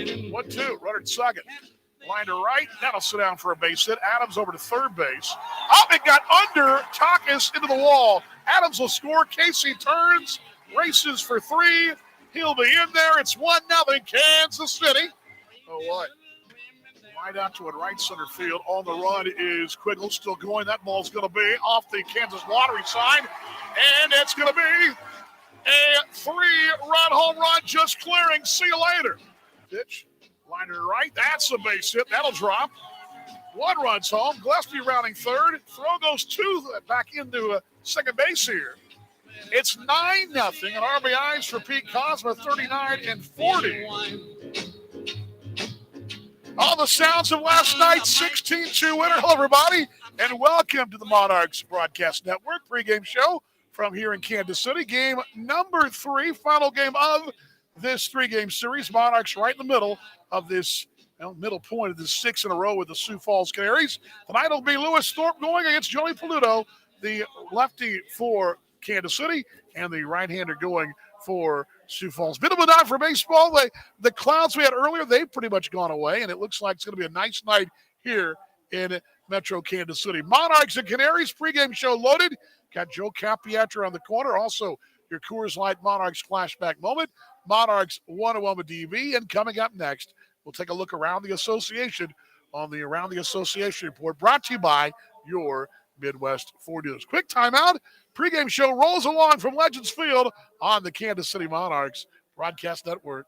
1-2, runner at second. Line to right, that'll sit down for a base hit. Adams over to third base. Up, it got under Takis into the wall. Adams will score. Casey turns, races for three. He'll be in there. It's 1-0 Kansas City. Oh, what? Right out to a right center field. On the run is Quiggle, still going. That ball's going to be off the Kansas lottery side, and it's going to be a 3-run home run just clearing. See you later. Pitch, line to right. That's a base hit. That'll drop. 1 run's home. Gillespie rounding third. Throw goes 2 back into second base here. It's 9-0, and RBIs for Pete Cosma, 39 and 40. All the sounds of last night's 16-2 winner. Hello, everybody, and welcome to the Monarchs Broadcast Network pregame show from here in Kansas City. Game number 3, final game of this 3-game series. Monarchs right in the middle of this, middle point of this 6 in a row with the Sioux Falls Canaries. Tonight will be Lewis Thorpe going against Joey Paluto, the lefty for Kansas City, and the right-hander going for Sioux Falls. Bit of a night for baseball. The clouds we had earlier, they've pretty much gone away, and it looks like it's going to be a nice night here in Metro Kansas City. Monarchs and Canaries pregame show loaded. Got Joe Capiatra on the corner. Also, your Coors Light Monarchs flashback moment. Monarchs 101 with DV. And coming up next, we'll take a look around the association on the Around the Association report, brought to you by your Midwest Ford dealers. Quick timeout. Pregame show rolls along from Legends Field on the Kansas City Monarchs Broadcast Network.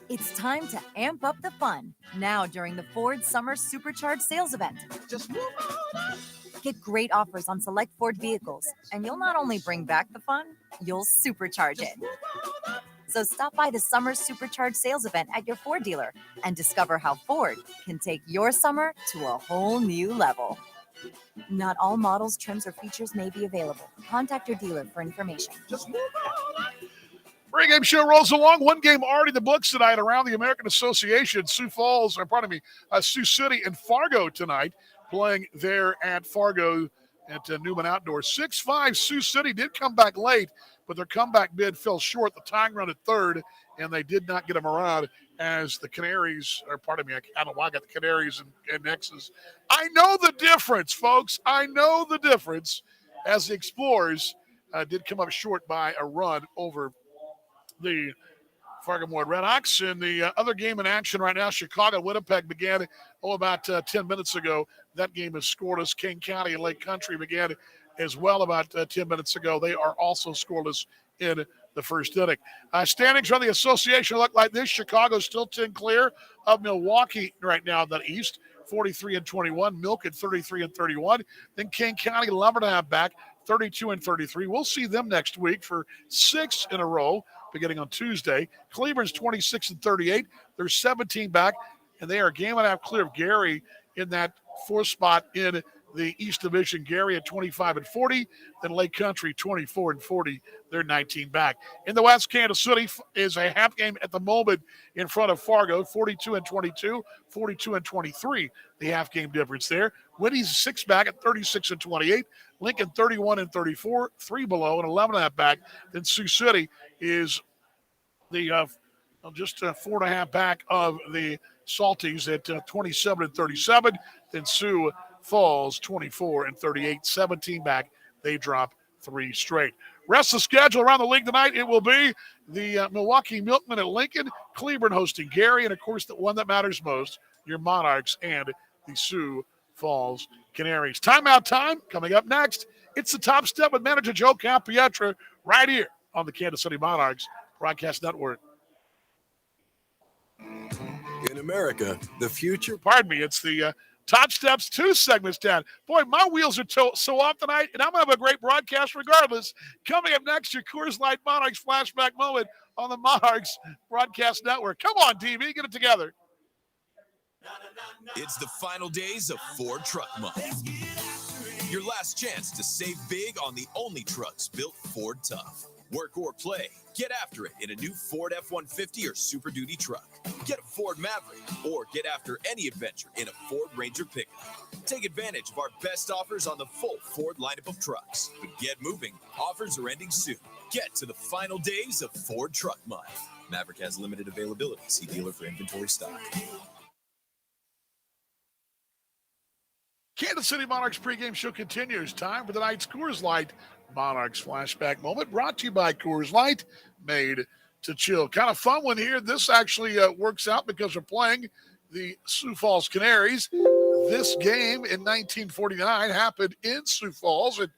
It's time to amp up the fun now during the Ford Summer Supercharged Sales Event. Just move on. Get great offers on select Ford vehicles, and you'll not only bring back the fun, you'll supercharge it. So stop by the Summer Supercharged Sales Event at your Ford dealer and discover how Ford can take your summer to a whole new level. Not all models, trims, or features may be available. Contact your dealer for information. Just move on. Pre-game show rolls along. 1 game already in the books tonight around the American Association. Sioux City and Fargo tonight, playing there at Fargo at Newman Outdoors. 6-5 Sioux City did come back late, but their comeback bid fell short. The tying run at third, and they did not get them around as the Canaries, I don't know why I got the Canaries and X's. I know the difference, folks. I know the difference, as the Explorers did come up short by a run over the Fargo-Moorhead Redhawks. In the other game in action right now, Chicago-Winnipeg began about 10 minutes ago. That game is scoreless. King County and Lake Country began as well about 10 minutes ago. They are also scoreless in the first inning. Standings from the association look like this. Chicago still 10 clear of Milwaukee right now in the East, 43-21. Milk at 33-31. Then King County, 11.5 back, 32-33. We'll see them next week for 6 in a row, beginning on Tuesday. Cleveland's 26-38. They're 17 back, and they are a game and a half clear of Gary in that 4th spot in the East Division. Gary at 25-40, then Lake Country 24-40. They're 19 back. In the West, Kansas City is a half game at the moment in front of Fargo, 42-22, 42-23. The half game difference there. Whitney's 6 back at 36-28. Lincoln 31-34, 3 below, and 11.5 back. Then Sioux City is the just 4.5 back of the Salties at 27-37. Then Sioux Falls 24-38, 17 back. They drop 3 straight. Rest of the schedule around the league tonight, it will be the Milwaukee Milkmen at Lincoln, Cleveland hosting Gary, and of course the one that matters most, your Monarchs and the Sioux Falls Canaries. Timeout time coming up next. It's the Top Step with manager Joe Capiatra right here on the Kansas City Monarchs Broadcast Network. In America, the future. Pardon me, it's the Top Steps 2 segments down. Boy, my wheels are so off tonight, and I'm going to have a great broadcast regardless. Coming up next, your Coors Light Monarchs flashback moment on the Monarchs Broadcast Network. Come on, DV, get it together. It's the final days of Ford Truck Month. Your last chance to save big on the only trucks built Ford tough. Work or play, get after it in a new Ford F-150 or Super Duty truck. Get a Ford Maverick or get after any adventure in a Ford Ranger pickup. Take advantage of our best offers on the full Ford lineup of trucks. But get moving, offers are ending soon. Get to the final days of Ford Truck Month. Maverick has limited availability. See dealer for inventory stock. Kansas City Monarchs pregame show continues. Time for tonight's Coors Light Monarchs flashback moment, brought to you by Coors Light, made to chill. Kind of fun one here. This actually works out because we're playing the Sioux Falls Canaries. This game in 1949 happened in Sioux Falls, and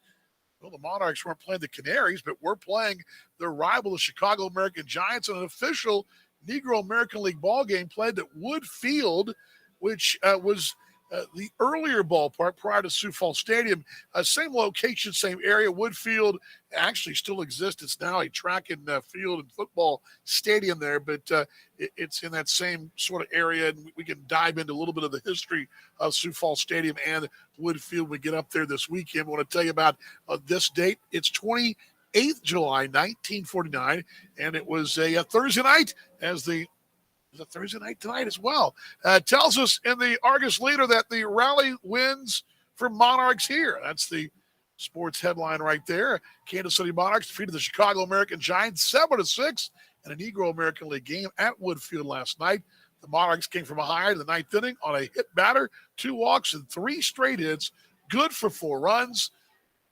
well, the Monarchs weren't playing the Canaries, but we're playing their rival, the Chicago American Giants, in an official Negro American League ball game played at Wood Field, which was the earlier ballpark prior to Sioux Falls Stadium. Same location, same area. Wood Field actually still exists. It's now a track and field and football stadium there, but it's in that same sort of area, and we can dive into a little bit of the history of Sioux Falls Stadium and Wood Field when we get up there this weekend. I want to tell you about this date. It's 28th July, 1949, and it was a Thursday night as the It's a Thursday night tonight as well. Tells us in the Argus Leader that the rally wins for Monarchs here. That's the sports headline right there. Kansas City Monarchs defeated the Chicago American Giants 7-6 in a Negro American League game at Wood Field last night. The Monarchs came from behind in the ninth inning on a hit batter, 2 walks, and 3 straight hits, good for 4 runs.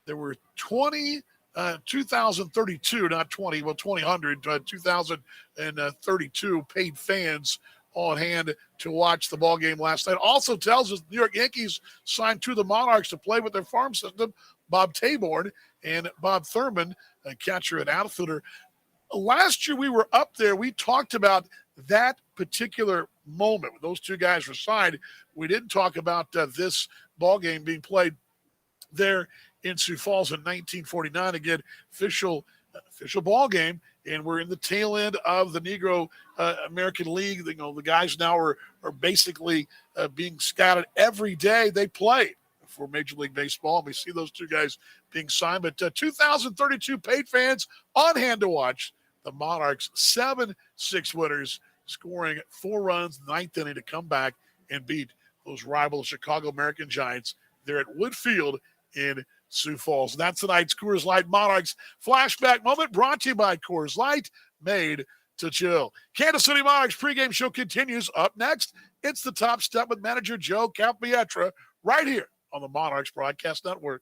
There were 2,032, not 20, well, 2,032 paid fans on hand to watch the ball game last night. Also tells us the New York Yankees signed 2 of the Monarchs to play with their farm system, Bob Taborn and Bob Thurman, a catcher and outfielder. Last year we were up there. We talked about that particular moment when those 2 guys were signed. We didn't talk about this ball game being played there in Sioux Falls in 1949. Again, official ball game, and we're in the tail end of the Negro American League. You know, the guys now are basically being scouted every day they play for Major League Baseball. And we see those 2 guys being signed, but 2,032 paid fans on hand to watch the Monarchs 7-6 winners, scoring 4 runs in the ninth inning to come back and beat those rival Chicago American Giants there at Wood Field in Sioux Falls. And that's tonight's Coors Light Monarchs flashback moment, brought to you by Coors Light, made to chill. Kansas City Monarchs pregame show continues. Up next, it's the Top Step with manager Joe Campietra right here on the Monarchs Broadcast Network.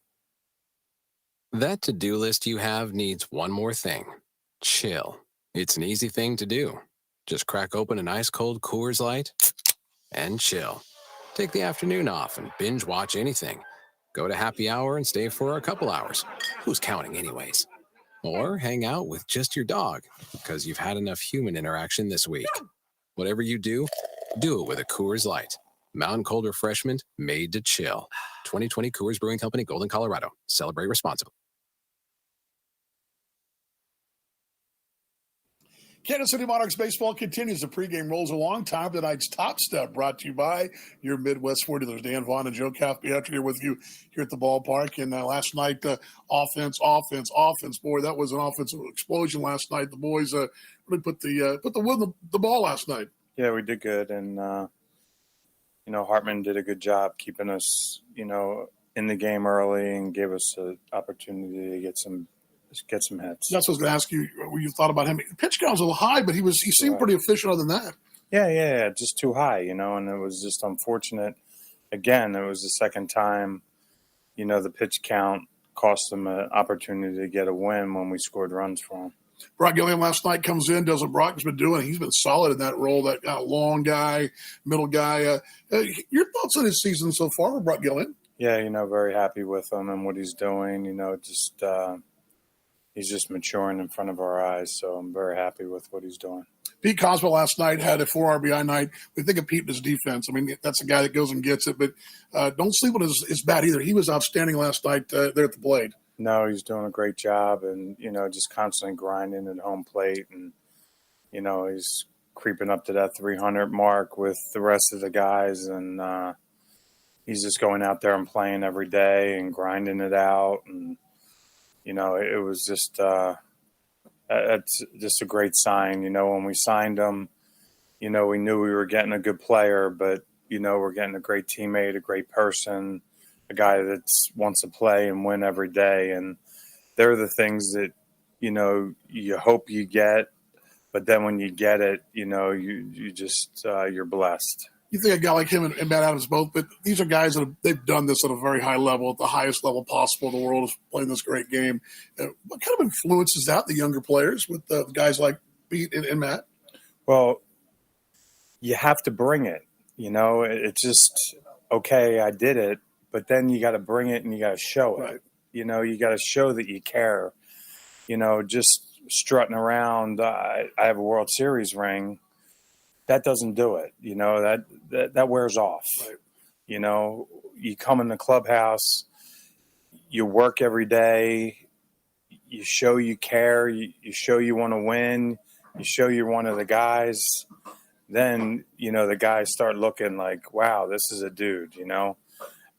That to-do list you have needs one more thing: chill. It's an easy thing to do. Just crack open an ice-cold Coors Light and chill. Take the afternoon off and binge watch anything. Go to happy hour and stay for a couple hours. Who's counting anyways? Or hang out with just your dog because you've had enough human interaction this week. Whatever you do it with a Coors Light. Mountain cold refreshment made to chill. 2020 Coors Brewing Company, Golden, Colorado. Celebrate responsibly. Kansas City Monarchs baseball continues. The pregame rolls along. Time for tonight's Top Step, brought to you by your Midwest Ford dealers. Dan Vaughn and Joe Campietra here with you here at the ballpark. And last night, offense. Boy, that was an offensive explosion last night. The boys really put the wood in the ball last night. Yeah, we did good. And, Hartman did a good job keeping us, in the game early and gave us an opportunity to get some hits. That's what I was going to ask you. What you thought about him? The pitch count was a little high, but he seemed pretty efficient other than that. Yeah, just too high, and it was just unfortunate. Again, it was the second time, the pitch count cost them an opportunity to get a win when we scored runs for him. Brock Gilliam last night comes in, does what Brock's been doing. He's been solid in that role, that long guy, middle guy. Your thoughts on his season so far with Brock Gilliam? Yeah, very happy with him and what he's doing. He's just maturing in front of our eyes, so I'm very happy with what he's doing. Pete Cosmo last night had a 4 RBI night. We think of Pete and his defense. I mean, that's a guy that goes and gets it, but don't sleep on his bat either. He was outstanding last night there at the plate. No, he's doing a great job and, just constantly grinding at home plate. And, he's creeping up to that 300 mark with the rest of the guys. And he's just going out there and playing every day and grinding it out. And, it was just it's just a great sign. When we signed him, we knew we were getting a good player, but, we're getting a great teammate, a great person, a guy that wants to play and win every day. And they're the things that, you hope you get, but then when you get it, you just you're blessed. You think a guy like him and Matt Adams both, but these are guys that they've done this at a very high level, at the highest level possible in the world, is playing this great game. What kind of influence is that the younger players with the guys like Pete and Matt? Well, you have to bring it. It's just, okay, I did it, but then you got to bring it and you got to show it. Right. You got to show that you care. Just strutting around, I have a World Series ring. That doesn't do it. That wears off. Right. You come in the clubhouse, you work every day, you show you care, you show you want to win, you show you're one of the guys. Then, the guys start looking like, wow, this is a dude,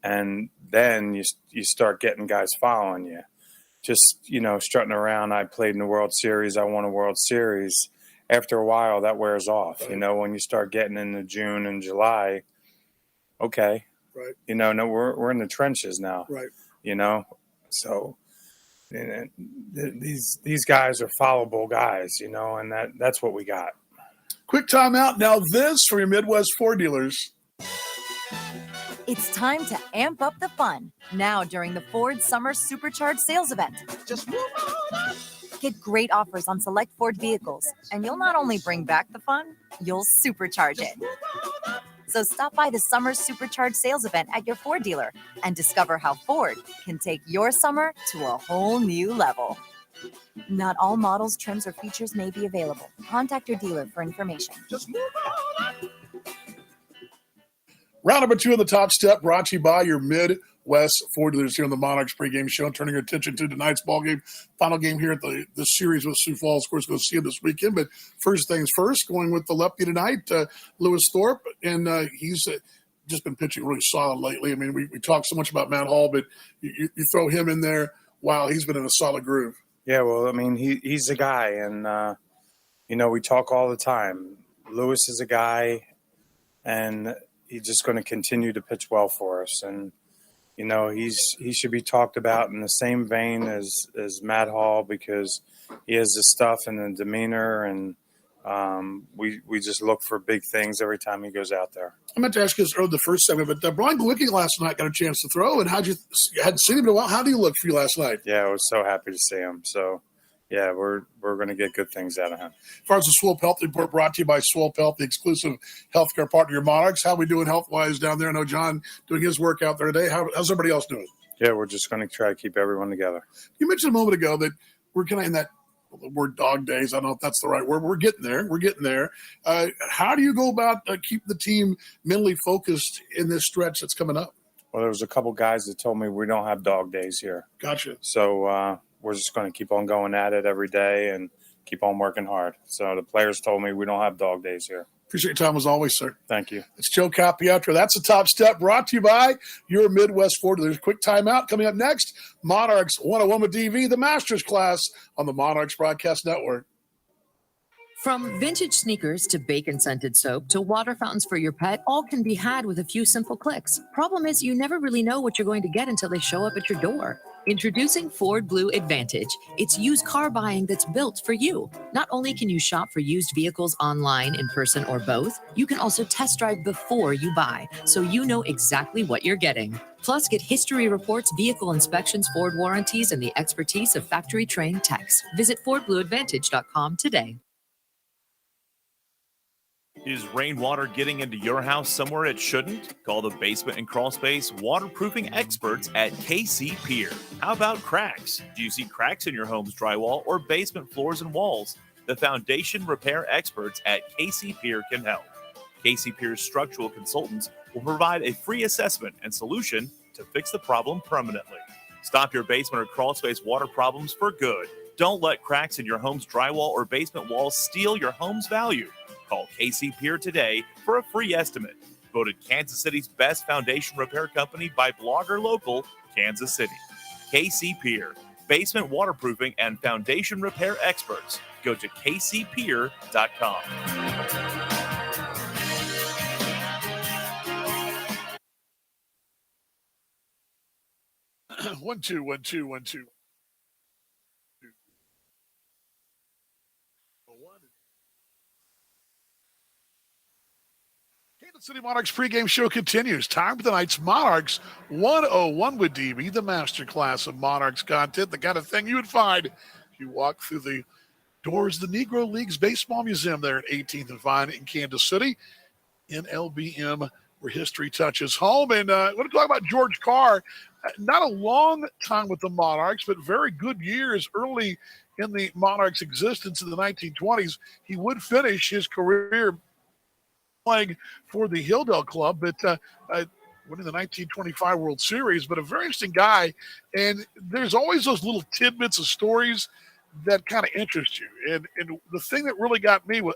and then you start getting guys following you. Just, strutting around. I played in the World Series. I won a World Series. After a while, that wears off. Right. When you start getting into June and July, okay. Right. No, we're in the trenches now. Right. So these guys are followable guys, and that's what we got. Quick timeout. Now this from your Midwest Ford dealers. It's time to amp up the fun now during the Ford Summer Supercharged Sales Event. Just move on up. Get great offers on select Ford vehicles, and you'll not only bring back the fun, you'll supercharge it. So stop by the Summer Supercharged Sales Event at your Ford dealer and discover how Ford can take your summer to a whole new level. Not all models, trims, or features may be available. Contact your dealer for information. Just move on up. Round number 2 of the Top Step, brought to you by your Midwest Ford dealers here on the Monarchs pregame show. Turning your attention to tonight's ball game, final game here at the series with Sioux Falls. Of course, go see him this weekend. But first things first, going with the lefty tonight, Lewis Thorpe, and he's just been pitching really solid lately. I mean, we talk so much about Matt Hall, but you throw him in there. Wow, he's been in a solid groove. Yeah, well, I mean, he's a guy, and we talk all the time. Lewis is a guy, and he's just going to continue to pitch well for us. And, he should be talked about in the same vein as Matt Hall, because he has the stuff and the demeanor, and we just look for big things every time he goes out there. I meant to ask you this earlier the first segment, but Brian Glicking last night got a chance to throw, and you hadn't seen him in a while. How do you look for you last night? Yeah, I was so happy to see him. So, yeah, we're going to get good things out of him. As far as the Swope Health Report, brought to you by Swope Health, the exclusive healthcare partner of your Monarchs. How are we doing health-wise down there? I know John doing his work out there today. How's everybody else doing? Yeah, we're just going to try to keep everyone together. You mentioned a moment ago that we're kind of in that word dog days. I don't know if that's the right word. We're getting there. How do you go about keep the team mentally focused in this stretch that's coming up? Well, there was a couple guys that told me we don't have dog days here. Gotcha. So we're just going to keep on going at it every day and keep on working hard. So the players told me we don't have dog days here. Appreciate your time as always, sir. Thank you. It's Joe Capietro. That's the Top Step, brought to you by your Midwest Ford. There's a quick timeout. Coming up next, Monarchs 101 with DV, the Masters class on the Monarchs Broadcast Network. From vintage sneakers to bacon-scented soap to water fountains for your pet, all can be had with a few simple clicks. Problem is, you never really know what you're going to get until they show up at your door. Introducing Ford Blue Advantage. It's used car buying that's built for you. Not only can you shop for used vehicles online, in person, or both, you can also test drive before you buy, so you know exactly what you're getting. Plus, get history reports, vehicle inspections, Ford warranties, and the expertise of factory-trained techs. Visit FordBlueAdvantage.com today. Is rainwater getting into your house somewhere it shouldn't? Call the basement and crawl space waterproofing experts at KC Pier. How about cracks? Do you see cracks in your home's drywall or basement floors and walls? The foundation repair experts at KC Pier can help. KC Pier's structural consultants will provide a free assessment and solution to fix the problem permanently. Stop your basement or crawl space water problems for good. Don't let cracks in your home's drywall or basement walls steal your home's value. Call KC Pier today for a free estimate. Voted Kansas City's best foundation repair company by Blogger Local, Kansas City. KC Pier, basement waterproofing and foundation repair experts. Go to kcpier.com. 1 2 1 2 1 2. The City Monarchs pregame show continues. Time for tonight's Monarchs 101 with DB, the masterclass of Monarchs content, the kind of thing you would find if you walk through the doors of the Negro Leagues Baseball Museum there at 18th and Vine in Kansas City, in LBM, where history touches home. And I want to talk about George Carr. Not a long time with the Monarchs, but very good years early in the Monarchs' existence in the 1920s. He would finish his career playing for the Hilldale Club, but winning the 1925 World Series. But a very interesting guy, and there's always those little tidbits of stories that kind of interest you. And the thing that really got me was,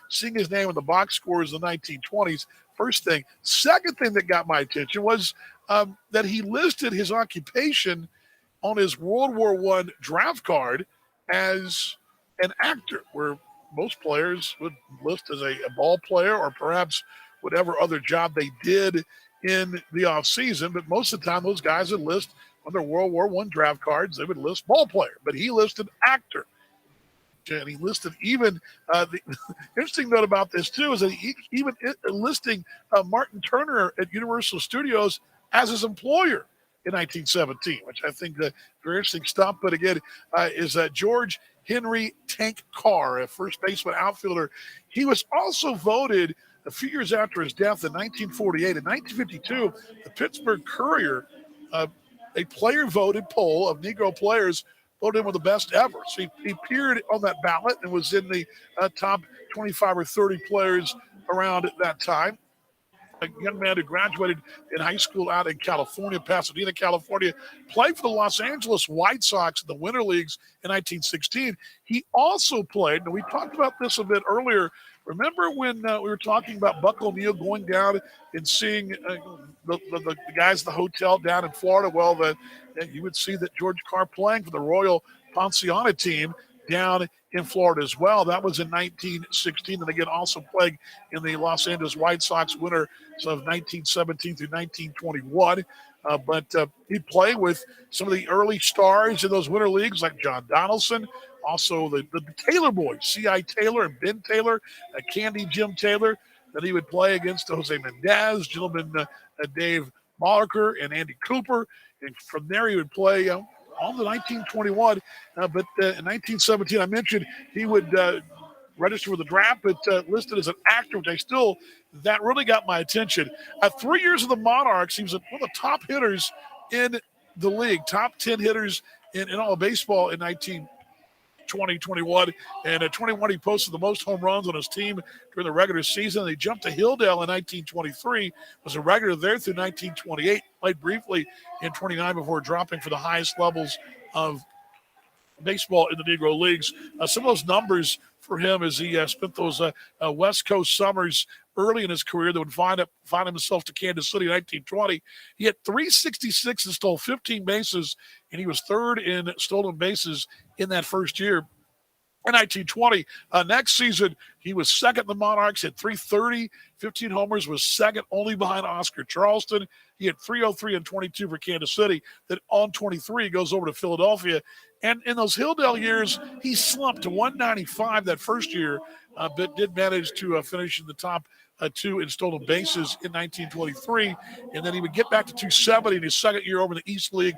seeing his name in the box scores in the 1920s, first thing. Second thing that got my attention was that he listed his occupation on his World War I draft card as an actor, where most players would list as a ball player or perhaps whatever other job they did in the offseason. But most of the time, those guys would list on their World War I draft cards, they would list ball player. But he listed actor. And he listed even the interesting note about this, too, is that he even listing Martin Turner at Universal Studios as his employer in 1917, which I think very interesting stuff. But again, is George Henry Tank Carr, a first baseman outfielder. He was also voted a few years after his death in 1948. In 1952, the Pittsburgh Courier, a player-voted poll of Negro players, voted him one of the best ever. So he appeared on that ballot and was in the top 25 or 30 players around that time. A young man who graduated in high school out in California, Pasadena, California, played for the Los Angeles White Sox in the Winter Leagues in 1916. He also played, and we talked about this a bit earlier. Remember when we were talking about Buck O'Neil going down and seeing the guys at the hotel down in Florida? Well, you would see that George Carr playing for the Royal Ponciana team down in Florida as well. That was in 1916, and again also playing in the Los Angeles White Sox winter of 1917 through 1921. But he'd play with some of the early stars in those winter leagues like John Donaldson, also the Taylor boys, C.I. Taylor and Ben Taylor, Candy Jim Taylor, that he would play against Jose Mendez, gentleman Dave Molliker, and Andy Cooper. And from there he would play all the 1921, but in 1917, I mentioned he would register for the draft, but listed as an actor, which that really got my attention. 3 years of the Monarchs, he was one of the top hitters in the league, top 10 hitters in all of baseball in 2021. And at 21, he posted the most home runs on his team during the regular season. They jumped to Hilldale in 1923, was a regular there through 1928, played briefly in 29 before dropping for the highest levels of baseball in the Negro Leagues. Some of those numbers for him as he spent those West Coast summers early in his career that would find himself to Kansas City in 1920. He had 366 and stole 15 bases, and he was third in stolen bases in that first year. In 1920, next season, he was second in the Monarchs at 330, 15 homers, was second only behind Oscar Charleston. He had 303 and 22 for Kansas City. Then on 23, goes over to Philadelphia. And in those Hilldale years, he slumped to 195 that first year, but did manage to finish in the top two in stolen bases in 1923. And then he would get back to 270 in his second year over in the East League,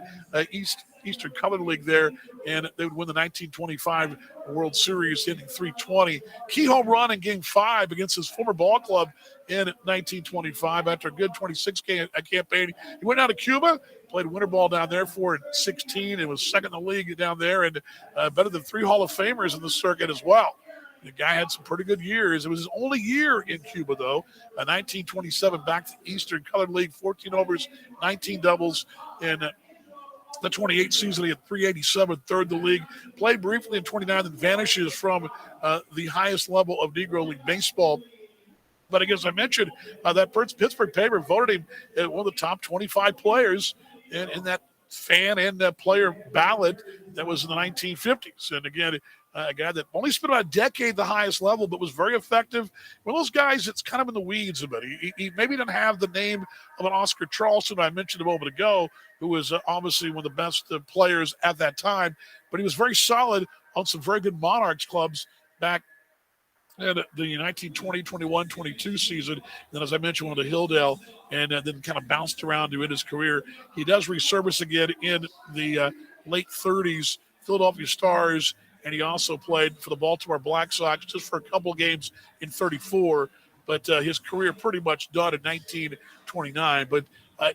Eastern Colored League there, and they would win the 1925 World Series, hitting 320. Key home run in Game 5 against his former ball club in 1925 after a good 26 campaign. He went down to Cuba, played winter ball down there for 16, and was second in the league down there, and better than 3 Hall of Famers in the circuit as well. The guy had some pretty good years. It was his only year in Cuba, though. 1927, back to Eastern Colored League, 14 overs, 19 doubles, and the 28th season, he had 387, third in the league. Played briefly in 29 and vanishes from the highest level of Negro League baseball. But again, as I mentioned, that Pittsburgh paper voted him one of the top 25 players in that fan and player ballot that was in the 1950s. And again, a guy that only spent about a decade at the highest level, but was very effective. One of those guys that's kind of in the weeds a bit. He maybe didn't have the name of an Oscar Charleston I mentioned a moment ago, who was obviously one of the best players at that time, but he was very solid on some very good Monarchs clubs back And the 1920, 21, 22 season. Then, as I mentioned, went to Hilldale and then kind of bounced around to end his career. He does resurface again in the late 30s, Philadelphia Stars, and he also played for the Baltimore Black Sox just for a couple of games in 34. But his career pretty much done in 1929. But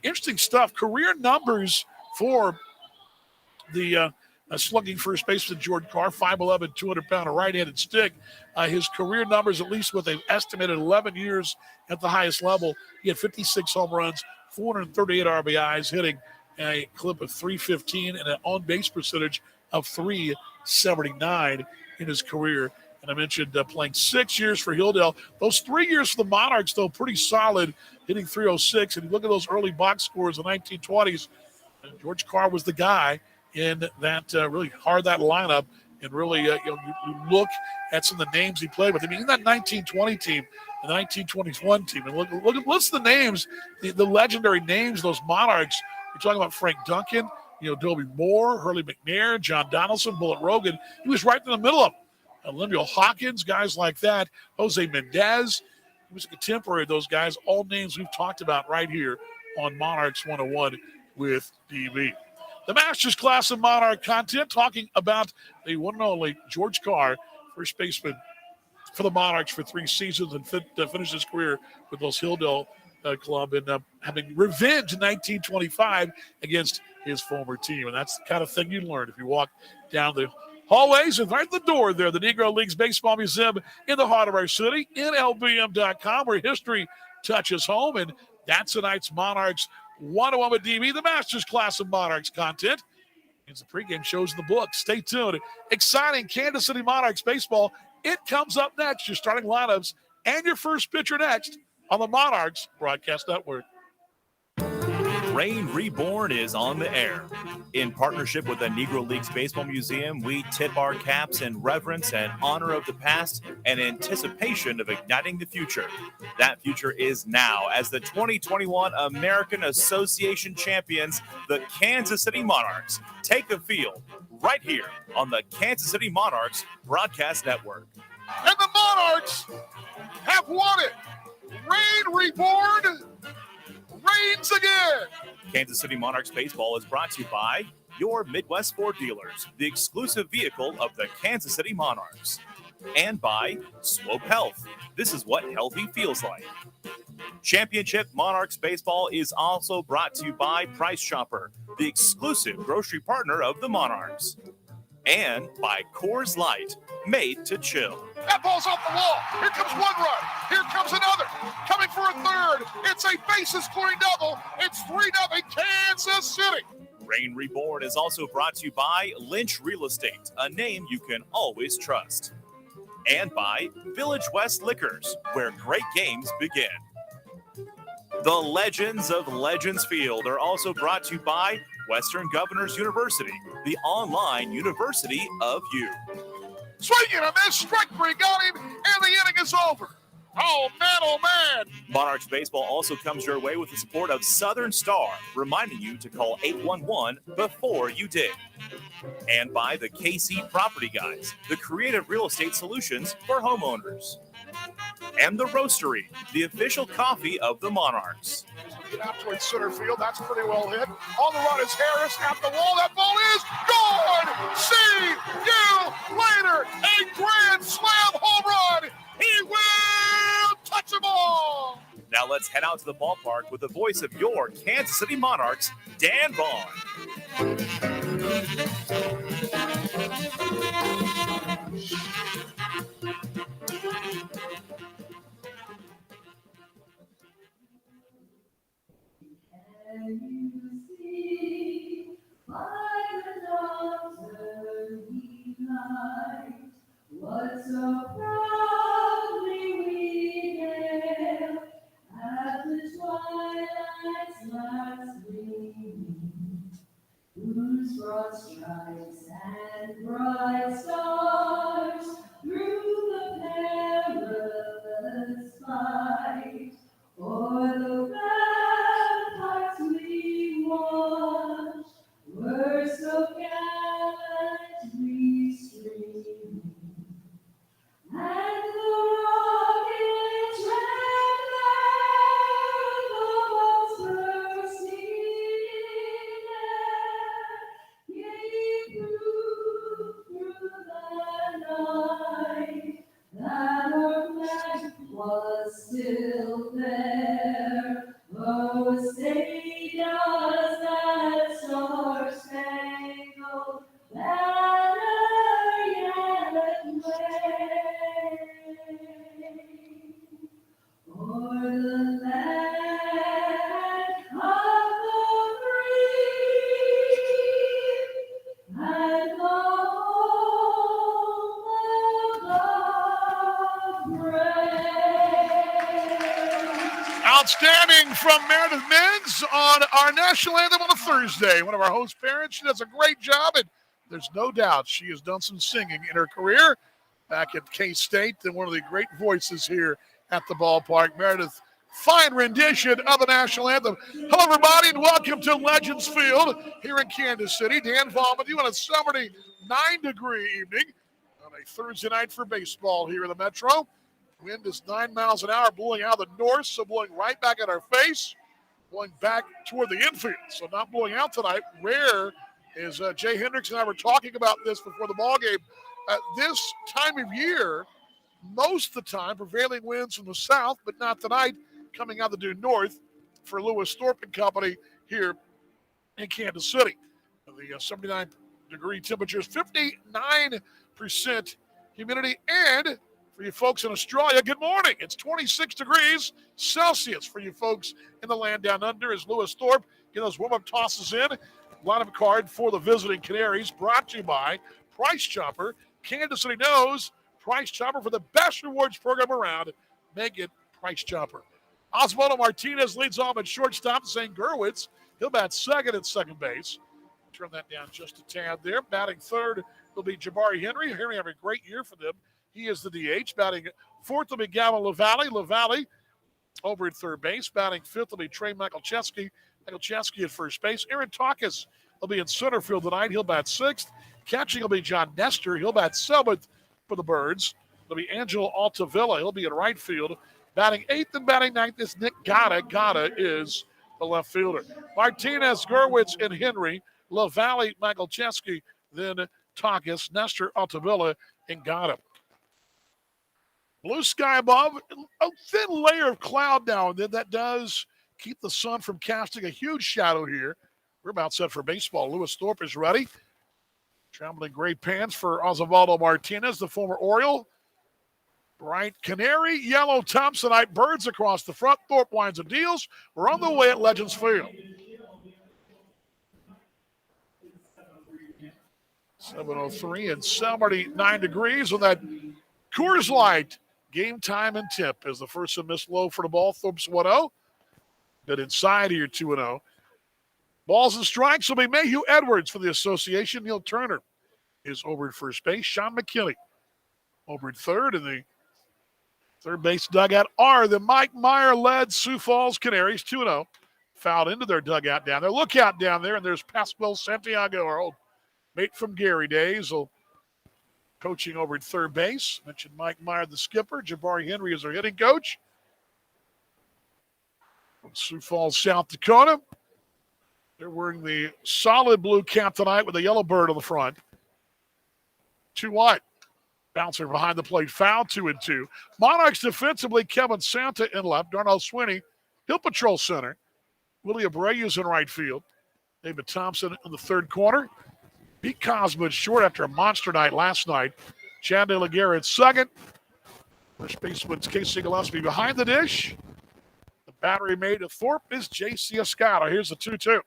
interesting stuff. Career numbers for the slugging first baseman George Carr, 5'11", 200-pounder right-handed stick. His career numbers, at least with an estimated 11 years at the highest level, he had 56 home runs, 438 RBIs, hitting a clip of 315 and an on-base percentage of 379 in his career. And I mentioned playing 6 years for Hilldale. Those 3 years for the Monarchs, though, pretty solid, hitting 306. And you look at those early box scores in the 1920s, George Carr was the guy in that really hard that lineup, and really you look at some of the names he played with. I mean, in that 1920 team, the 1921 team, and look at what's the names, the legendary names, those Monarchs. You're talking about Frank Duncan, Dobie Moore, Hurley McNair, John Donaldson, Bullet Rogan. He was right in the middle of them. Lemuel Hawkins, guys like that. Jose Mendez. He was a contemporary of those guys. All names we've talked about right here on Monarchs 101 with DB. The Masters class of Monarch content, talking about the one and only George Carr, first baseman for the Monarchs for 3 seasons, and finished his career with those Hilldale club, and having revenge in 1925 against his former team. And that's the kind of thing you learn if you walk down the hallways and right at the door there, the Negro Leagues Baseball Museum in the heart of our city, NLBM.com, where history touches home. And that's tonight's Monarchs 101 with DB, the Masters class of Monarchs content. It's the pregame shows in the book. Stay tuned. Exciting Kansas City Monarchs baseball. It comes up next. Your starting lineups and your first pitcher next on the Monarchs Broadcast Network. Rain Reborn is on the air. In partnership with the Negro Leagues Baseball Museum, we tip our caps in reverence and honor of the past and anticipation of igniting the future. That future is now as the 2021 American Association champions, the Kansas City Monarchs, take the field right here on the Kansas City Monarchs Broadcast Network. And the Monarchs have won it. Rain Reborn reigns again. Kansas City Monarchs baseball is brought to you by your Midwest Ford dealers, the exclusive vehicle of the Kansas City Monarchs, and by Swope Health. This is what healthy feels like. Championship Monarchs baseball is also brought to you by Price Chopper, the exclusive grocery partner of the Monarchs, and by Coors Light, made to chill. That ball's off the wall. Here comes one run. Here comes another. Coming for a third. It's a bases clearing double. It's 3-0 Kansas City. Rain Reborn is also brought to you by Lynch Real Estate, a name you can always trust. And by Village West Liquors, where great games begin. The Legends of Legends Field are also brought to you by Western Governors University, the online university of you. Swinging a miss, strike 3, got him, and the inning is over. Oh, man. Monarchs baseball also comes your way with the support of Southern Star, reminding you to call 811 before you dig. And by the KC Property Guys, the creative real estate solutions for homeowners. And the Roastery, the official coffee of the Monarchs. Get out towards center field. That's pretty well hit. On the run is Harris at the wall. That ball is gone. See you later. A grand slam home run. He will touch them all. Now let's head out to the ballpark with the voice of your Kansas City Monarchs, Dan Vaughn. Can you see by the dawn's early light what so proudly we hailed at the twilight's last gleaming, whose broad stripes and bright stars still there. Oh, say does that star-spangled banner yet wave o'er the land of the free and the home of the brave? Outstanding from Meredith Mins on our national anthem on a Thursday. One of our host parents. She does a great job, and there's no doubt she has done some singing in her career back at K-State, and one of the great voices here at the ballpark. Meredith, fine rendition of the national anthem. Hello, everybody, and welcome to Legends Field here in Kansas City. Dan Vaughn with you on a 79-degree evening on a Thursday night for baseball here in the Metro. Wind is 9 miles an hour blowing out of the north, so blowing right back at our face, blowing back toward the infield. So not blowing out tonight. Rare is Jay Hendricks and I were talking about this before the ball game. This time of year, most of the time, prevailing winds from the south, but not tonight, coming out of the due north for Lewis Thorpe and Company here in Kansas City. The 79-degree temperatures, 59% humidity, and for you folks in Australia, good morning. It's 26 degrees Celsius for you folks in the land down under as Lewis Thorpe get those warm-up tosses in. Lineup card for the visiting Canaries brought to you by Price Chopper. Kansas City knows Price Chopper for the best rewards program around. Make it Price Chopper. Osvaldo Martinez leads off at shortstop. Zane Gerwitz, he'll bat second at second base. Turn that down just a tad there. Batting third will be Jabari Henry. Henry having a great year for them. He is the DH. Batting fourth will be Gavin LaValle. LaValle over at third base. Batting fifth will be Trey Michaelcheski. Michaelcheski at first base. Aaron Takis will be in center field tonight. He'll bat sixth. Catching will be John Nestor. He'll bat seventh for the Birds. It'll be Angelo Altavilla. He'll be in right field. Batting eighth and batting ninth is Nick Gatta. Gatta is the left fielder. Martinez, Gerwitz, and Henry. LaValle, Michaelcheski, then Takis, Nestor, Altavilla, and Gatta. Blue sky above, a thin layer of cloud now and then. That does keep the sun from casting a huge shadow here. We're about set for baseball. Lewis Thorpe is ready. Traveling gray pants for Osvaldo Martinez, the former Oriole. Bright canary, yellow Thompsonite, birds across the front. Thorpe winds and deals. We're on the way at Legends Field. 7:03 and 79 degrees on that Coors Light. Game time and tip is the first and miss low for the ball. Thorpe's 1-0. But inside here, 2-0. Balls and strikes will be Mayhew Edwards for the association. Neil Turner is over at first base. Sean McKinney over at third. And the third base dugout are the Mike Meyer-led Sioux Falls Canaries, 2-0. Fouled into their dugout down there. Look out down there, and there's Pascual Santiago, our old mate from Gary days, coaching over at third base. Mentioned Mike Meyer, the skipper. Jabari Henry is our hitting coach. From Sioux Falls, South Dakota. They're wearing the solid blue cap tonight with a yellow bird on the front. 2 wide. Bouncer behind the plate, foul, 2-2. Monarchs defensively, Kevin Santa in left. Darnell Swinney, he'll patrol center. Willie Abreu's in right field. David Thompson in the third corner. Pete Cosma short after a monster night last night. Chad De La Guerra at second. First baseman's Casey Gillespie behind the dish. The battery made of Thorpe is J.C. Escada. Here's the 2-2.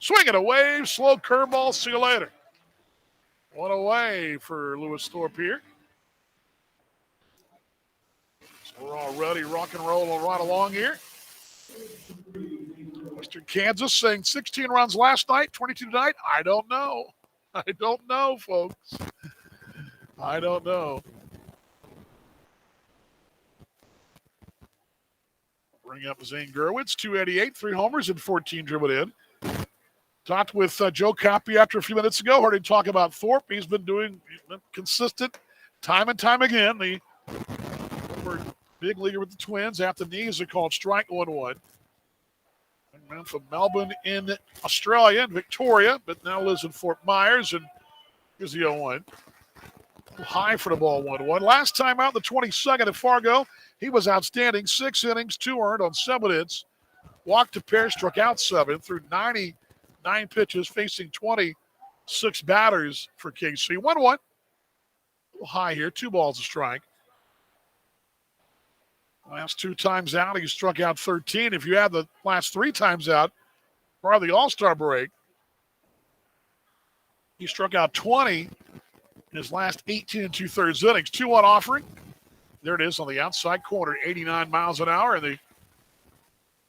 Swing it away. Slow curveball. See you later. One away for Lewis Thorpe here. So we're all ready, rock and roll right along here. Western Kansas saying 16 runs last night, 22 tonight. I don't know. I don't know, folks. I don't know. Bring up Zane Gerwitz, 288, 3 homers and 14 dribbled in. Talked with Joe Coppy after a few minutes ago. Heard him talk about Thorpe. He's been consistent time and time again. The big leaguer with the Twins. After the knees, they called strike 1-1. Man from Melbourne in Australia and Victoria, but now lives in Fort Myers, and here's the 0-1. High for the ball, 1-1. Last time out, the 22nd at Fargo, he was outstanding. 6 innings, 2 earned on 7 hits. Walked a pair, struck out 7 through 99 pitches, facing 26 batters for KC. 1-1. High here, 2 balls a strike. Last 2 times out, he struck out 13. If you add the last 3 times out, prior to the All-Star break, he struck out 20 in his last 18 2/3 innings. 2-1 offering. There it is on the outside corner, 89 miles an hour, and they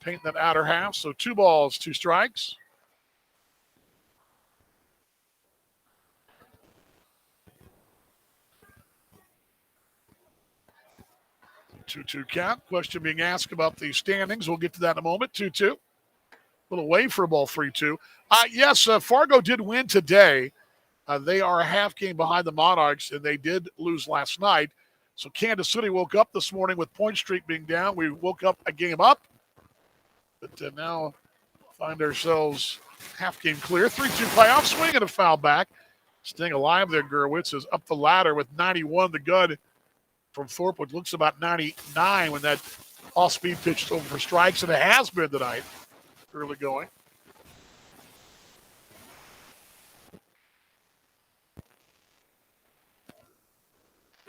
paint that outer half. So 2 balls, 2 strikes. Two count. Question being asked about the standings. We'll get to that in a moment. 2-2. Little wave for a ball, 3-2. Yes, Fargo did win today. They are a half game behind the Monarchs, and they did lose last night. So Kansas City woke up this morning with Point Street being down. We woke up a game up, but now find ourselves half game clear. 3-2 playoff swing and a foul back. Staying alive there, Gerwitz is up the ladder with 91. The gun from Thorpe, which looks about 99 when that off-speed pitch is over for strikes, and it has been tonight, early going.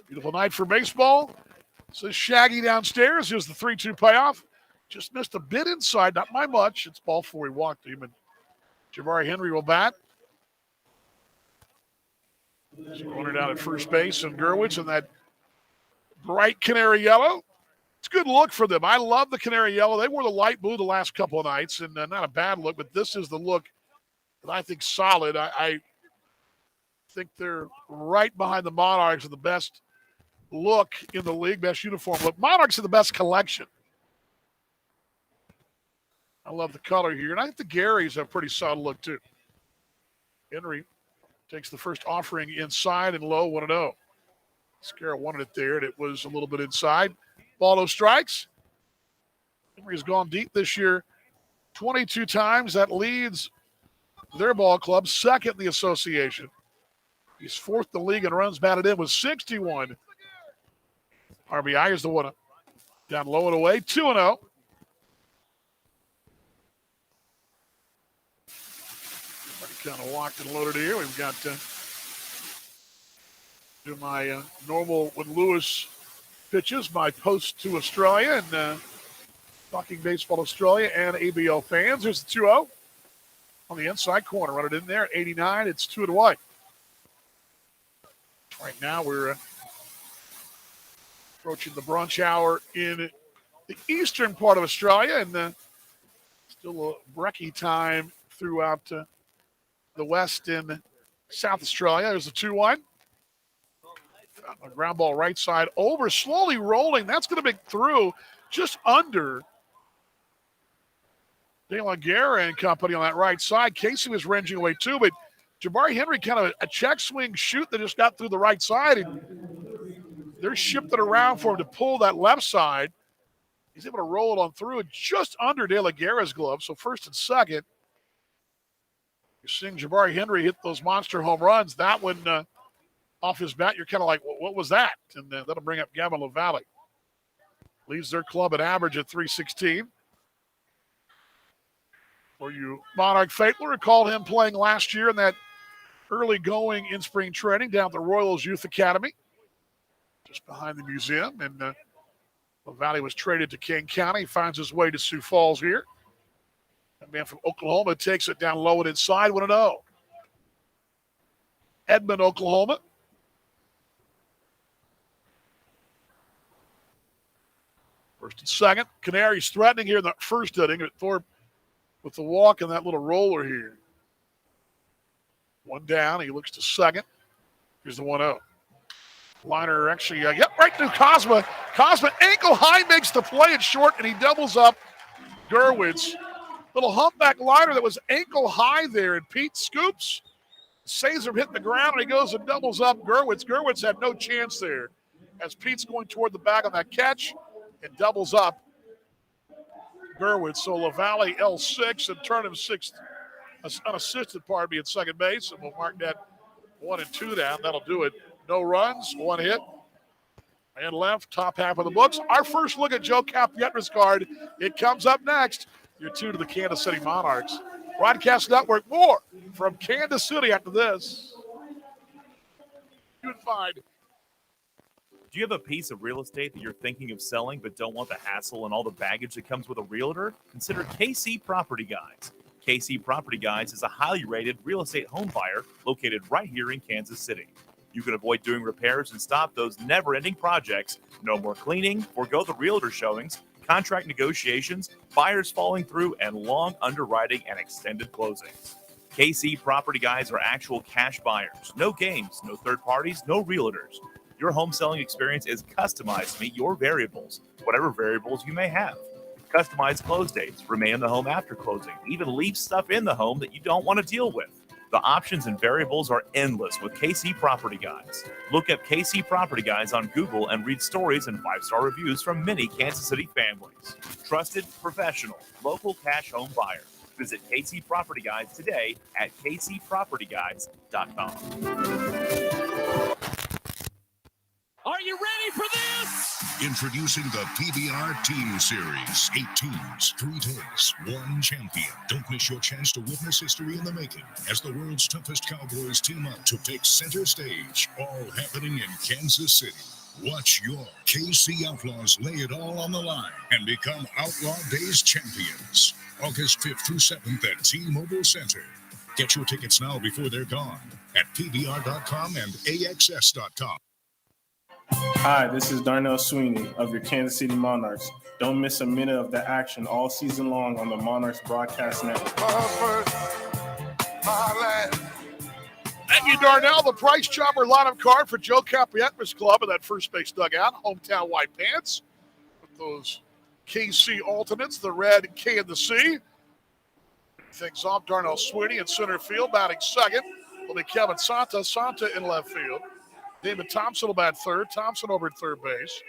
Beautiful night for baseball. Says Shaggy downstairs. Here's the 3-2 payoff. Just missed a bit inside, not by much. It's ball 4. He walked him, and Jabari Henry will bat. So running out at first base, and Gerwitz in that bright canary yellow. It's a good look for them. I love the canary yellow. They wore the light blue the last couple of nights, and not a bad look, but this is the look that I think solid. I think they're right behind the Monarchs with the best look in the league, best uniform look. Monarchs are the best collection. I love the color here, and I think the Garys have a pretty solid look too. Henry takes the first offering inside and low, 1-0. Scarra wanted it there, and it was a little bit inside. Ball, no strikes. Henry has gone deep this year 22 times. That leads their ball club second in the association. He's 4th in the league in runs batted in with 61. RBI is the one down low and away, 2-0. Kind of walked and loaded here. We've got to do my normal with Lewis pitches, my post to Australia and talking baseball Australia and ABL fans. There's the 2-0 on the inside corner. Run it in there at 89. It's 2-1. Right now we're approaching the brunch hour in the eastern part of Australia, and still a brekkie time throughout the west in South Australia. There's the 2-1. A ground ball right side over, slowly rolling. That's going to be through just under De La Guerra and company on that right side. Casey was ranging away too, but Jabari Henry kind of a check swing shoot that just got through the right side, and they're shipped it around for him to pull that left side. He's able to roll it on through just under De La Guerra's glove. So first and second. You're seeing Jabari Henry hit those monster home runs. That one off his bat, you're kind of like, what was that? And that'll bring up Gavin LaValle. Leaves their club at average at 316. For you Monarch faithful, recall him playing last year in that early going in spring training down at the Royals Youth Academy, just behind the museum. And LaValle was traded to King County. Finds his way to Sioux Falls here. That man from Oklahoma takes it down low and inside, 1-0. Edmond, Oklahoma. First and second. Canaries threatening here in the first inning. Thorpe with the walk and that little roller here. One down. He looks to second. Here's the 1-0. Liner actually, right through Cosma. Cosma ankle high makes the play at short, and he doubles up Gerwitz. Little humpback liner that was ankle high there, and Pete scoops. Saves him hitting the ground, and he goes and doubles up Gerwitz. Gerwitz had no chance there as Pete's going toward the bag on that catch and doubles up Gerwitz. So LaValle L6 and Turnham 6th, unassisted, at second base, and we'll mark that 1 and 2 down. That'll do it. No runs, 1 hit. And left, top half of the books. Our first look at Joe Capietra's card. It comes up next. You're tuned to the Kansas City Monarchs Broadcast Network. More from Kansas City after this. You can find. Do you have a piece of real estate that you're thinking of selling but don't want the hassle and all the baggage that comes with a realtor? Consider KC Property Guides. KC Property Guides is a highly rated real estate home buyer located right here in Kansas City. You can avoid doing repairs and stop those never-ending projects. No more cleaning, forego the realtor showings, contract negotiations, buyers falling through, and long underwriting and extended closings. KC Property Guides are actual cash buyers. No games, no third parties, no realtors. Your home selling experience is customized to meet your variables, whatever variables you may have. Customized close dates, remain in the home after closing, even leave stuff in the home that you don't want to deal with. The options and variables are endless with KC Property Guides. Look up KC Property Guides on Google and read stories and 5-star reviews from many Kansas City families. Trusted, professional, local cash home buyer. Visit KC Property Guides today at kcpropertyguides.com. Are you ready for this? Introducing the PBR Team Series. 8 teams, 3 days, 1 champion. Don't miss your chance to witness history in the making as the world's toughest Cowboys team up to take center stage, all happening in Kansas City. Watch your KC Outlaws lay it all on the line and become Outlaw Days champions. August 5th through 7th at T-Mobile Center. Get your tickets now before they're gone at PBR.com and AXS.com. Hi, this is Darnell Sweeney of your Kansas City Monarchs. Don't miss a minute of the action all season long on the Monarchs Broadcast Network. Thank you, Darnell. The price chopper lineup card for Joe Capietra's club in that first base dugout. Hometown white pants with those KC alternates, the red K and the C. Things off, Darnell Sweeney in center field, batting second. Will be Kevin Santa. Santa in left field. David Thompson will bat third. Thompson over at third base.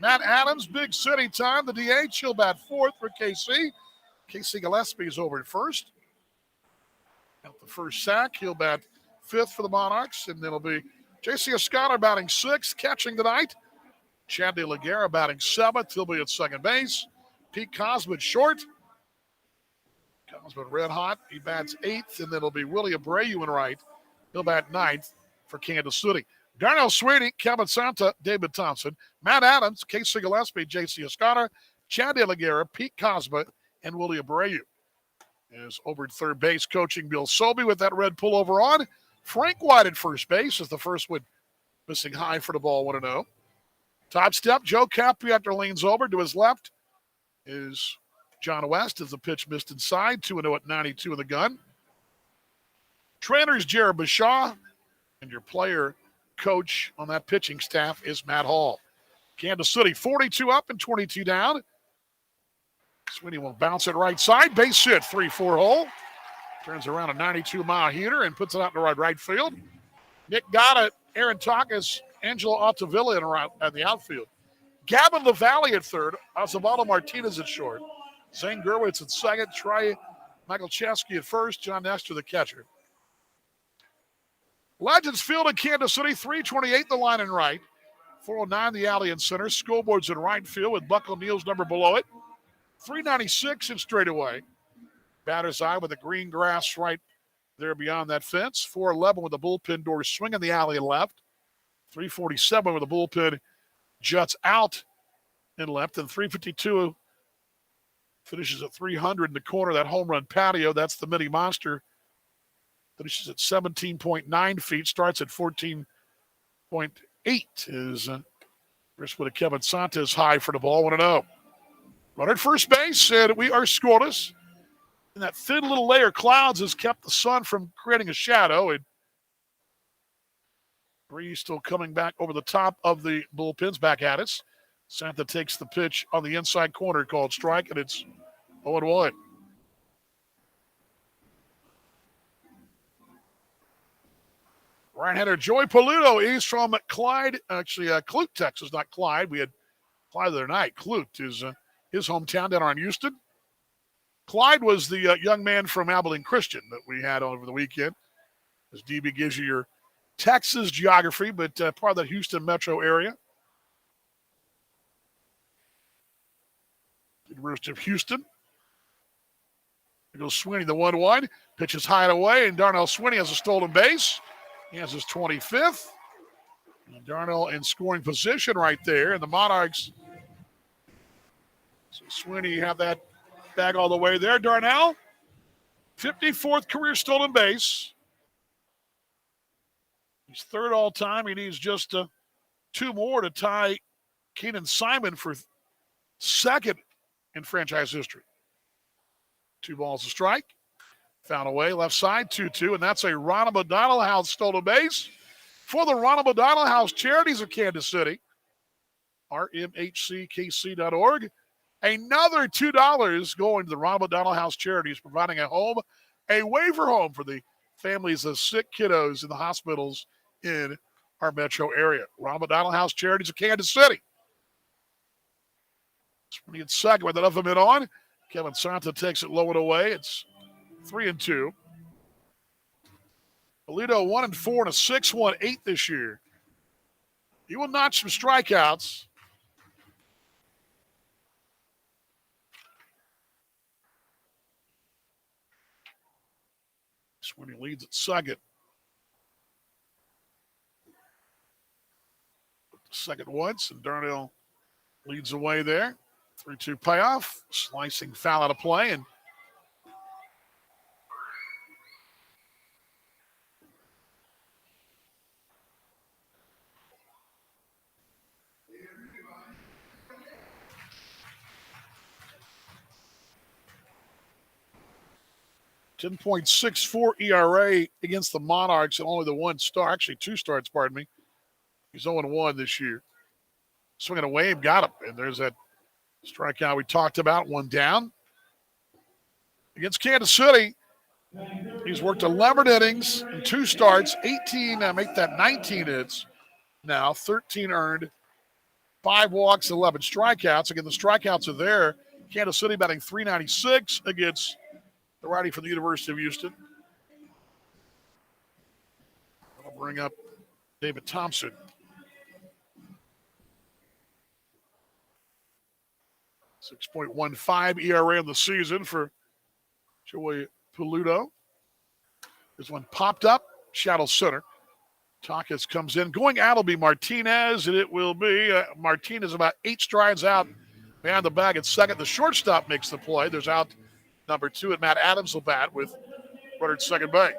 Matt Adams, big city time. The DH, he'll bat fourth for KC. Casey Gillespie's over at first. Got the first sack. He'll bat fifth for the Monarchs. And then it'll be J.C. Escada batting sixth, catching tonight. Chad De La Guerra batting seventh. He'll be at second base. Pete Cosman short. Cosman red hot. He bats eighth. And then it'll be Willie Abreu in right. He'll bat ninth for Kansas City. Darnell Sweeney, Kevin Santa, David Thompson, Matt Adams, Casey Gillespie, J.C. Escada, Chad De La Guerra, Pete Cosma, and Willie Abreu. Is over at third base coaching Bill Selby with that red pullover on. Frank White at first base is the first one missing high for the ball 1-0. Top step, Joe Capietra leans over. To his left is John West as the pitch missed inside. 2-0 at 92 in the gun. Trainers Jared Bashaw, and your player coach on that pitching staff is Matt Hall. Kansas City 42 up and 22 down. Sweeney will bounce it right side. Base hit, 3-4 hole. Turns around a 92-mile heater and puts it out to right field. Nick Gotta, Aaron Takas, Angelo Altavilla at the outfield. Gavin LaValle at third. Osvaldo Martinez at short. Zane Gerwitz at second. Trey Michael Chesky at first. John Nestor the catcher. Legends Field in Kansas City, 328 the line in right. 409 the alley in center. Scoreboards in right field with Buck O'Neill's number below it. 396 in straightaway. Batter's eye with the green grass right there beyond that fence. 411 with the bullpen door swing in the alley and left. 347 with the bullpen juts out and left. And 352 finishes at 300 in the corner of that home run patio. That's the mini monster. Finishes at 17.9 feet, starts at 14.8. Is first with a Kevin Santos high for the ball, 1-0. Runner at first base, and we are scoreless. And that thin little layer of clouds has kept the sun from creating a shadow. And breeze still coming back over the top of the bullpens back at us. Santa takes the pitch on the inside corner called strike, and it's 0-1. Right-hander Joey Paluto is from Clyde, actually Clute, Texas, not Clyde. We had Clyde the other night. Clute is his hometown down on Houston. Clyde was the young man from Abilene Christian that we had over the weekend. As DB gives you your Texas geography, but part of the Houston metro area. University of Houston. There goes Swinney, the 1-1. Pitches high and away, and Darnell Swinney has a stolen base. He has his 25th. And Darnell in scoring position right there. And the Monarchs, so Swinney have that bag all the way there. Darnell, 54th career stolen base. He's third all time. He needs just 2 more to tie Keenan Simon for second in franchise history. 2 balls a strike. Found away, left side, 2-2, and that's a Ronald McDonald House stolen base for the Ronald McDonald House Charities of Kansas City. RMHCKC.org. Another $2 going to the Ronald McDonald House Charities, providing a waiver home for the families of sick kiddos in the hospitals in our metro area. Ronald McDonald House Charities of Kansas City. Sweeney at second with enough of it on. Kevin Santa takes it low and away. It's 3-2. Toledo 1-4 and a 6-1-8 this year. He will notch some strikeouts. Sweeney leads at second. Second once, and Darnell leads away there. 3-2 payoff. Slicing foul out of play, and .64 ERA against the Monarchs, and only the 1 start, actually 2 starts, pardon me. He's 0-1 this year. Swinging away, got him, and there's that strikeout we talked about, 1 down. Against Kansas City, he's worked 11 innings in 2 starts, 18, make that 19 hits now, 13 earned, 5 walks, 11 strikeouts. Again, the strikeouts are there. Kansas City batting .396 against the righty from the University of Houston. I'll bring up David Thompson. .15 ERA on the season for Joey Peludo. This one popped up, shadow center. Takis comes in. Going out will be Martinez, and it will be Martinez about 8 strides out behind the bag at second. The shortstop makes the play. There's out number 2, and Matt Adams will bat with runner at second base.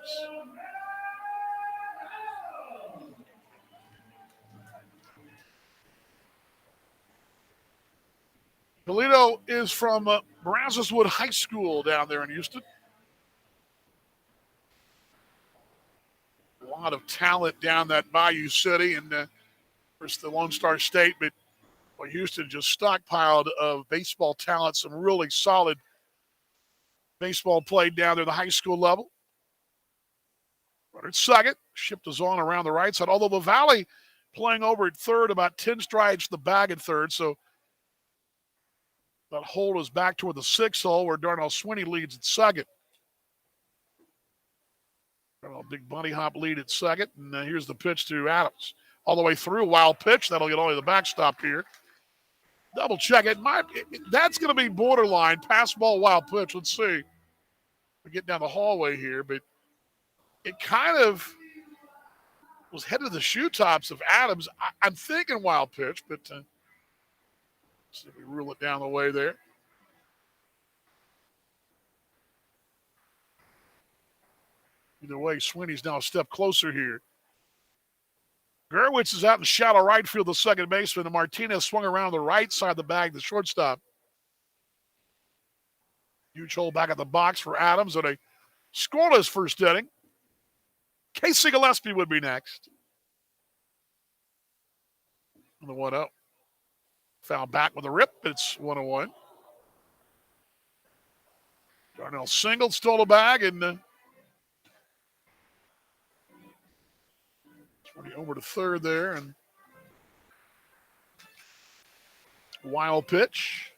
Toledo is from Brazoswood High School down there in Houston. A lot of talent down that Bayou City, and of course the Lone Star State, but Houston just stockpiled of baseball talent, some really solid baseball played down there at the high school level. Runner at second, shift is on around the right side, although the Valley playing over at third, about 10 strides to the bag at third, so that hole is back toward the 6th hole where Darnell Swinney leads at second. A big bunny hop lead at second, and here's the pitch to Adams. All the way through, wild pitch. That'll get only the backstop here. Double check it. That's going to be borderline. Pass ball, wild pitch. Let's see. We're getting down the hallway here, but it kind of was headed to the shoe tops of Adams. I'm thinking wild pitch, but see if we rule it down the way there. Either way, Swinney's now a step closer here. Gerwitz is out in shallow right field, the second baseman, and Martinez swung around the right side of the bag, the shortstop. Huge hole back at the box for Adams on a scoreless first inning. Casey Gillespie would be next. On the 1-0. Foul back with a rip. It's 1-1. Darnell singled, stole a bag, and over to third there, and wild pitch.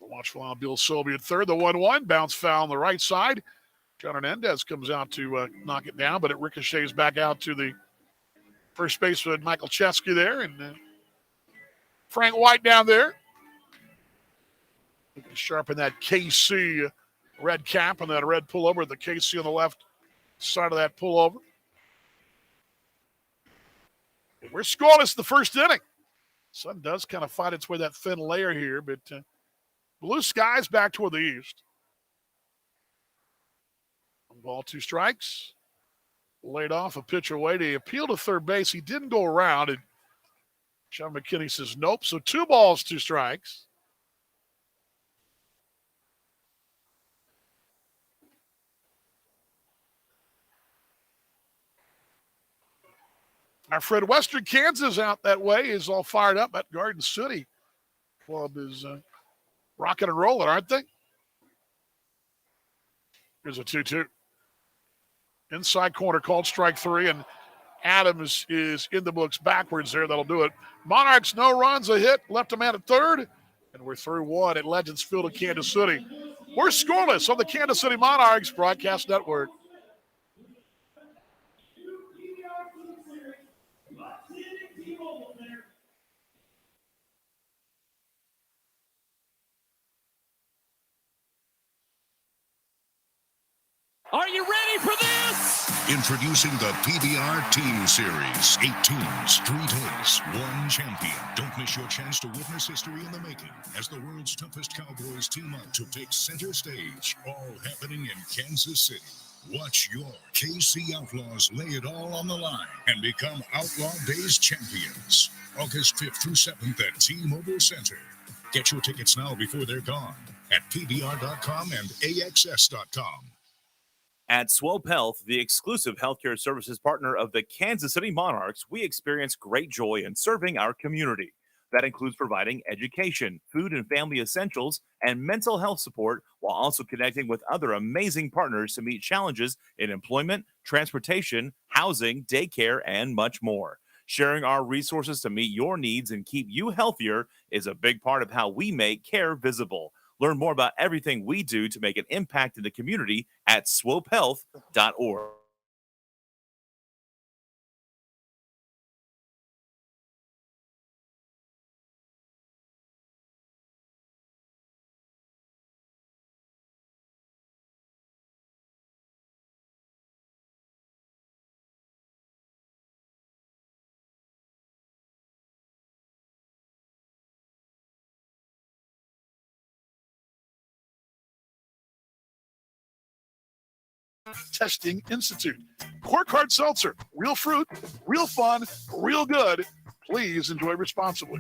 The Watchful on Bill Sobey at third. The 1-1. Bounce foul on the right side. John Hernandez comes out to knock it down, but it ricochets back out to the first baseman, Michael Chesky there. And Frank White down there. Sharpen that KC red cap and that red pullover. The KC on the left side of that pullover. We're scoreless the first inning. Sun does kind of fight its way that thin layer here, but blue skies back toward the east. 1 ball, 2 strikes. Laid off a pitch away. He appealed to third base. He didn't go around, and Sean McKinney says nope. So 2 balls, 2 strikes. Our friend Western Kansas out that way is all fired up at Garden City. Club is rocking and rolling, aren't they? Here's a 2-2. Inside corner called strike 3, and Adams is in the books backwards there. That'll do it. Monarchs, no runs, a hit, left a man at third, and we're through 1 at Legends Field in Kansas City. We're scoreless on the Kansas City Monarchs Broadcast Network. Are you ready for this? Introducing the PBR Team Series. 8 teams, 3 days, 1 champion. Don't miss your chance to witness history in the making as the world's toughest Cowboys team up to take center stage. All happening in Kansas City. Watch your KC Outlaws lay it all on the line and become Outlaw Days champions. August 5th through 7th at T-Mobile Center. Get your tickets now before they're gone at PBR.com and AXS.com. At Swope Health, the exclusive healthcare services partner of the Kansas City Monarchs, we experience great joy in serving our community. That includes providing education, food and family essentials, and mental health support, while also connecting with other amazing partners to meet challenges in employment, transportation, housing, daycare, and much more. Sharing our resources to meet your needs and keep you healthier is a big part of how we make care visible. Learn more about everything we do to make an impact in the community at swopehealth.org. Testing Institute. Cork Hard Seltzer. Real fruit, real fun, real good. Please enjoy responsibly.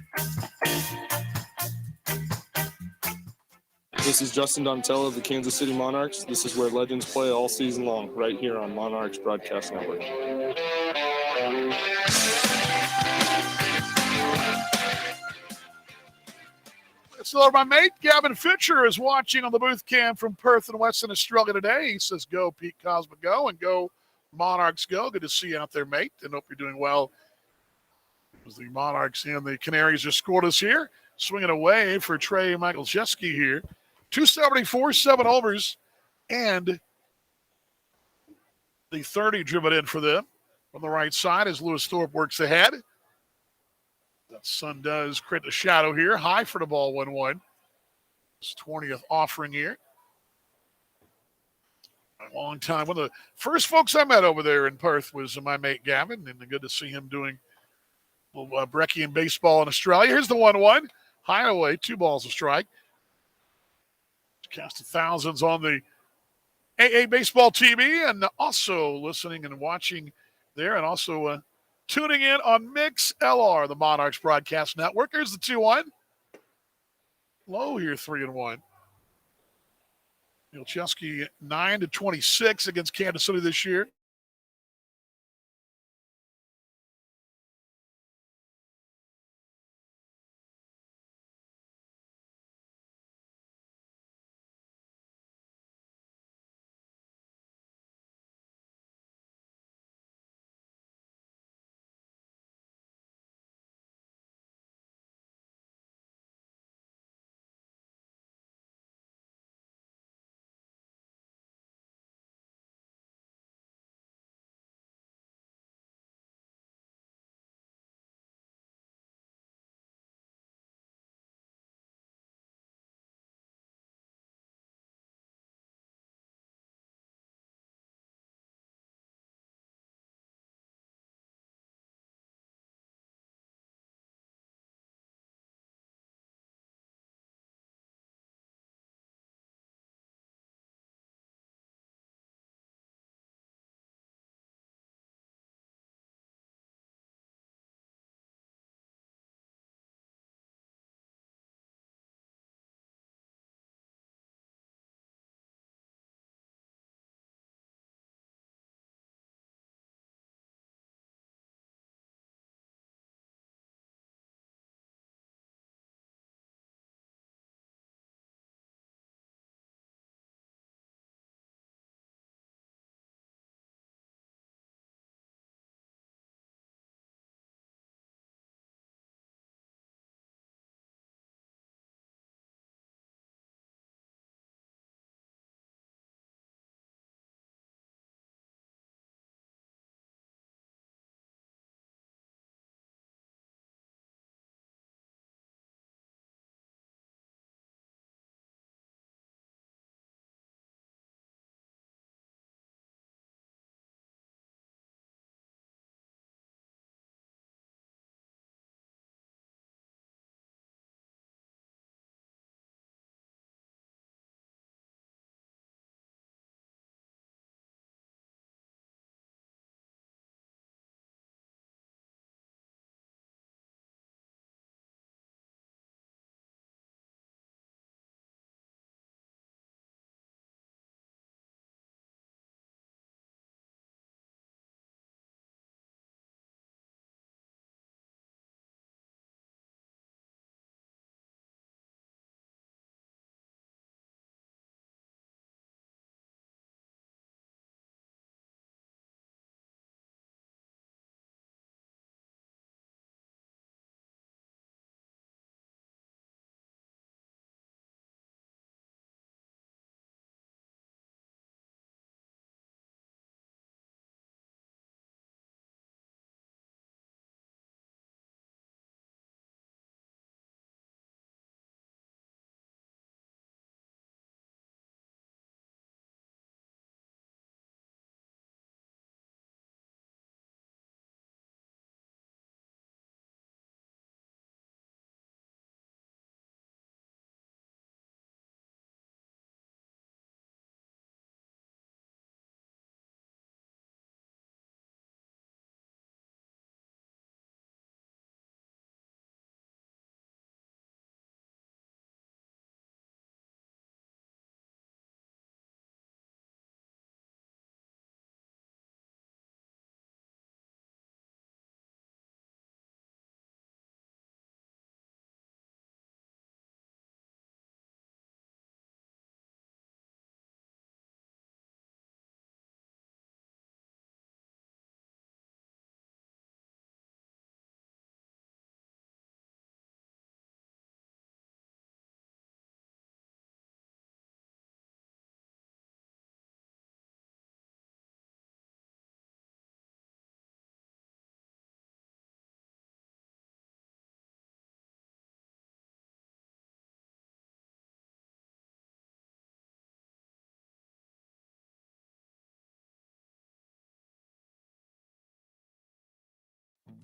This is Justin Donatello of the Kansas City Monarchs. This is where legends play all season long, right here on Monarchs Broadcast Network. So my mate Gavin Fisher is watching on the booth cam from Perth in Western Australia today. He says, go Pete Cosma, go, and go Monarchs, go. Good to see you out there, mate, and hope you're doing well. As the Monarchs and the Canaries just scored us here. Swinging away for Trey Michaelczewski here. 274, 7 overs, and the 30 driven in for them. On the right side as Lewis Thorpe works ahead. That sun does create the shadow here. High for the ball, 1-1. His 20th offering here. A long time. One of the first folks I met over there in Perth was my mate Gavin, and good to see him doing a little Breccian baseball in Australia. Here's the 1-1. High away, 2 balls a strike. Cast of thousands on the AA Baseball TV and also listening and watching there, and also tuning in on Mix LR, the Monarchs Broadcast Network. Here's the 2-1. Low here, 3-1. Mikolczewski 9-26 against Kansas City this year.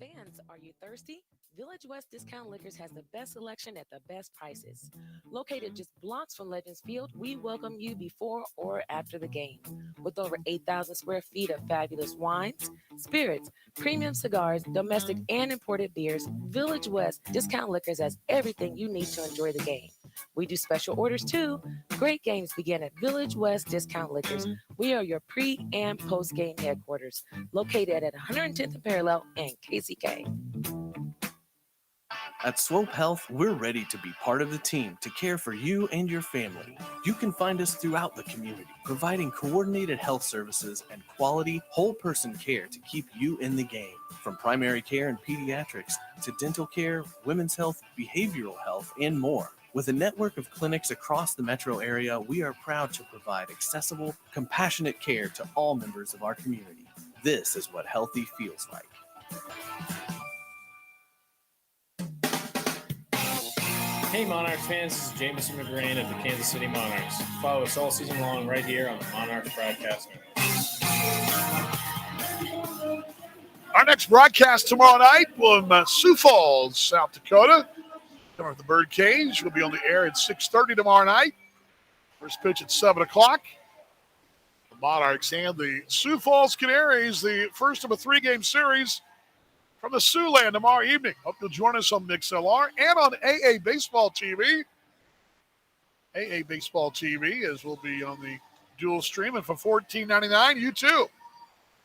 Fans, are you thirsty? Village West Discount Liquors has the best selection at the best prices. Located just blocks from Legends Field, we welcome you before or after the game. With over 8,000 square feet of fabulous wines, spirits, premium cigars, domestic and imported beers, Village West Discount Liquors has everything you need to enjoy the game. We do special orders too. Great games begin at Village West Discount Liquors. We are your pre- and post-game headquarters, located at 110th and Parallel and KCK. At Swope Health, we're ready to be part of the team to care for you and your family. You can find us throughout the community, providing coordinated health services and quality, whole-person care to keep you in the game. From primary care and pediatrics to dental care, women's health, behavioral health, and more. With a network of clinics across the metro area, we are proud to provide accessible, compassionate care to all members of our community. This is what healthy feels like. Hey Monarchs fans, this is Jamison McGrain of the Kansas City Monarchs. Follow us all season long right here on the Monarchs Broadcast Network. Our next broadcast tomorrow night from Sioux Falls, South Dakota. North of the Birdcage. We'll be on the air at 6:30 tomorrow night. First pitch at 7 o'clock. The Monarchs and the Sioux Falls Canaries, the first of a 3-game series from the Siouxland tomorrow evening. Hope you'll join us on MixLR and on AA Baseball TV. AA Baseball TV, as we'll be on the dual stream. And for $14.99, you too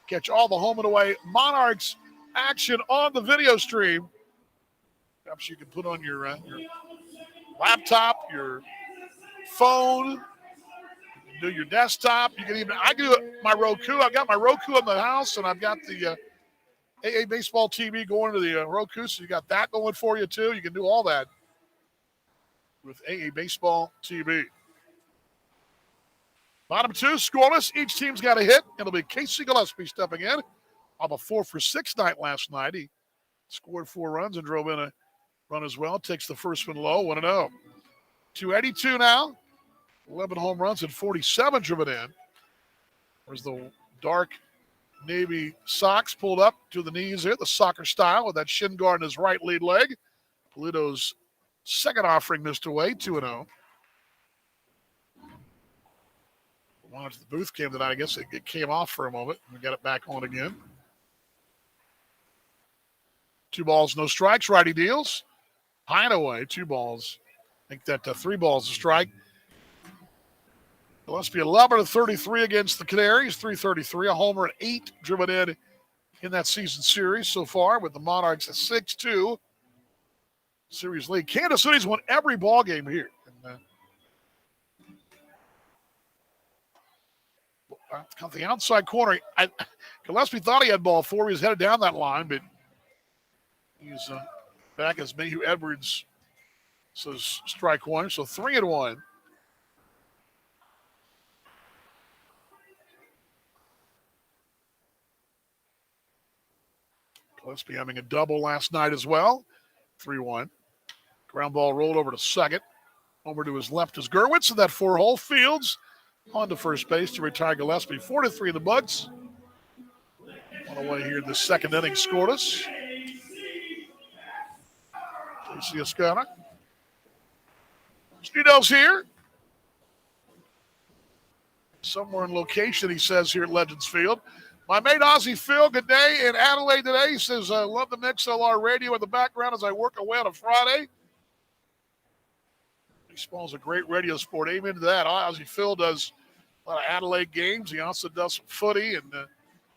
catch all the home and away Monarchs action on the video stream. Perhaps you can put on your laptop, your phone, you can do your desktop. You can even, I do my Roku. I've got my Roku in the house, and I've got the AA Baseball TV going to the Roku, so you got that going for you too. You can do all that with AA Baseball TV. Bottom 2, scoreless. Each team's got a hit. It'll be Casey Gillespie stepping in on a 4-for-6 night last night. He scored 4 runs and drove in a run as well. Takes the first one low, 1-0. 282 now. 11 home runs and 47 driven in. There's the dark navy socks pulled up to the knees here, the soccer style, with that shin guard in his right lead leg. Polito's second offering missed away, 2-0. Watched the booth cam tonight. I guess it came off for a moment. We got it back on again. 2 balls, no strikes. Righty deals. High and away, 2 balls. I think that 3 balls a strike. Gillespie 11-33 against the Canaries, 333, a homer and 8 driven in that season series so far, with the Monarchs at 6-2 series lead. Kansas City's won every ball game here. And, on the outside corner, Gillespie thought he had ball 4. He was headed down that line, but he's back as Mayhew Edwards says strike 1, so 3-1. Gillespie having a double last night as well. 3-1. Ground ball rolled over to second. Over to his left is Gerwitz in that 4-hole. Fields on to first base to retire Gillespie. 4-3 in the Bucks. On the way here in the second inning, scoreless. Casey Escana. Studios here. Somewhere in location, he says, here at Legends Field. My mate Ozzie Phil, good day in Adelaide today. He says, I love the MixLR radio in the background as I work away on a Friday. Baseball's a great radio sport. Amen to that. Ozzie Phil does a lot of Adelaide games. He also does some footy. And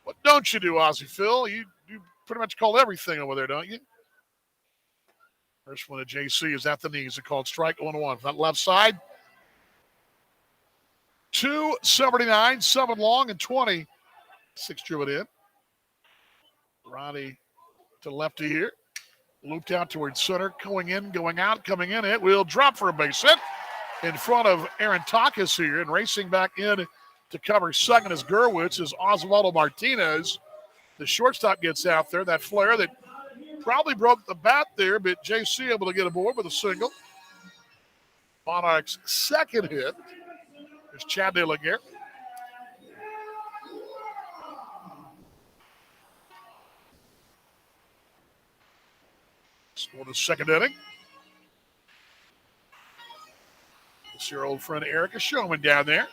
what don't you do, Ozzie Phil? You pretty much call everything over there, don't you? First one to JC is at the knees. It's called strike 1-1. That left side. 279, 7 long, and 20. 6 driven in. Ronnie to lefty here. Looped out towards center. Going in, going out, coming in. It will drop for a base hit in front of Aaron Takas here. And racing back in to cover second as Gerwitz is Osvaldo Martinez. The shortstop gets out there. That flare that probably broke the bat there, but JC able to get aboard with a single. Monarch's second hit is Chad De La Guerre. Scored the second inning. It's your old friend Erica Showman down there.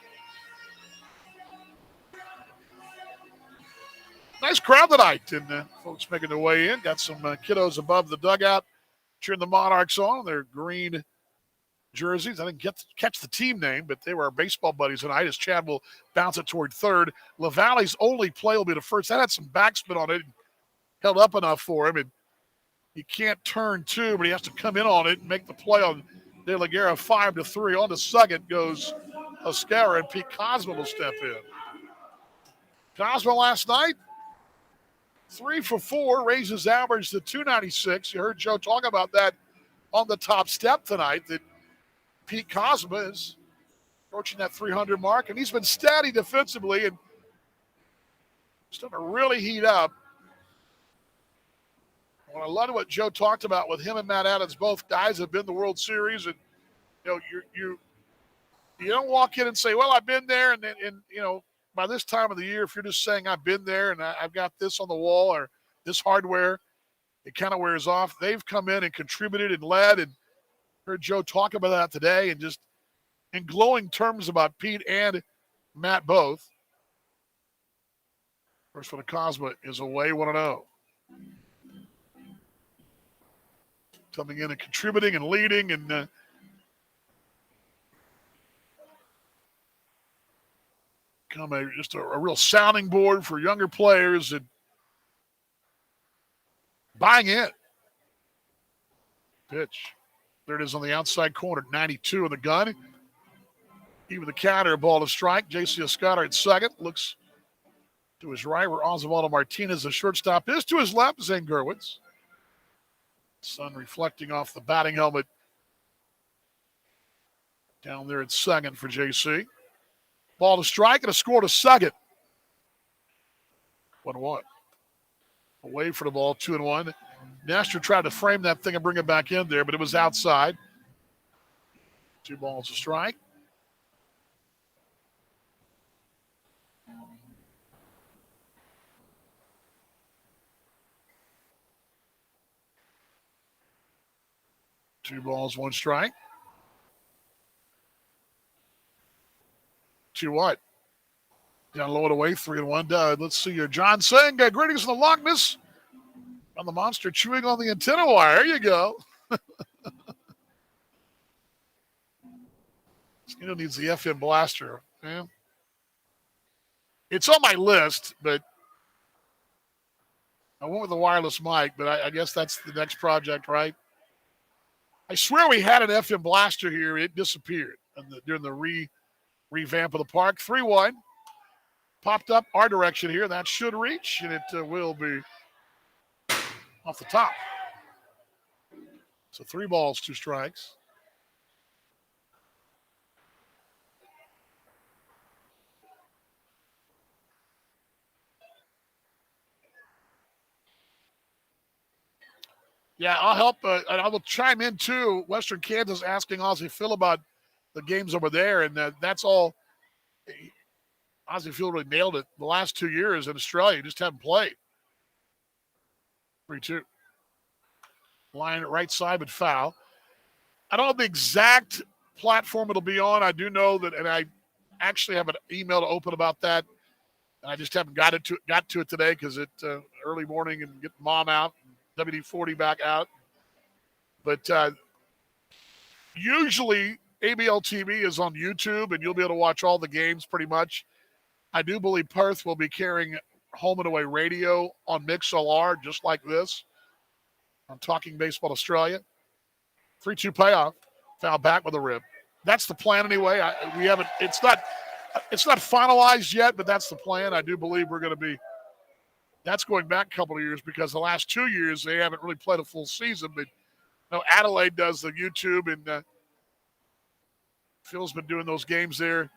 Nice crowd tonight, and folks making their way in. Got some kiddos above the dugout cheering the Monarchs on. Their green jerseys. I didn't catch the team name, but they were our baseball buddies tonight as Chad will bounce it toward third. LaValle's only play will be the first. That had some backspin on it. Held up enough for him, and he can't turn two, but he has to come in on it and make the play on De La Guerra. 5-3. On to second goes Oscara, and Pete Cosmo will step in. Cosmo last night, 3 for 4, raises average to 296. You heard Joe talk about that on the top step tonight, that Pete Cosmo is approaching that 300 mark, and he's been steady defensively and starting to really heat up. Well, I love what Joe talked about with him and Matt Adams. Both guys have been in the World Series, and you don't walk in and say, "Well, I've been there," and by this time of the year, if you're just saying I've been there and I've got this on the wall or this hardware, it kind of wears off. They've come in and contributed and led, and heard Joe talk about that today, and just in glowing terms about Pete and Matt both. First one, Cosmo is away 1-0. Coming in and contributing and leading, and just a real sounding board for younger players and buying in. Pitch. There it is on the outside corner, 92 in the gun. Even the counter, ball to strike. J.C. Escobar at second. Looks to his right where Osvaldo Martinez, the shortstop, is. To his left, Zane Gerwitz. Sun reflecting off the batting helmet down there at second for JC. Ball to strike and a score to second. 1-1. Away for the ball, 2-1. Nestor tried to frame that thing and bring it back in there, but it was outside. 2 balls to strike. Two balls, 1 strike. 2-1. Down low and away, 3-1. Let's see here. John Singh, greetings from the Loch Ness. On the monster chewing on the antenna wire. There you go. Skinner needs the FM blaster. Yeah. It's on my list, but I went with the wireless mic, but I guess that's the next project, right? I swear we had an FM blaster here. It disappeared during the revamp of the park. 3-1. Popped up our direction here. That should reach, and it will be off the top. So 3 balls, 2 strikes. Yeah, I'll help. And I will chime in, too. Western Kansas asking Ozzie Phil about the games over there, and that's all. Ozzie Phil really nailed it. The last 2 years in Australia, just haven't played. 3-2. Line at right side, but foul. I don't know the exact platform it'll be on. I do know that, and I actually have an email to open about that. And I just haven't got to it today because it's early morning and get mom out. WD-40 back out. But usually ABL TV is on YouTube, and you'll be able to watch all the games pretty much. I do believe Perth will be carrying home and away radio on MixLR, just like this. I'm talking Baseball Australia. 3-2 payoff. Foul back with a rib. That's the plan anyway. We haven't. It's not finalized yet, but that's the plan. I do believe we're going to be. That's going back a couple of years because the last 2 years they haven't really played a full season. But Adelaide does the YouTube, and Phil's been doing those games there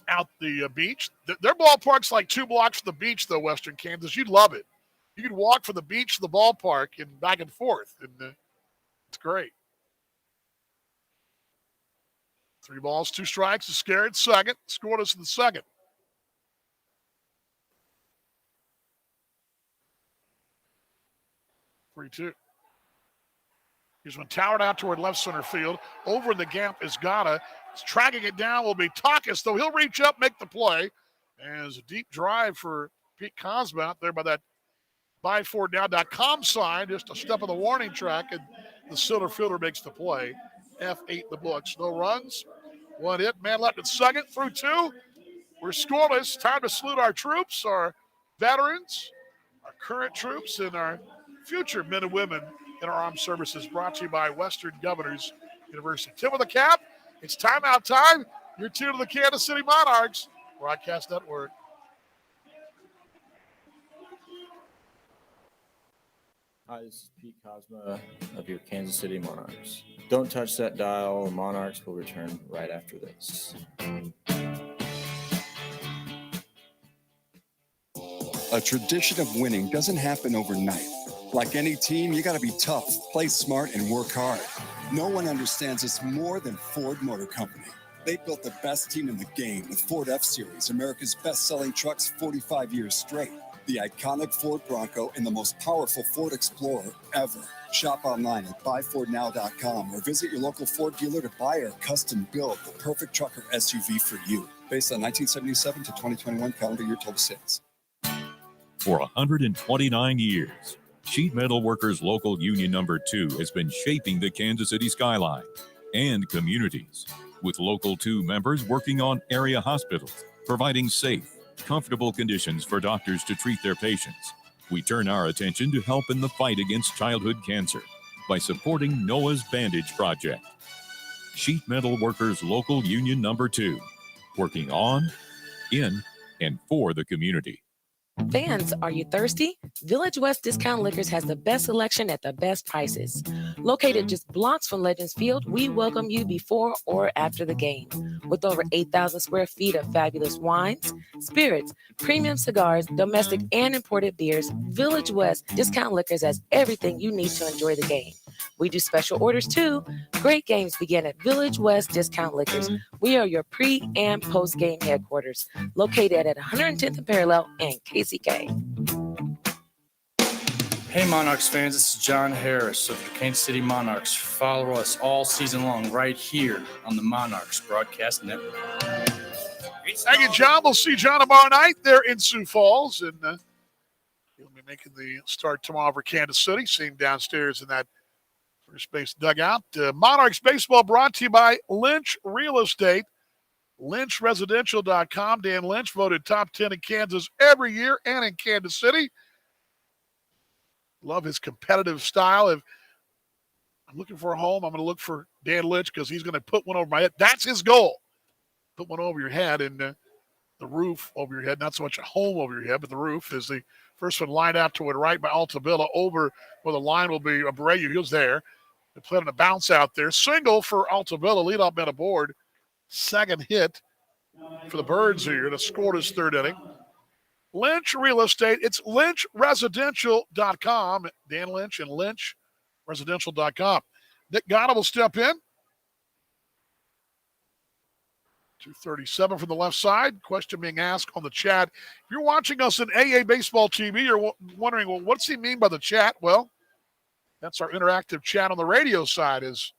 out the beach. Their ballpark's like 2 blocks from the beach, though, Western Kansas. You'd love it. You could walk from the beach to the ballpark and back and forth, and it's great. 3 balls, 2 strikes. Scared second. Scored us in the second. 3-2. Here's one towered out toward left center field. Over in the gap is Gata. Tracking it down will be Takis, though he'll reach up, make the play. As a deep drive for Pete Cosma out there by that buyfordnow.com sign, just a step of the warning track, and the center fielder makes the play. F8 the books. No runs. One hit. Man left at second. Through 2. We're scoreless. Time to salute our troops, our veterans, our current troops, and our future men and women in our armed services. Brought to you by Western Governors University. Tip of the cap. It's timeout time. You're tuned to the Kansas City Monarchs Broadcast Network. Hi, this is Pete Cosma of your Kansas City Monarchs. Don't touch that dial. The Monarchs will return right after this. A tradition of winning doesn't happen overnight. Like any team, you got to be tough, play smart, and work hard. No one understands this more than Ford Motor Company. They built the best team in the game with Ford F-Series, America's best-selling trucks 45 years straight. The iconic Ford Bronco and the most powerful Ford Explorer ever. Shop online at buyfordnow.com or visit your local Ford dealer to buy or custom build the perfect truck or SUV for you. Based on 1977 to 2021 calendar year total sales. For 129 years, Sheet Metal Workers Local Union Number 2 has been shaping the Kansas City skyline and communities, with Local 2 members working on area hospitals, providing safe, comfortable conditions for doctors to treat their patients. We turn our attention to help in the fight against childhood cancer by supporting Noah's Bandage Project. Sheet Metal Workers Local Union Number 2, working on, in, and for the community. Fans, are you thirsty? Village West Discount Liquors has the best selection at the best prices. Located just blocks from Legends Field, we welcome you before or after the game. With over 8,000 square feet of fabulous wines, spirits, premium cigars, domestic and imported beers, Village West Discount Liquors has everything you need to enjoy the game. We do special orders too. Great games begin at Village West Discount Liquors. We are your pre- and post-game headquarters, located at 110th and Parallel and KCK. Hey Monarchs fans, this is John Harris of the Kansas City Monarchs. Follow us all season long right here on the Monarchs Broadcast Network. Thank you, John. We'll see John tomorrow night there in Sioux Falls, and he'll be making the start tomorrow for Kansas City. See him downstairs in that first base dugout. Monarchs baseball brought to you by Lynch Real Estate, lynchresidential.com. Dan Lynch voted top 10 in Kansas every year and in Kansas City. Love his competitive style. If I'm looking for a home, I'm going to look for Dan Lynch because he's going to put one over my head. That's his goal. Put one over your head and the roof over your head. Not so much a home over your head, but the roof is the first one lined out toward right by Altavilla over where the line will be. Abreu, he was there. They played on a bounce out there. Single for Altavilla. Leadoff man aboard. Second hit for the Birds here to score his third inning. Lynch Real Estate. It's lynchresidential.com. Dan Lynch and lynchresidential.com. Nick Gata will step in. 237 from the left side. Question being asked on the chat. If you're watching us in AA Baseball TV, you're wondering, well, what's he mean by the chat? Well, that's our interactive chat on the radio side is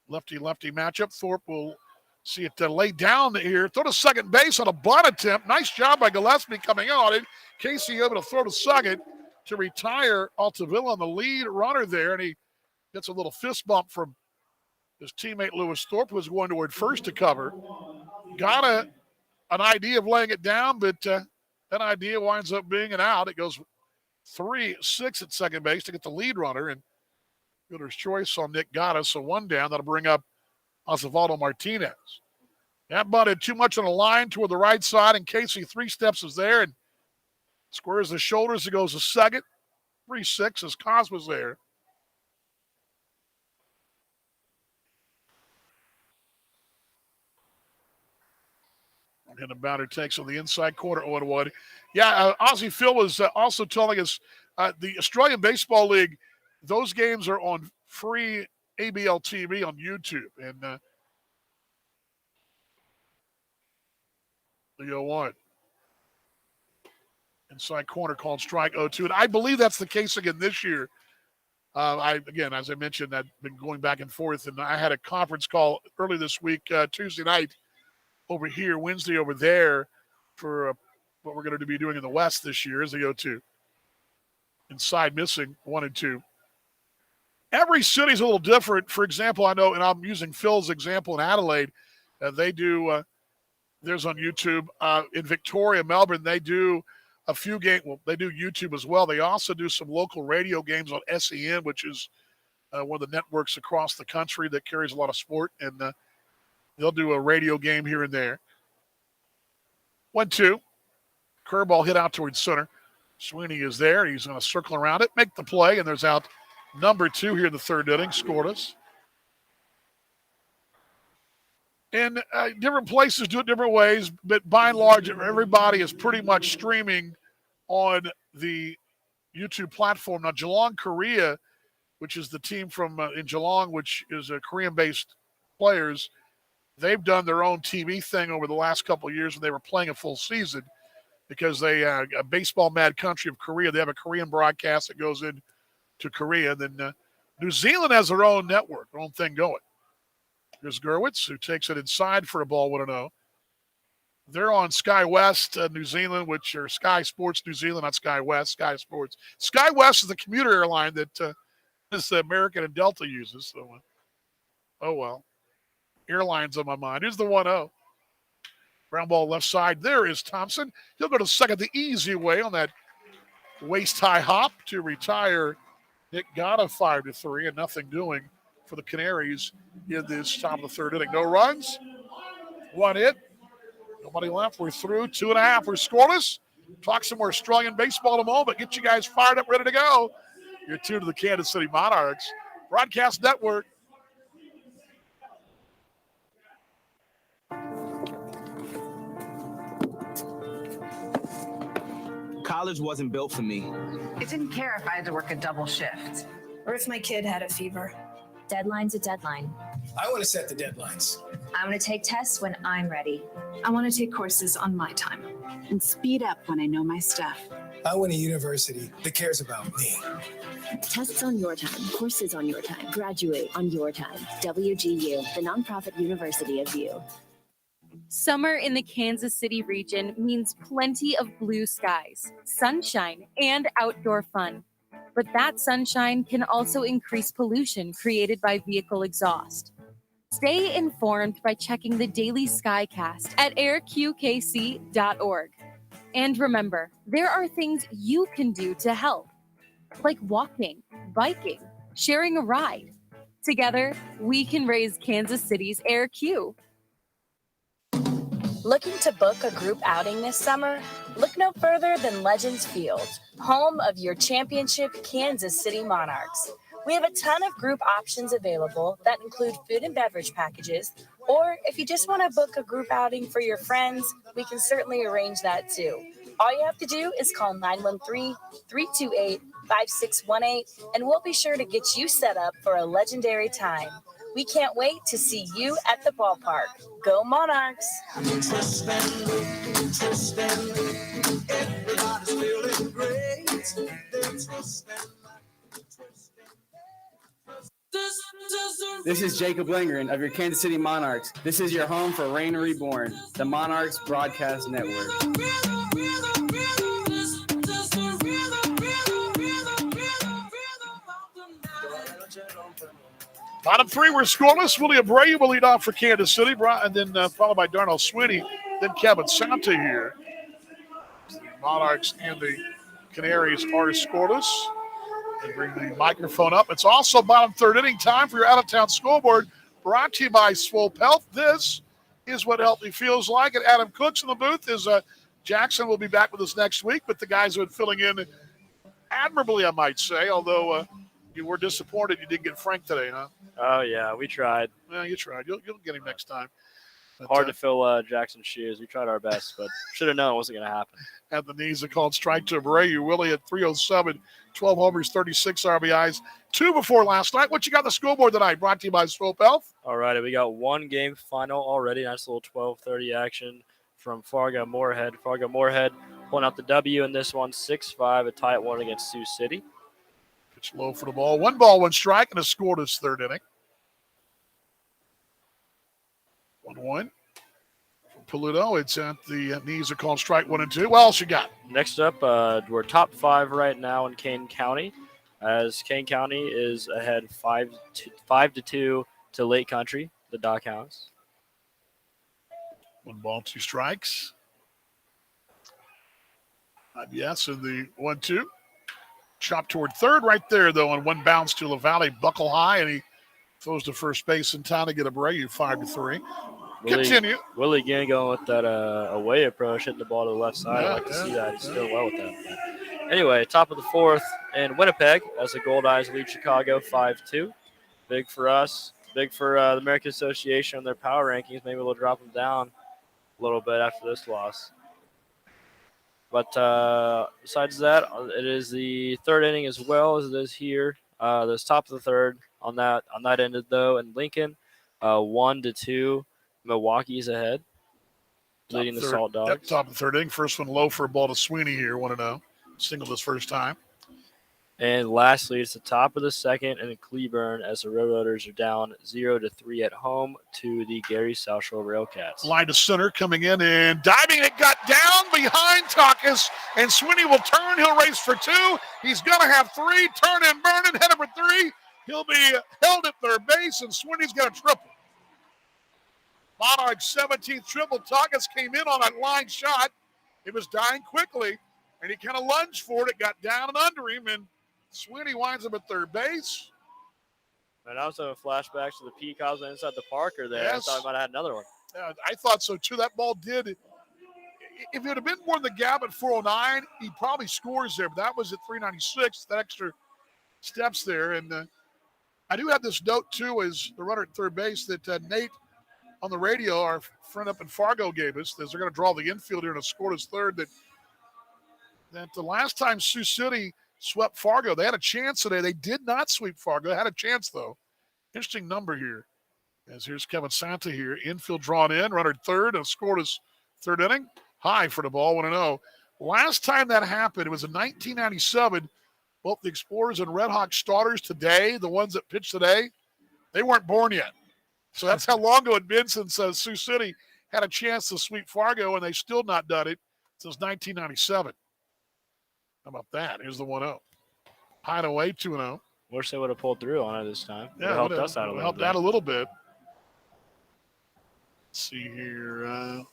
lefty-lefty matchup. Thorpe will see it laid down here. Throw to second base on a bunt attempt. Nice job by Gillespie coming on. And Casey able to throw to second to retire Altavilla on the lead runner there. And he gets a little fist bump from his teammate Lewis Thorpe, who was going toward first to cover. Got an idea of laying it down, but that idea winds up being an out. It goes 3-6 at second base to get the lead runner. And fielder's choice on Nick Gata, so one down. That'll bring up Osvaldo Martinez. That butted too much on the line toward the right side, and Casey 3 steps is there and squares the shoulders. It goes to second. 3-6 as Cosma's there. And the batter takes on the inside corner 0-1. Yeah, Ozzie Phil was also telling us the Australian Baseball League, those games are on free ABL TV on YouTube. And the 0-1. Inside corner called strike 0-2. And I believe that's the case again this year Again, as I mentioned, I've been going back and forth, and I had a conference call early this week, Tuesday night over here, Wednesday over there, for what we're going to be doing in the West this year as they go to Inside Missing 1 and 2. Every city's a little different. For example, I know, and I'm using Phil's example in Adelaide, they do, there's on YouTube. In Victoria, Melbourne, they do a few games. Well, they do YouTube as well. They also do some local radio games on SEN, which is one of the networks across the country that carries a lot of sport, and they'll do a radio game here and there. 1-2. Curveball hit out towards center. Sweeney is there. He's going to circle around it, make the play, and there's out number 2 here in the third inning. Scored us. And different places do it different ways, but by and large, everybody is pretty much streaming on the YouTube platform. Now, Geelong, Korea, which is the team from in Geelong, which is a Korean-based players, they've done their own TV thing over the last couple of years when they were playing a full season because they a baseball mad country of Korea. They have a Korean broadcast that goes in to Korea. Then New Zealand has their own network, their own thing going. Here's Gerwitz, who takes it inside for a ball 1-0. They're on Sky West, New Zealand, which are Sky Sports New Zealand, not Sky West, Sky Sports. Sky West is the commuter airline that this American and Delta uses. So, oh well. Airlines on my mind. Here's the 1-0. Ground ball left side. There is Thompson. He'll go to second the easy way on that waist-high hop to retire Nick Gatta 5-3, and nothing doing for the Canaries in this top of the third inning. No runs, 1 hit, nobody left. We're through 2.5. We're scoreless. Talk some more Australian baseball in a moment. Get you guys fired up, ready to go. You're tuned to the Kansas City Monarchs Broadcast Network. College wasn't built for me. It didn't care if I had to work a double shift. Or if my kid had a fever. Deadline's a deadline. I want to set the deadlines. I want to take tests when I'm ready. I want to take courses on my time. And speed up when I know my stuff. I want a university that cares about me. Tests on your time, courses on your time, graduate on your time. WGU, the nonprofit university of you. Summer in the Kansas City region means plenty of blue skies, sunshine, and outdoor fun. But that sunshine can also increase pollution created by vehicle exhaust. Stay informed by checking the daily Skycast at airqkc.org. And remember, there are things you can do to help, like walking, biking, sharing a ride. Together, we can raise Kansas City's Air Q. Looking to book a group outing this summer? Look no further than Legends Field, home of your championship Kansas City Monarchs. We have a ton of group options available that include food and beverage packages, or if you just want to book a group outing for your friends, we can certainly arrange that too. All you have to do is call 913-328-5618, and we'll be sure to get you set up for a legendary time. We can't wait to see you at the ballpark. Go Monarchs! Everybody's feeling great. This is Jacob Lingren of your Kansas City Monarchs. This is your home for Reign Reborn, the Monarchs Broadcast Network. Bottom 3, we're scoreless. Willie Abreu will lead off for Kansas City, and then followed by Darnell Sweeney, then Kevin Santa here. The Monarchs and the Canaries are scoreless. They bring the microphone up. It's also bottom third inning time for your out-of-town scoreboard, brought to you by Swope Health. This is what healthy feels like. And Adam Cooks in the booth is Jackson will be back with us next week, but the guys have been filling in admirably, I might say, although you were disappointed you didn't get Frank today, huh? Oh, yeah, we tried. Yeah, you tried. You'll get him next time. But, hard to fill Jackson's shoes. We tried our best, but should have known it wasn't going to happen. At the knees, a called strike to Abreu. Willie at 307, 12 homers, 36 RBIs. 2 before last night. What you got on the scoreboard tonight? Brought to you by Swope Health. All right, we got one game final already. Nice little 12:30 action from Fargo Moorhead. Fargo Moorhead pulling out the W in this one, 6-5, a tight one against Sioux City. Pitch low for the ball. 1 ball, 1 strike, and a scoreless third inning. 1-1. Paluto, it's at the knees are called strike 1 and 2. What else you got? Next up, we're top 5 right now in Kane County, as Kane County is ahead 5-2 to Lake Country, the Dock Hounds. 1 ball, 2 strikes. Yes, and the 1-2. Chop toward third right there, though, on 1 bounce to LaValle, buckle high, and he throws to first base in time to get Abreu 5-3. Continue. Willie again going with that away approach, hitting the ball to the left side. I like to see that. He's doing well with that. But anyway, top of the 4th in Winnipeg as the Gold Eyes lead Chicago 5-2. Big for us. Big for the American Association on their power rankings. Maybe we'll drop them down a little bit after this loss. But besides that, it is the 3rd inning as well as it is here. This top of the 3rd on that ended though in Lincoln, 1-2. Milwaukee's ahead, leading the Salt Dogs. Yep, top of the 3rd inning. First one low for a ball to Sweeney here. 1-0. Singled his first time. And lastly, it's the top of the 2nd in Cleburne as the Railroaders are down 0-3 at home to the Gary South Shore Railcats. Line to center coming in and diving. It got down behind Takas, and Sweeney will turn. He'll race for 2. He's going to have 3. Turn and burning, headed for 3. He'll be held at third base, and Sweeney's got a triple. Monarch's 17th triple. Takas came in on that line shot. It was dying quickly, and he kind of lunged for it. It got down and under him, and Sweeney winds up at third base. And I was having flashbacks to the P. Cosmo inside the Parker there. Yes. I thought I might have had another one. I thought so, too. That ball did. If it had been more in the gap at 409, he probably scores there, but that was at 396, that extra steps there. And I do have this note, too, as the runner at third base that Nate on the radio, our friend up in Fargo, gave us, as they're going to draw the infield here in a scoreless third, that the last time Sioux City swept Fargo, they had a chance today. They did not sweep Fargo. They had a chance, though. Interesting number here. As here's Kevin Santa here. Infield drawn in, runner at third, and scoreless third inning. High for the ball, 1-0. Last time that happened, it was in 1997. Both the Explorers and Red Hawk starters today, the ones that pitched today, they weren't born yet. So that's how long ago it had been since Sioux City had a chance to sweep Fargo, and they've still not done it since 1997. How about that? Here's the 1-0. Hideaway, 2-0. Wish they would have pulled through on it this time. Yeah, helped us out a little helped bit. out a little bit. Let's see here.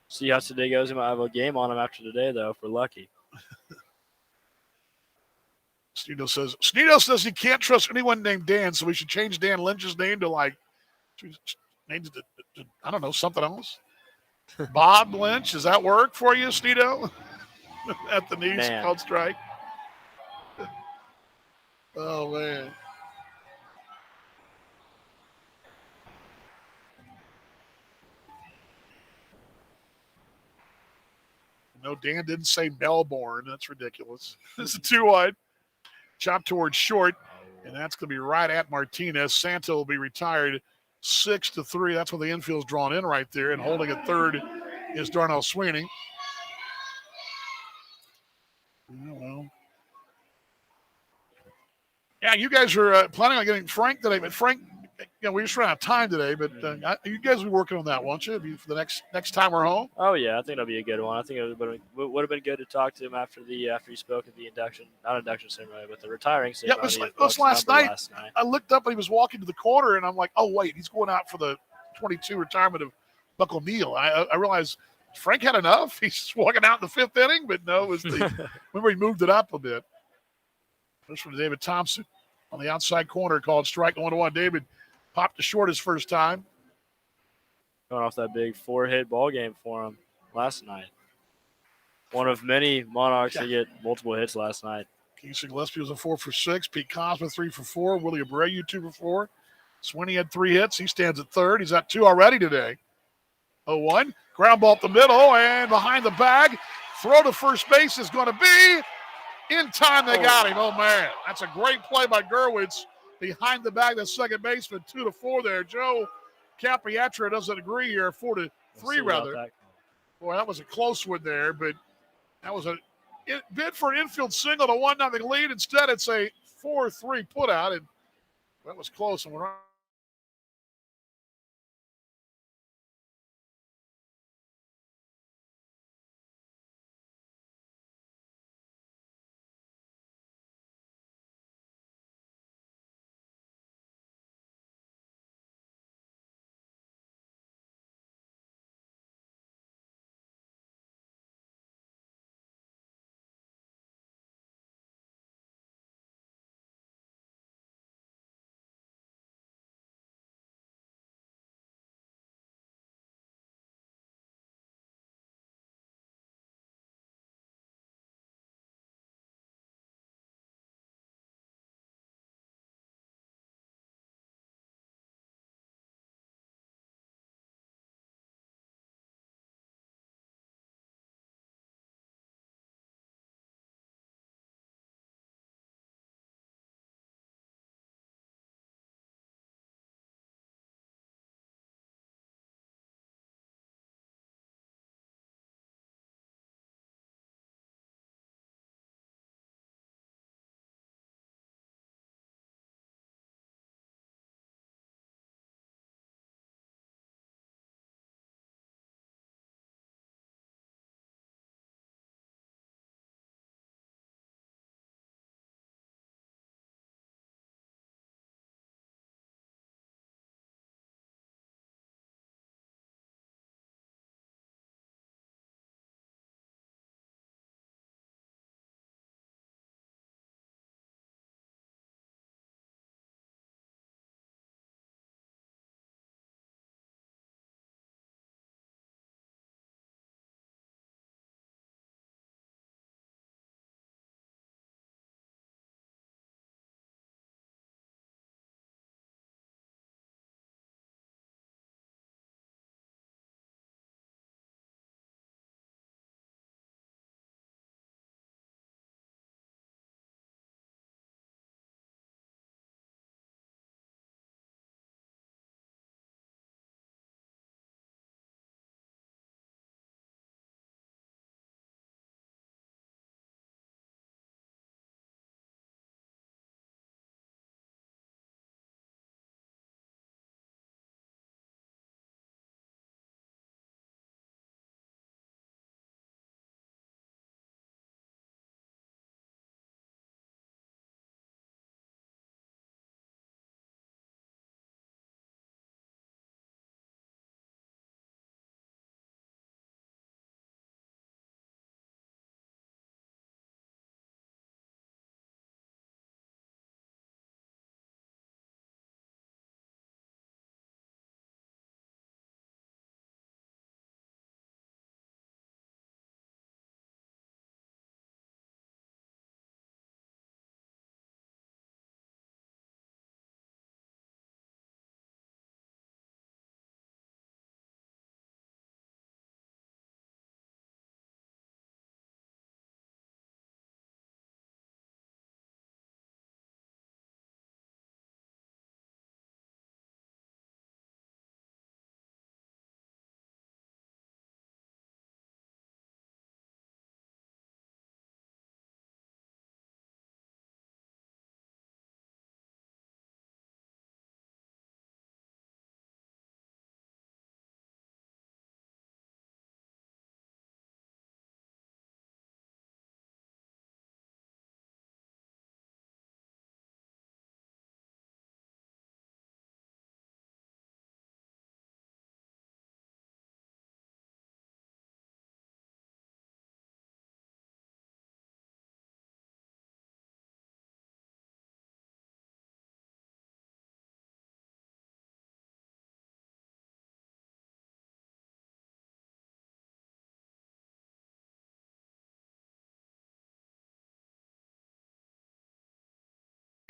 See how today goes. We might have a game on them after today, though, if we're lucky. Sneedo says he can't trust anyone named Dan, so we should change Dan Lynch's name to I don't know, something else. Bob Lynch, does that work for you, Sneedo? At the knees, called strike. Oh, man. No, Dan didn't say Melbourne. That's ridiculous. This is a 2-1. Chop towards short, and that's going to be right at Martinez. Santa will be retired 6-3. That's when the infield's drawn in right there, and holding at third is Darnell Sweeney. Well. Yeah, you guys are planning on getting Frank today, but Frank, we just ran out of time today, but you guys will be working on that, won't you, for the next time we're home? Oh, yeah, I think that'll be a good one. I think it would have been good to talk to him after he spoke at the not induction ceremony, but the retiring ceremony. Yeah, it was last night. I looked up and he was walking to the corner, and I'm like, oh, wait, he's going out for the 22 retirement of Buck O'Neill. I realized Frank had enough. He's just walking out in the 5th inning, but no, it was remember he moved it up a bit. First from David Thompson on the outside corner, called strike 1-1. David popped to short his first time. Going off that big 4-hit ball game for him last night. One of many Monarchs to get multiple hits last night. Casey Gillespie was a 4 for 6. Pete Cosma 3 for 4. Willie Abreu 2 for 4. Sweeney had 3 hits. He stands at third. He's at 2 already today. 0-1. Ground ball up the middle and behind the bag. Throw to first base is going to be in time. They got him. Oh, man. That's a great play by Gerwitz. Behind the bag, the second baseman, 2-4 there. Joe Capriatra doesn't agree here, 4-3 rather. Boy, that was a close one there, but that was a bid for an infield single to 1-0 lead. Instead, it's a 4-3 put out, and that was close. And we're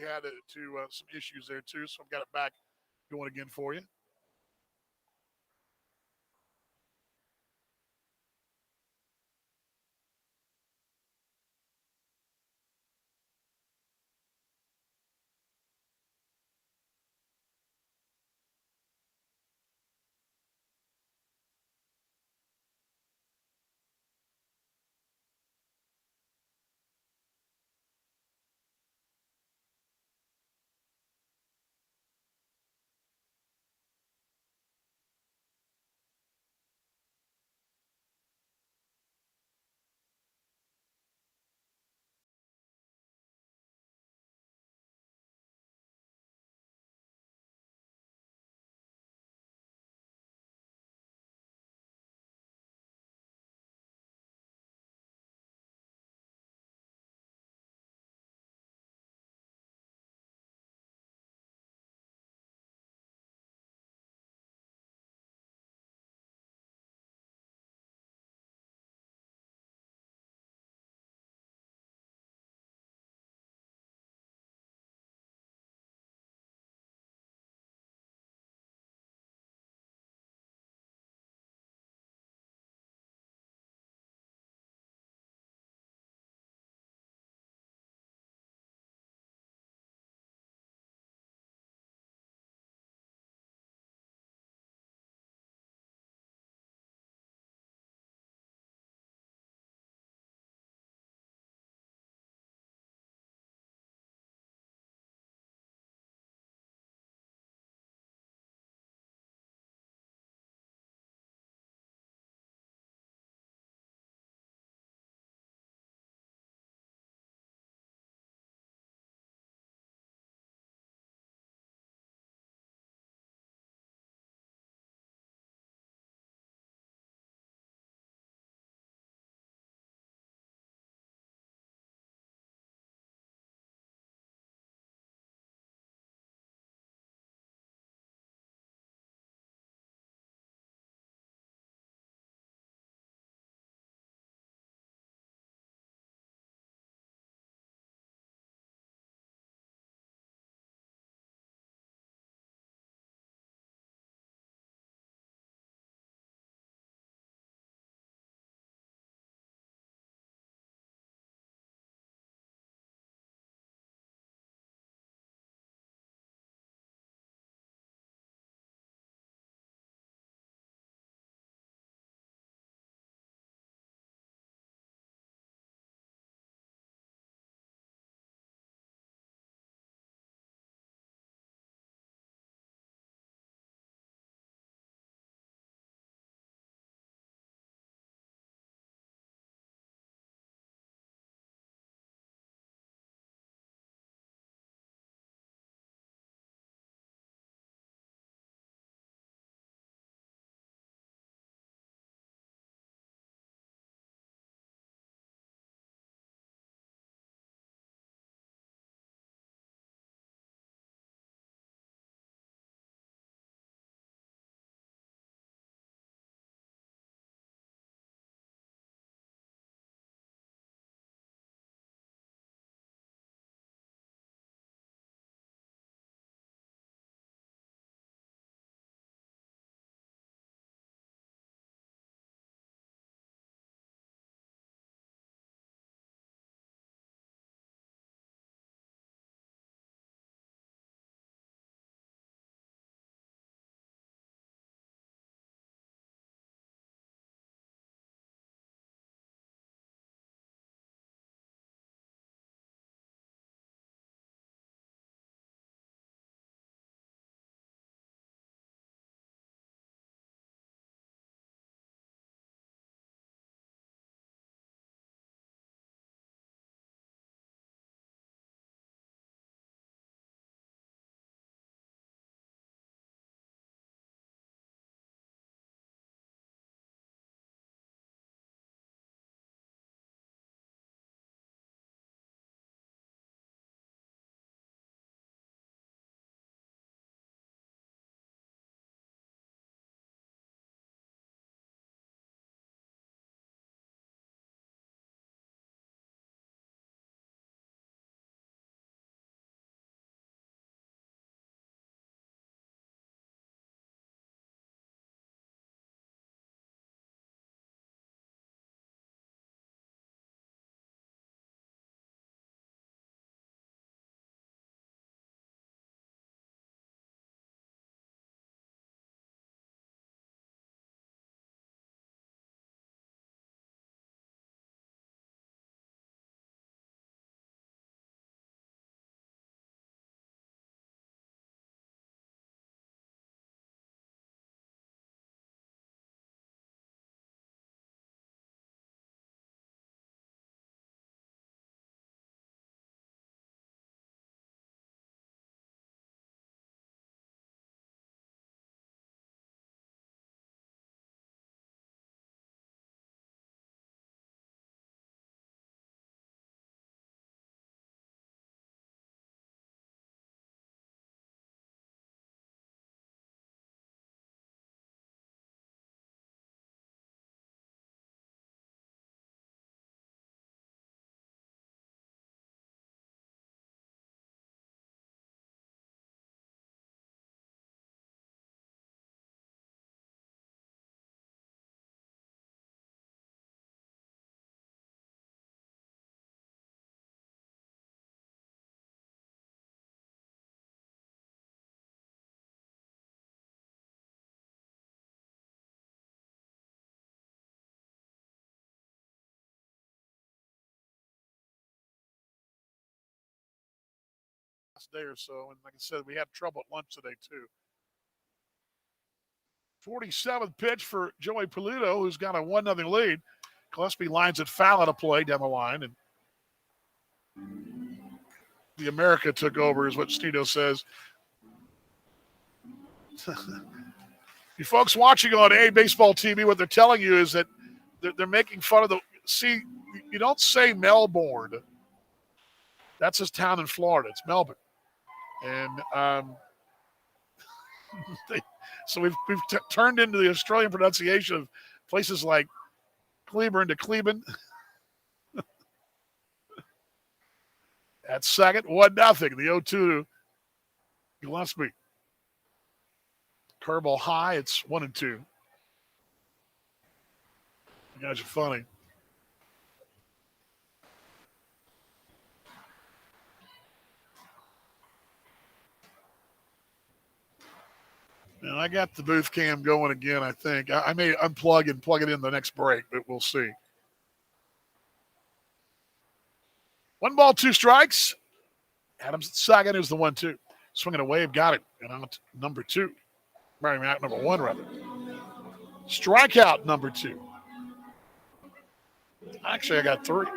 had some issues there too, so I've got it back going again for you. last day or so. And like I said, we had trouble at lunch today, too. 47th pitch for Joey Polito, who's got a 1-0 lead. Gillespie lines it foul out of play down the line. And the America took over, is what Stito says. You folks watching on A Baseball TV, what they're telling you is that they're making fun of the. See, you don't say Melbourne. That's his town in Florida. It's Melbourne. And so we've turned into the Australian pronunciation of places like Cleburne to Cleburne. At second, 1-0. The 0-2 to Gillespie. Curveball high. It's 1-2. You guys are funny. And I got the booth cam going again, I think. I may unplug and plug it in the next break, but we'll see. 1 ball, 2 strikes. Adams at second is the 1-2. Swinging away, got it. And out number 2. Out number 1, rather. Strikeout number 2. Actually, I got 3.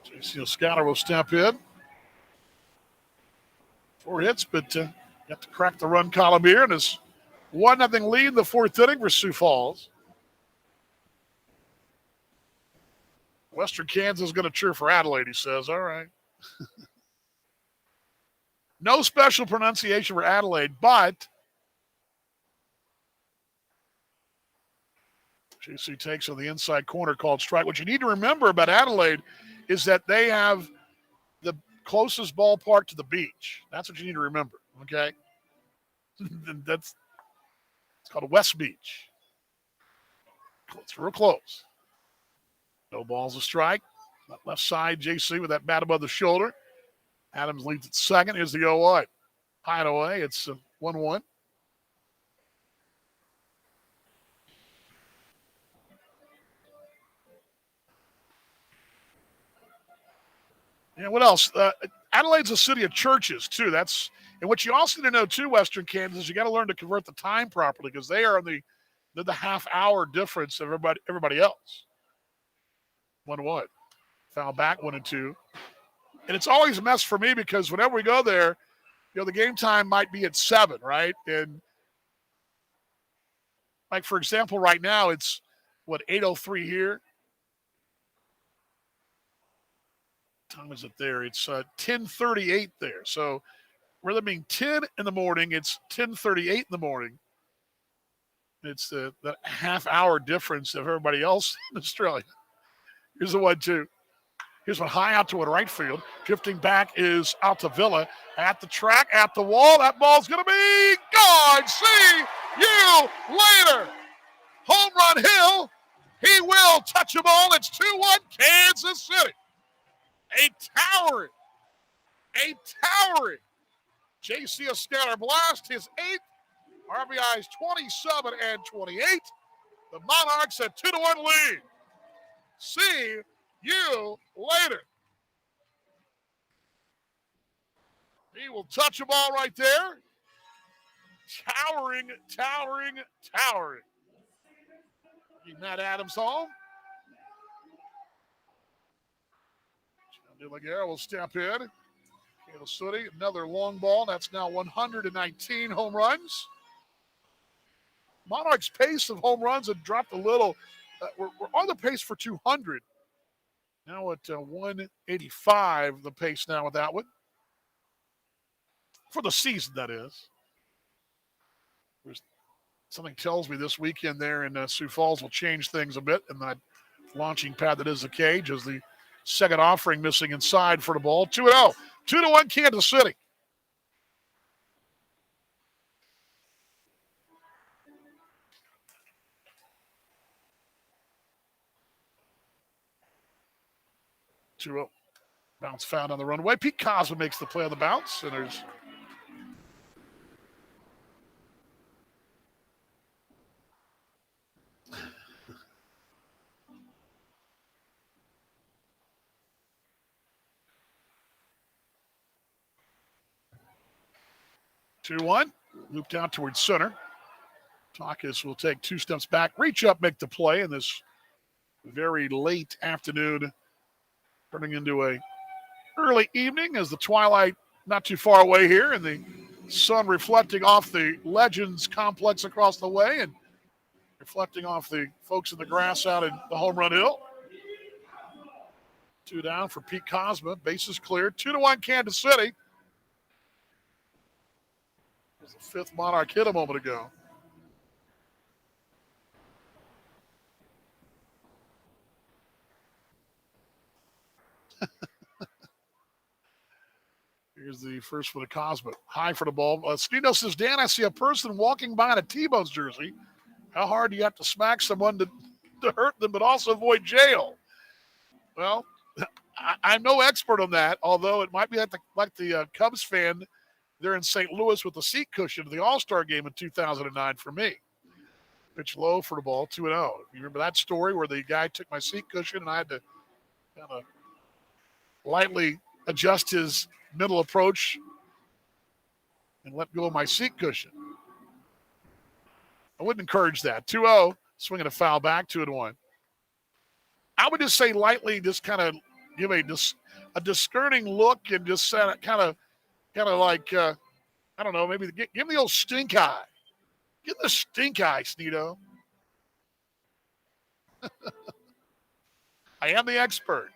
JC Scouter will step in. 4 hits, but got to crack the run column here. And it's 1-0 lead in the 4th inning for Sioux Falls. Western Kansas is going to cheer for Adelaide, he says. All right. No special pronunciation for Adelaide, but JC takes on the inside corner called strike. What you need to remember about Adelaide is that they have the closest ballpark to the beach. That's what you need to remember, okay? It's called West Beach. It's real close. No balls a strike. Left side, JC with that bat above the shoulder. Adams leads at second. Here's the 0-1. High and away. It's 1-1. Yeah, what else? Adelaide's a city of churches, too. And what you also need to know, too, Western Kansas, you got to learn to convert the time properly because they are the half-hour difference of everybody else. 1-1. Foul back, 1-2. And it's always a mess for me because whenever we go there, the game time might be at 7, right? And like, for example, right now it's, 8:03 here? What time is it there? It's 10:38 there. So rather than being 10 in the morning, it's 10:38 in the morning. It's the half-hour difference of everybody else in Australia. Here's the 1-2. Here's one high out to a right field. Drifting back is Altavilla. At the track, at the wall. That ball's going to be gone. See you later. Home run Hill. He will touch them all. It's 2-1 Kansas City. A towering JC Scatter blast. His 8th. RBIs 27 and 28. The Monarchs at 2-1 lead. See you later. He will touch the ball right there. Towering. Keep Matt Adams home. John DeLaguerre will step in. Kansas City, another long ball. That's now 119 home runs. Monarchs' pace of home runs had dropped a little. We're on the pace for 200. Now at 185, the pace now with that one. For the season, that is. Something tells me this weekend there in Sioux Falls will change things a bit. And that launching pad that is the cage is the second offering missing inside for the ball. 2-0. 2-1 Kansas City. Bounce found on the runaway. Pete Cosma makes the play on the bounce. And there's 2-1. Looped out towards center. Takas will take 2 steps back, reach up, make the play in this very late afternoon, turning into a early evening as the twilight not too far away here and the sun reflecting off the Legends complex across the way and reflecting off the folks in the grass out in the Home Run Hill. 2 down for Pete Cosma. Bases cleared. 2-1 Kansas City. It was the 5th Monarch hit a moment ago. Here's the first for the Cosma. High for the ball. Stino says, Dan, I see a person walking by in a T-Bones jersey. How hard do you have to smack someone to hurt them but also avoid jail? Well, I'm no expert on that, although it might be like the Cubs fan there in St. Louis with the seat cushion of the All-Star game in 2009 for me. Pitch low for the ball, 2-0. You remember that story where the guy took my seat cushion and I had to kind of lightly adjust his mental approach and let go of my seat cushion? I wouldn't encourage that. 2-0, swinging a foul back, 2-1. I would just say lightly, just kind of give a discerning look and just kind of like, I don't know, maybe give me the old stink eye. Give the stink eye, Sneedo. I am the expert.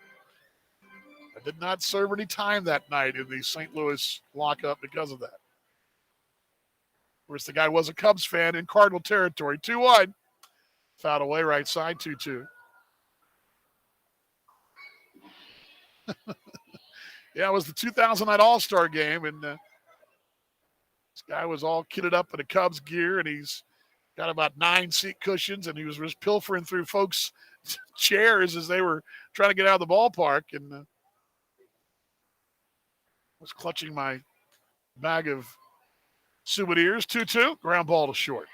I did not serve any time that night in the St. Louis lockup because of that. Of course, the guy was a Cubs fan in Cardinal territory. 2-1. Fouled away right side, 2-2. Yeah, it was the 2009 All-Star game, and this guy was all kitted up in a Cubs gear, and he's got about 9 seat cushions, and he was just pilfering through folks' chairs as they were trying to get out of the ballpark, and was clutching my bag of souvenirs. 2-2, ground ball to short.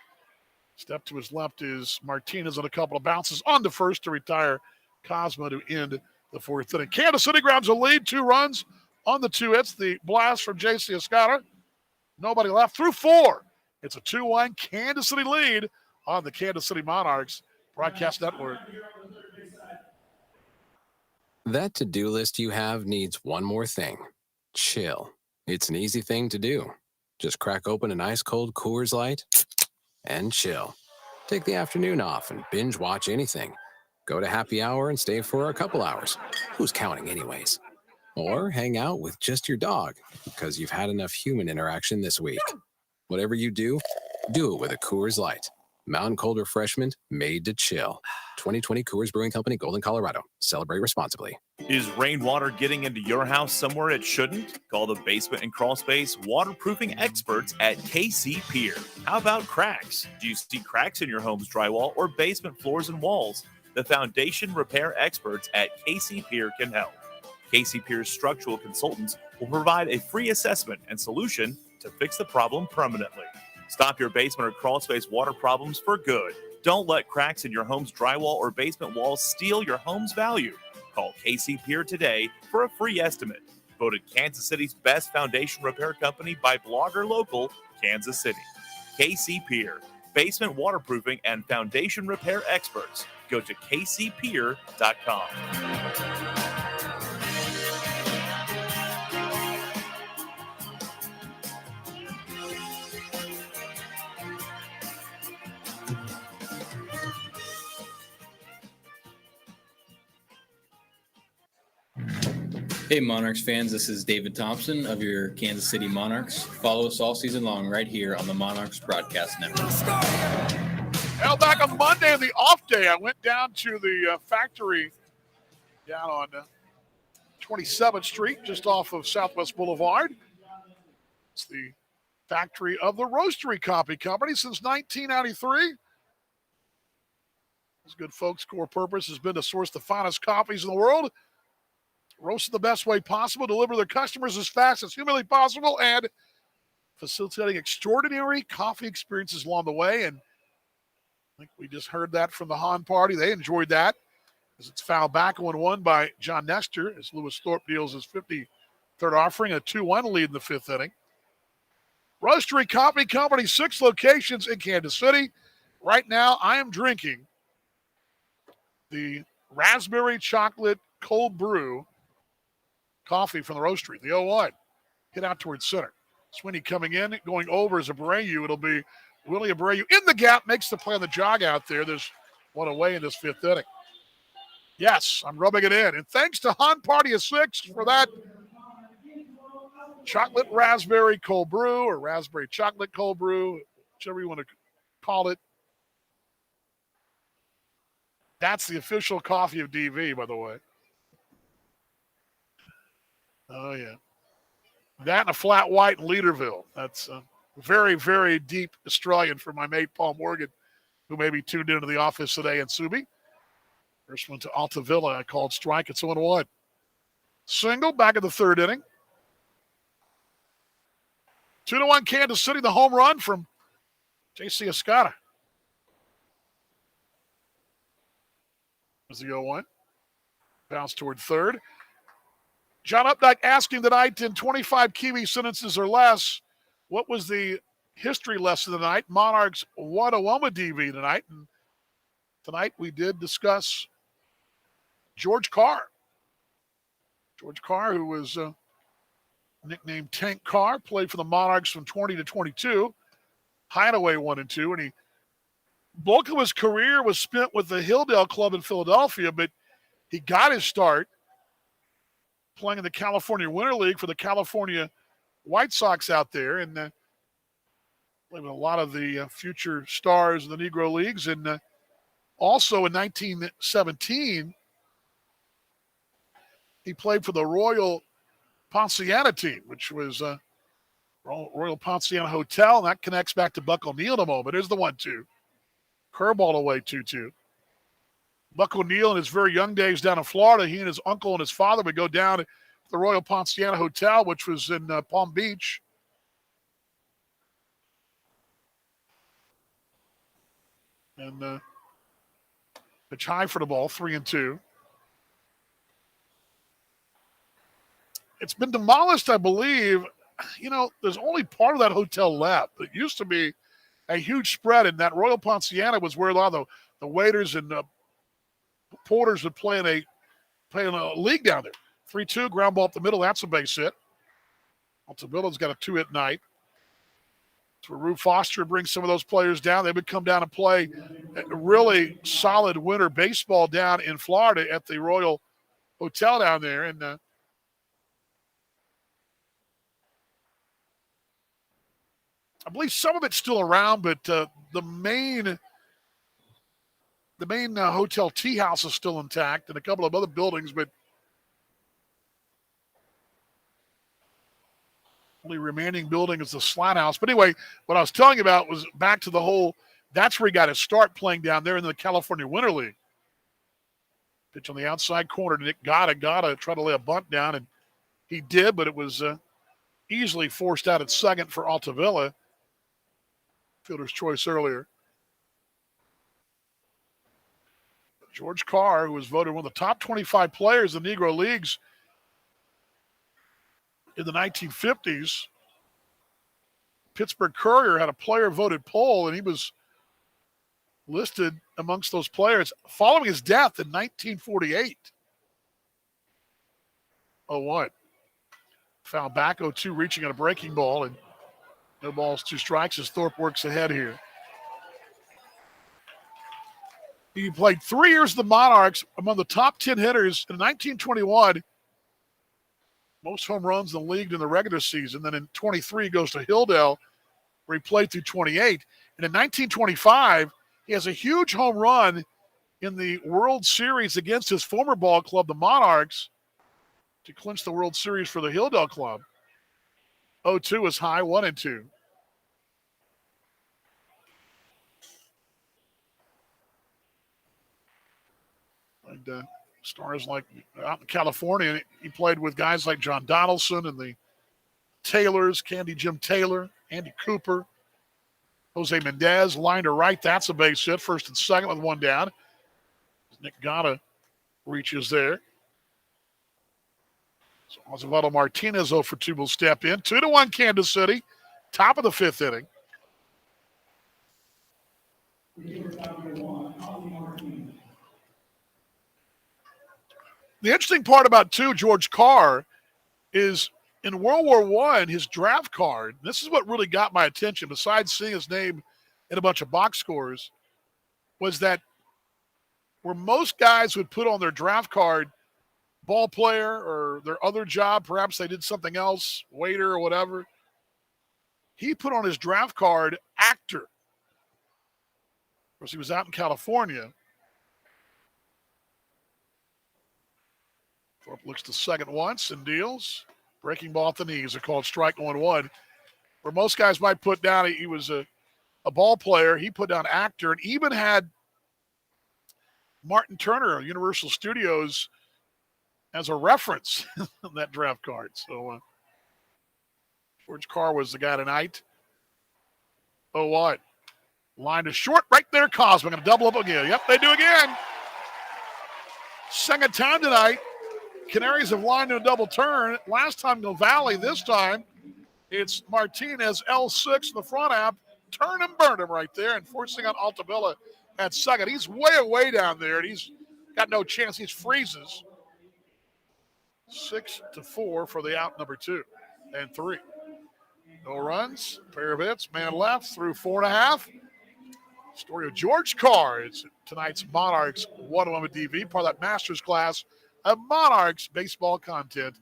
Step to his left is Martinez on a couple of bounces on to first to retire Cosma to end the 4th inning. Kansas City grabs a lead, 2 runs on the 2 hits. The blast from J.C. Escada. Nobody left through 4. It's a 2-1 Kansas City lead on the Kansas City Monarchs Broadcast Network. That to-do list you have needs one more thing. Chill. It's an easy thing to do. Just crack open an ice-cold Coors Light and chill. Take the afternoon off and binge watch anything. Go to happy hour and stay for a couple hours. Who's counting anyways? Or hang out with just your dog because you've had enough human interaction this week. Whatever you do it with a Coors Light. Mountain cold refreshment made to chill. 2020 Coors Brewing Company, Golden, Colorado. Celebrate responsibly. Is rainwater getting into your house somewhere it shouldn't? Call the basement and crawl space waterproofing experts at KC Pier. How about cracks? Do you see cracks in your home's drywall or basement floors and walls? The foundation repair experts at KC Pier can help. KC Pier's structural consultants will provide a free assessment and solution to fix the problem permanently. Stop your basement or crawl space water problems for good. Don't let cracks in your home's drywall or basement walls steal your home's value. Call KC Pier today for a free estimate. Voted Kansas City's best foundation repair company by Blogger Local, Kansas City. KC Pier, basement waterproofing and foundation repair experts. Go to kcpier.com. Hey, Monarchs fans, this is David Thompson of your Kansas City Monarchs. Follow us all season long right here on the Monarchs Broadcast Network. Well, back on Monday, the off day, I went down to the factory down on 27th Street, just off of Southwest Boulevard. It's the factory of the Roastery Coffee Company since 1993. These good folks' core purpose has been to source the finest coffees in the world, roast the best way possible, deliver their customers as fast as humanly possible, and facilitating extraordinary coffee experiences along the way. And I think we just heard that from the Han party. They enjoyed that as it's fouled back 1-1 by John Nestor as Lewis Thorpe deals his 53rd offering, a 2-1 lead in the 5th inning. Roastery Coffee Company, 6 locations in Kansas City. Right now, I am drinking the raspberry chocolate cold brew coffee from the roastery, the 0-1. Hit out towards center. Sweeney coming in, going over as Abreu. It'll be Willie Abreu in the gap, makes the play on the jog out there. There's one away in this 5th inning. Yes, I'm rubbing it in. And thanks to Han Party of 6 for that chocolate raspberry cold brew or raspberry chocolate cold brew, whichever you want to call it. That's the official coffee of DV, by the way. Oh, yeah. That and a flat white in Leaderville. That's very, very deep Australian for my mate Paul Morgan, who may be tuned into the office today in Subi. First one to Altavilla. I called strike. It's 1-1. Single back in the 3rd inning. 2-1 Kansas City. The home run from J.C. Escada. There's the 0-1. Bounce toward 3rd. John Updike asking tonight in 25 Kiwi sentences or less, what was the history lesson tonight? Monarchs 101 with DV tonight. And tonight we did discuss George Carr. George Carr, who was nicknamed Tank Carr, played for the Monarchs from 20 to 22. Hideaway 1 and 2. And he bulk of his career was spent with the Hilldale Club in Philadelphia, but he got his start playing in the California Winter League for the California White Sox out there, and played with a lot of the future stars in the Negro Leagues. And also in 1917, he played for the Royal Ponciana team, which was Royal Ponciana Hotel, and that connects back to Buck O'Neill in a moment. Here's the 1-2. Curveball away 2-2. Buck O'Neill in his very young days down in Florida, he and his uncle and his father would go down to the Royal Ponciana Hotel, which was in Palm Beach. And pitch high for the ball, 3-2. It's been demolished, I believe. You know, there's only part of that hotel left. It used to be a huge spread, and that Royal Ponciana was where a lot of the waiters and porters would play in a league down there. 3-2, ground ball up the middle. That's a base hit. Altavilla's got a 2-hit night. So Rube Foster brings some of those players down. They would come down and play a really solid winter baseball down in Florida at the Royal Hotel down there. And I believe some of it's still around, but the main hotel tea house is still intact and a couple of other buildings, but only remaining building is the Slat House. But anyway, what I was telling you about was back to the whole, that's where he got his start playing down there in the California Winter League. Pitch on the outside corner. Nick Gotta try to lay a bunt down, and he did, but it was easily forced out at second for Altavilla. Fielder's choice earlier. George Carr, who was voted one of the top 25 players in the Negro Leagues in the 1950s. Pittsburgh Courier had a player-voted poll, and he was listed amongst those players following his death in 1948. 0-1. Foul back, 0-2, reaching on a breaking ball, and no balls, 2 strikes as Thorpe works ahead here. He played 3 years with the Monarchs, among the top 10 hitters in 1921. Most home runs in the league in the regular season. Then in 23, he goes to Hilldale, where he played through 28. And in 1925, he has a huge home run in the World Series against his former ball club, the Monarchs, to clinch the World Series for the Hilldale club. 0-2 is high, 1-2. And stars like out in California, he played with guys like John Donaldson and the Taylors, Candy Jim Taylor, Andy Cooper, Jose Mendez, line to right. That's a base hit, first and second with 1 down. Nick Gotta reaches there. So Osvaldo Martinez 0 for 2 will step in. 2-1 Kansas City. Top of the fifth inning. The interesting part about, George Carr is in World War I, his draft card, this is what really got my attention, besides seeing his name in a bunch of box scores, was that where most guys would put on their draft card ball player or their other job, perhaps they did something else, waiter or whatever, he put on his draft card actor. Of course, he was out in California. Thorpe looks to second once and deals. Breaking ball at the knees are called strike 1-1. Where most guys might put down he was a ball player, he put down actor, and even had Martin Turner of Universal Studios as a reference on that draft card. So George Carr was the guy tonight. Oh, what? Line to short right there, Cosmo. Going to double up again. Yep, they do again. Second time tonight. Canaries have lined to a double turn. Last time, No Valley. This time, it's Martinez, L6 in the front half. Turn and burn him right there and forcing on Altabella at second. He's way away down there, and he's got no chance. He freezes. 6-4 for the out number 2 and 3. No runs, pair of hits, man left through 4.5. Story of George Carr. It's tonight's Monarchs 101 with DV, part of that master's class of Monarchs baseball content.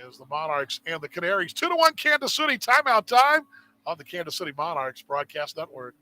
As the Monarchs and the Canaries 2-1 Kansas City. Timeout time on the Kansas City Monarchs Broadcast Network.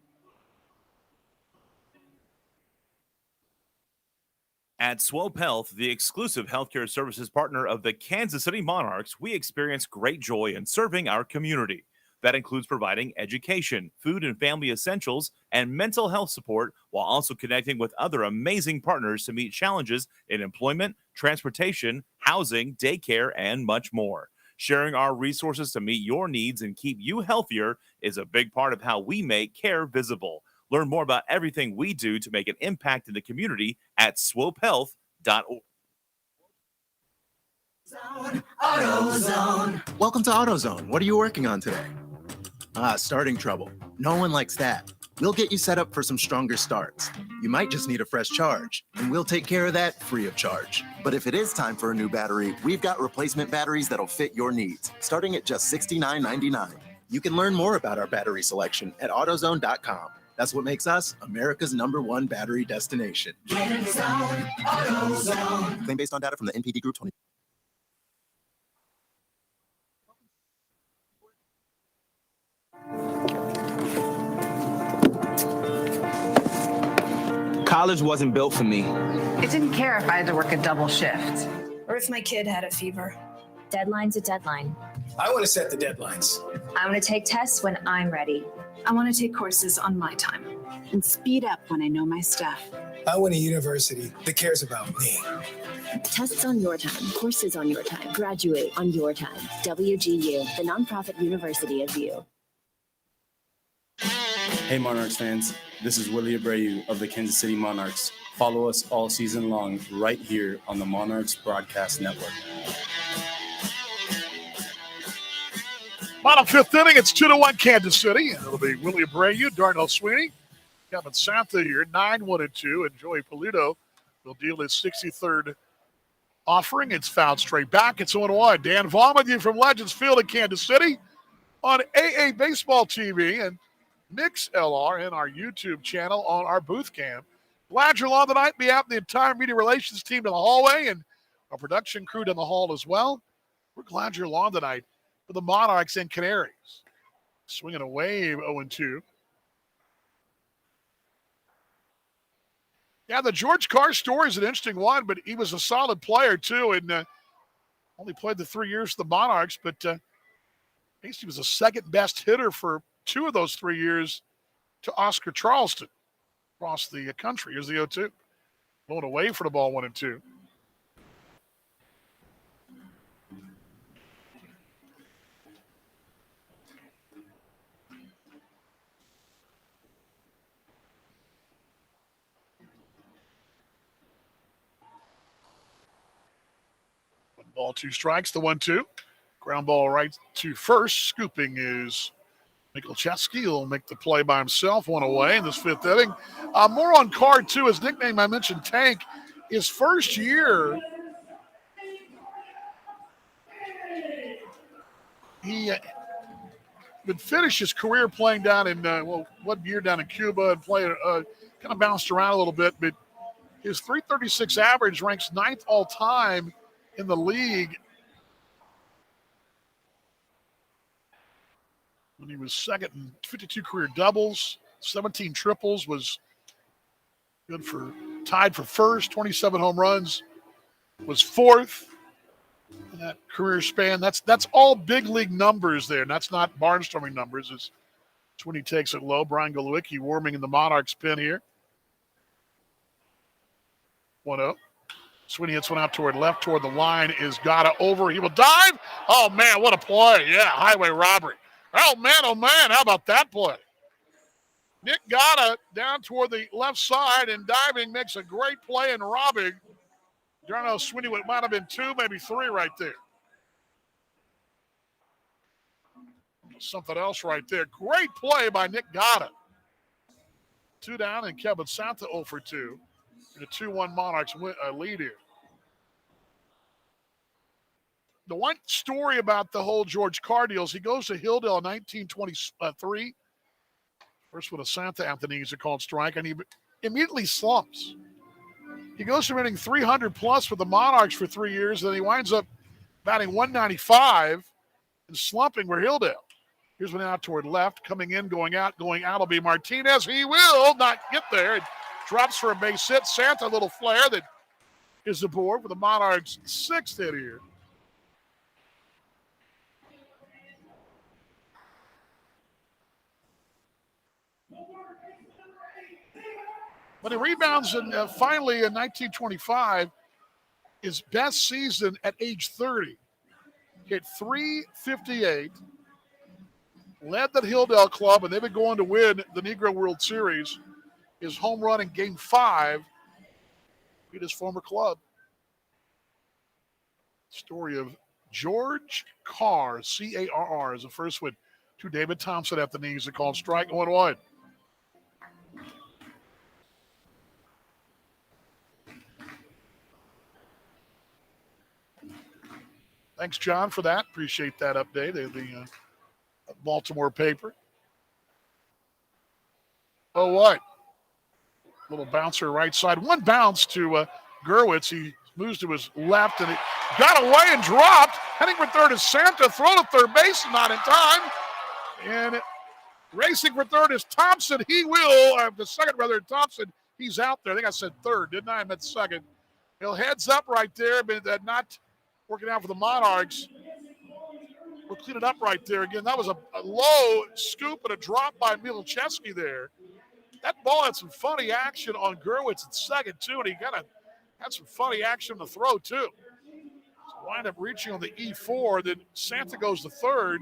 At Swope Health, the exclusive healthcare services partner of the Kansas City Monarchs, we experience great joy in serving our community. That includes providing education, food and family essentials, and mental health support, while also connecting with other amazing partners to meet challenges in employment, transportation, housing, daycare, and much more. Sharing our resources to meet your needs and keep you healthier is a big part of how we make care visible. Learn more about everything we do to make an impact in the community at swopehealth.org. AutoZone. Welcome to AutoZone. What are you working on today? Starting trouble. No one likes that. We'll get you set up for some stronger starts. You might just need a fresh charge, and we'll take care of that free of charge. But if it is time for a new battery, we've got replacement batteries that'll fit your needs, starting at just $69.99. You can learn more about our battery selection at AutoZone.com. That's what makes us America's #1 battery destination. Get in zone, AutoZone. Claim based on data from the NPD Group 20. College wasn't built for me. I didn't care if I had to work a double shift. Or if my kid had a fever. Deadline's a deadline. I want to set the deadlines. I want to take tests when I'm ready. I want to take courses on my time. And speed up when I know my stuff. I want a university that cares about me. Tests on your time, courses on your time, graduate on your time. WGU, the nonprofit university of you. Hey Monarchs fans, this is Willie Abreu of the Kansas City Monarchs. Follow us all season long right here on the Monarchs Broadcast Network. Bottom fifth inning, it's 2-1 Kansas City. It'll be Willie Abreu, Darnell Sweeney, Kevin Santha here, 9-1-2, and Joey Polito will deal his 63rd offering. It's fouled straight back. It's 1-1. Dan Vaughn with you from Legends Field in Kansas City on AA Baseball TV and Mix LR and our YouTube channel on our booth cam. Glad you're along tonight. We have the entire media relations team in the hallway and our production crew in the hall as well. We're glad you're along tonight for the Monarchs and Canaries. Swinging a wave, 0-2. Yeah, the George Carr story is an interesting one, but he was a solid player too, and only played the 3 years for the Monarchs, but he was the second best hitter for 2 of those 3 years to Oscar Charleston across the country. Here's the 0-2. Going away for the ball, 1-2. Ball 2 strikes, the 1-2. Ground ball right to first. Scooping is Michalczewski will make the play by himself, one away in this fifth inning. More on Card, too. His nickname I mentioned, Tank. His first year, he would finish his career playing down in, one year down in Cuba and played, kind of bounced around a little bit, but his .336 average ranks 9th all-time in the league. When he was second in 52 career doubles, 17 triples, was good for, tied for first, 27 home runs, was fourth in that career span. That's all big league numbers there. And that's not barnstorming numbers. It's when he takes it low. Brian Golowicki warming in the Monarchs pen here. 1-0. Sweeney hits one out toward left, toward the line, is Gata over. He will dive. Oh, man, what a play. Yeah, highway robbery. Oh, man, how about that play? Nick Gata down toward the left side and diving, makes a great play and robbing. Darnell Sweeney, what might have been 2, maybe 3 right there. Something else right there. Great play by Nick Gata. 2 down, and Kevin Santa 0 for 2. And a 2-1 Monarchs lead here. The one story about the whole George Carr deal is he goes to Hilldale in 1923. First with a Santa Anthony, is a called strike, and he immediately slumps. He goes from hitting 300 plus with the Monarchs for 3 years, and then he winds up batting 195 and slumping for Hilldale. Here's one out toward left, coming in, going out will be Martinez. He will not get there. It drops for a base hit. Santa, a little flare that is aboard for the Monarchs' 6th hit here. But he rebounds, and finally in 1925, his best season at age 30. Hit .358, led the Hilldale club, and they've been going to win the Negro World Series. His home run in Game 5 beat his former club. Story of George Carr, C-A-R-R, is the first one to David Thompson at the knees. They called strike 1-1. Thanks, John, for that. Appreciate that update. The Baltimore paper. Oh, what? Little bouncer right side. One bounce to Gerwitz. He moves to his left, and it got away and dropped. Heading for third is Santa. Throw to third base, not in time. And racing for third is Thompson. He will, the second rather, Thompson. He's out there. I think I said third, didn't I? I meant second. He'll heads up right there, but not working out for the Monarchs. We'll clean it up right there again. That was a low scoop and a drop by Michalczewski there. That ball had some funny action on Gerwitz at second, too, and he kind of had some funny action to throw, too. So wind up reaching on the E4. Then Santa goes to third,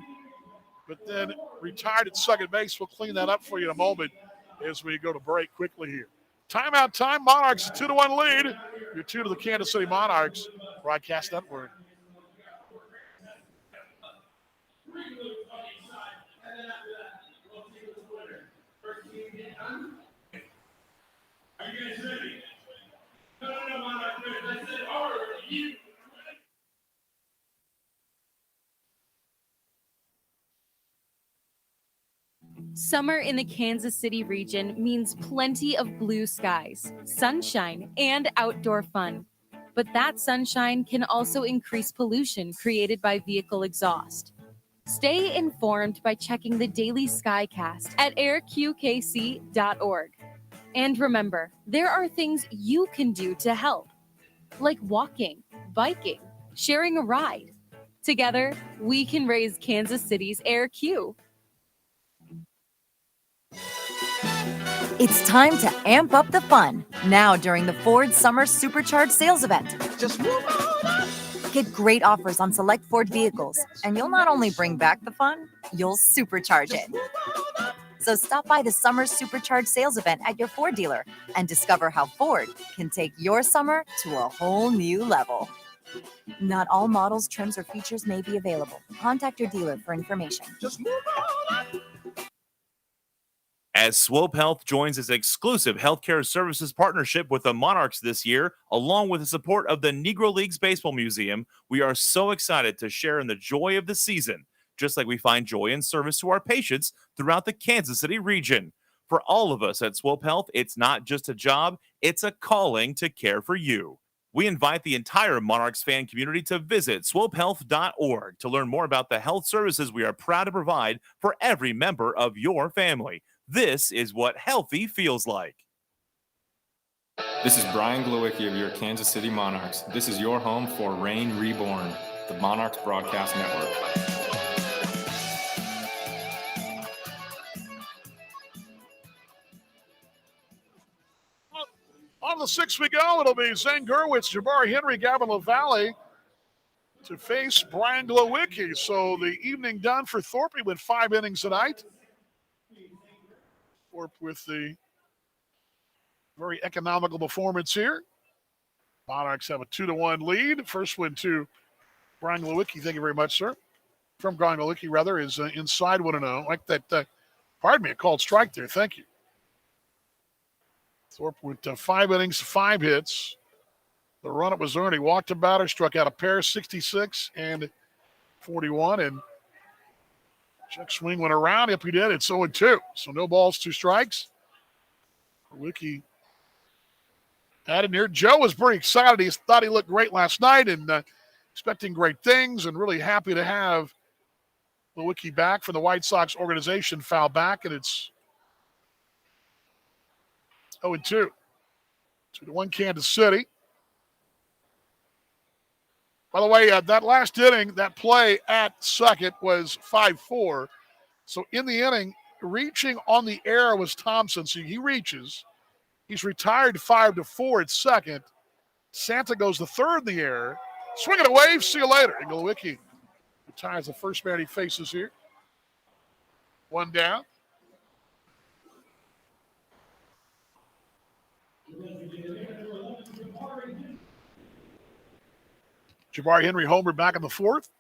but then retired at second base. We'll clean that up for you in a moment as we go to break quickly here. Timeout time. Monarchs, 2-1 lead. You're 2 to the Kansas City Monarchs Broadcast Network. Summer in the Kansas City region means plenty of blue skies, sunshine, and outdoor fun. But that sunshine can also increase pollution created by vehicle exhaust. Stay informed by checking the daily Skycast at airqkc.org. And remember, there are things you can do to help, like walking, biking, sharing a ride. Together, we can raise Kansas City's Air Q. It's time to amp up the fun now during the Ford Summer Supercharged Sales Event. Just move on up. Get great offers on select Ford vehicles, and you'll not only bring back the fun, you'll supercharge it. So stop by the Summer Supercharged Sales Event at your Ford dealer and discover how Ford can take your summer to a whole new level. Not all models, trims, or features may be available. Contact your dealer for information. Just move on up. As Swope Health joins its exclusive healthcare services partnership with the Monarchs this year, along with the support of the Negro Leagues Baseball Museum, we are so excited to share in the joy of the season, just like we find joy in service to our patients throughout the Kansas City region. For all of us at Swope Health, it's not just a job, it's a calling to care for you. We invite the entire Monarchs fan community to visit swopehealth.org to learn more about the health services we are proud to provide for every member of your family. This is what healthy feels like. This is Brian Glowicki of your Kansas City Monarchs. This is your home for Reign Reborn, the Monarchs Broadcast Network. On the 6th we go, it'll be Zane Gurwitz, Jabari Henry, Gavin LaValle to face Brian Glowicki. So the evening done for Thorpe. He went 5 innings tonight. Thorpe with the very economical performance here. Monarchs have a 2-1 lead. First one to Brian Glowicki. Thank you very much, sir. From Brian Glowicki, rather, is inside 1-0. Like that, pardon me, a called strike there. Thank you. Thorpe went 5 innings, 5 hits. The run-up was earned. He walked a batter, struck out a pair, 66 and 41. And check swing went around. Yep, he did. It's 0-2. So no balls, 2 strikes. Glowicki added here. Joe was pretty excited. He thought he looked great last night and expecting great things and really happy to have Glowicki back from the White Sox organization. Foul back, and it's 0-2. 2-1 Kansas City. By the way, that last inning, that play at second was 5-4. So in the inning, reaching on the air was Thompson. So he reaches. He's retired 5-4 at second. Santa goes to third in the air. Swing it away. See you later. And Glowicki retires the first man he faces here. 1 down. Jabari Henry homer back in the 4th.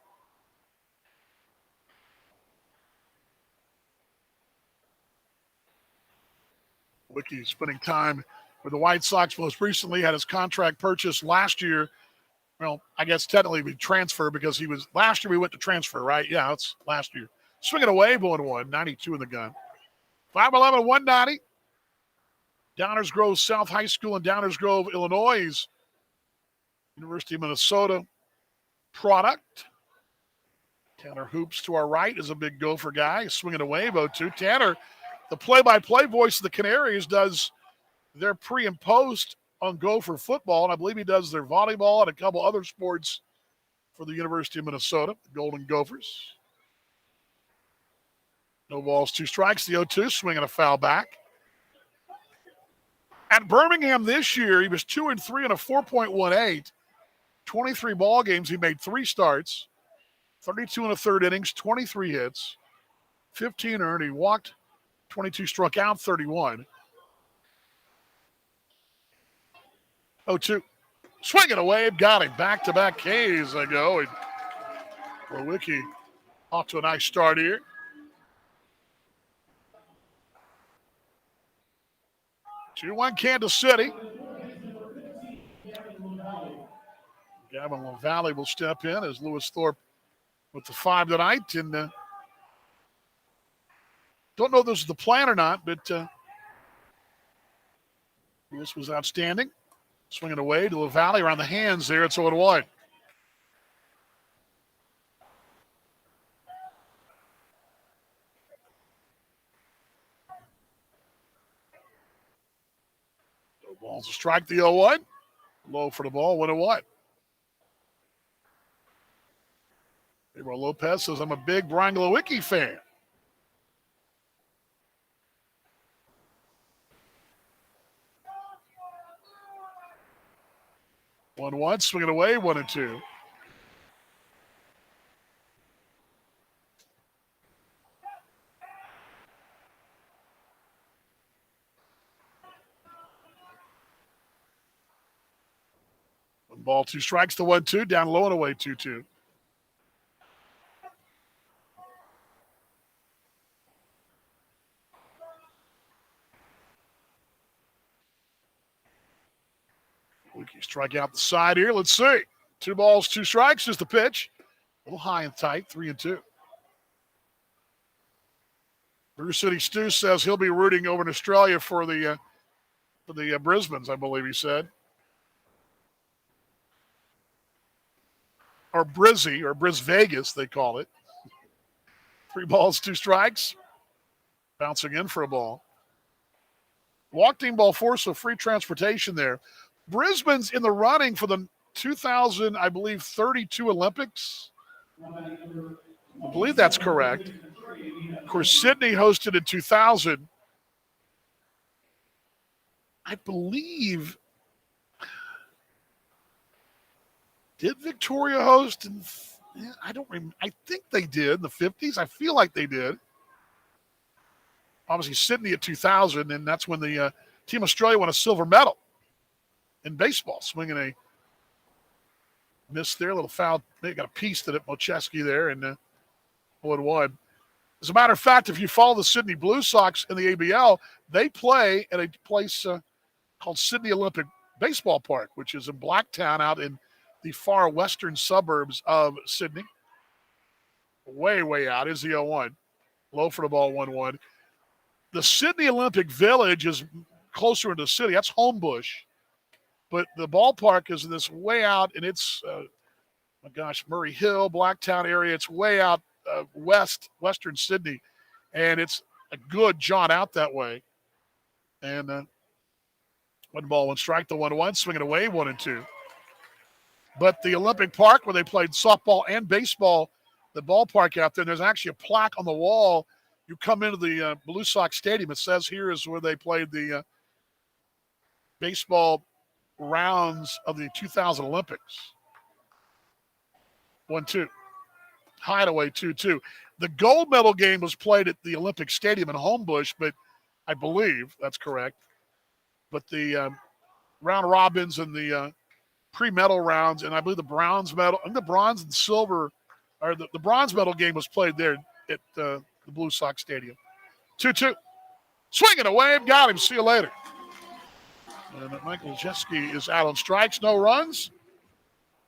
Glowicki spending time with the White Sox most recently, had his contract purchased last year. Well, I guess technically we transfer because he was last year we went to transfer, right? Yeah, it's last year. Swinging away, 1-1, 92 in the gun. 5'11", 190. Downers Grove South High School in Downers Grove, Illinois. University of Minnesota product. Tanner Hoops to our right is a big Gopher guy. Swinging away, 0-2. Tanner, the play-by-play voice of the Canaries, does their pre and post on Gopher football, and I believe he does their volleyball and a couple other sports for the University of Minnesota, the Golden Gophers. No balls, 2 strikes. The 0-2, swinging a foul back. At Birmingham this year, he was 2-3 and a 4.18. 23 ball games. He made 3 starts, 32 and a third innings, 23 hits, 15 earned. He walked 22, struck out 31. 0-2. Swinging away, got him. Back-to-back Ks they go. And Glowicki off to a nice start here. Two-1 Kansas City. Gavin LaValle will step in as Lewis Thorpe with the 5 tonight. And don't know if this is the plan or not, but Lewis was outstanding. Swinging away to LaValle around the hands there. It's 0-1. No balls to strike the 0-1. Low for the ball, 1-1. Gabriel Lopez says, I'm a big Brian Glowicki fan. One, swinging away, 1-2. One ball, 2 strikes to 1-2, down low and away, 2-2. We can strike out the side here. Let's see. 2 balls, 2 strikes is the pitch. A little high and tight, 3-2. River City Stu says he'll be rooting over in Australia for the Brisbanes, I believe he said. Or Brizzy, or Briz Vegas, they call it. 3 balls, 2 strikes. Bouncing in for a ball. Walk-team ball 4, so free transportation there. Brisbane's in the running for the 2000, I believe, 32 Olympics. I believe that's correct. Of course, Sydney hosted in 2000. I believe. Did Victoria host? I don't remember. I think they did in the 50s. I feel like they did. Obviously, Sydney at 2000, and that's when the Team Australia won a silver medal in baseball, swinging a miss there, a little foul. They got a piece to it, Mocheski there, and 1-1. As a matter of fact, if you follow the Sydney Blue Sox in the ABL, they play at a place called Sydney Olympic Baseball Park, which is in Blacktown out in the far western suburbs of Sydney. Way, way out is the 0-1. Low for the ball, 1-1. The Sydney Olympic Village is closer into the city. That's Homebush. But the ballpark is this way out, and it's, Murray Hill, Blacktown area. It's way out western Sydney, and it's a good jaunt out that way. And 1 ball, 1 strike, the 1-1, swinging away, 1-2. But the Olympic Park, where they played softball and baseball, the ballpark out there, there's actually a plaque on the wall. You come into the Blue Sox Stadium, it says here is where they played the baseball rounds of the 2000 Olympics. 1-2. Hideaway 2-2. The gold medal game was played at the Olympic Stadium in Homebush, but I believe that's correct. But the round robins and the pre-medal rounds, and I believe the bronze medal, and the bronze and silver, or the bronze medal game was played there at the Blue Sox Stadium. 2-2. Swinging away, got him. See you later. And Michael Jeski is out on strikes, no runs.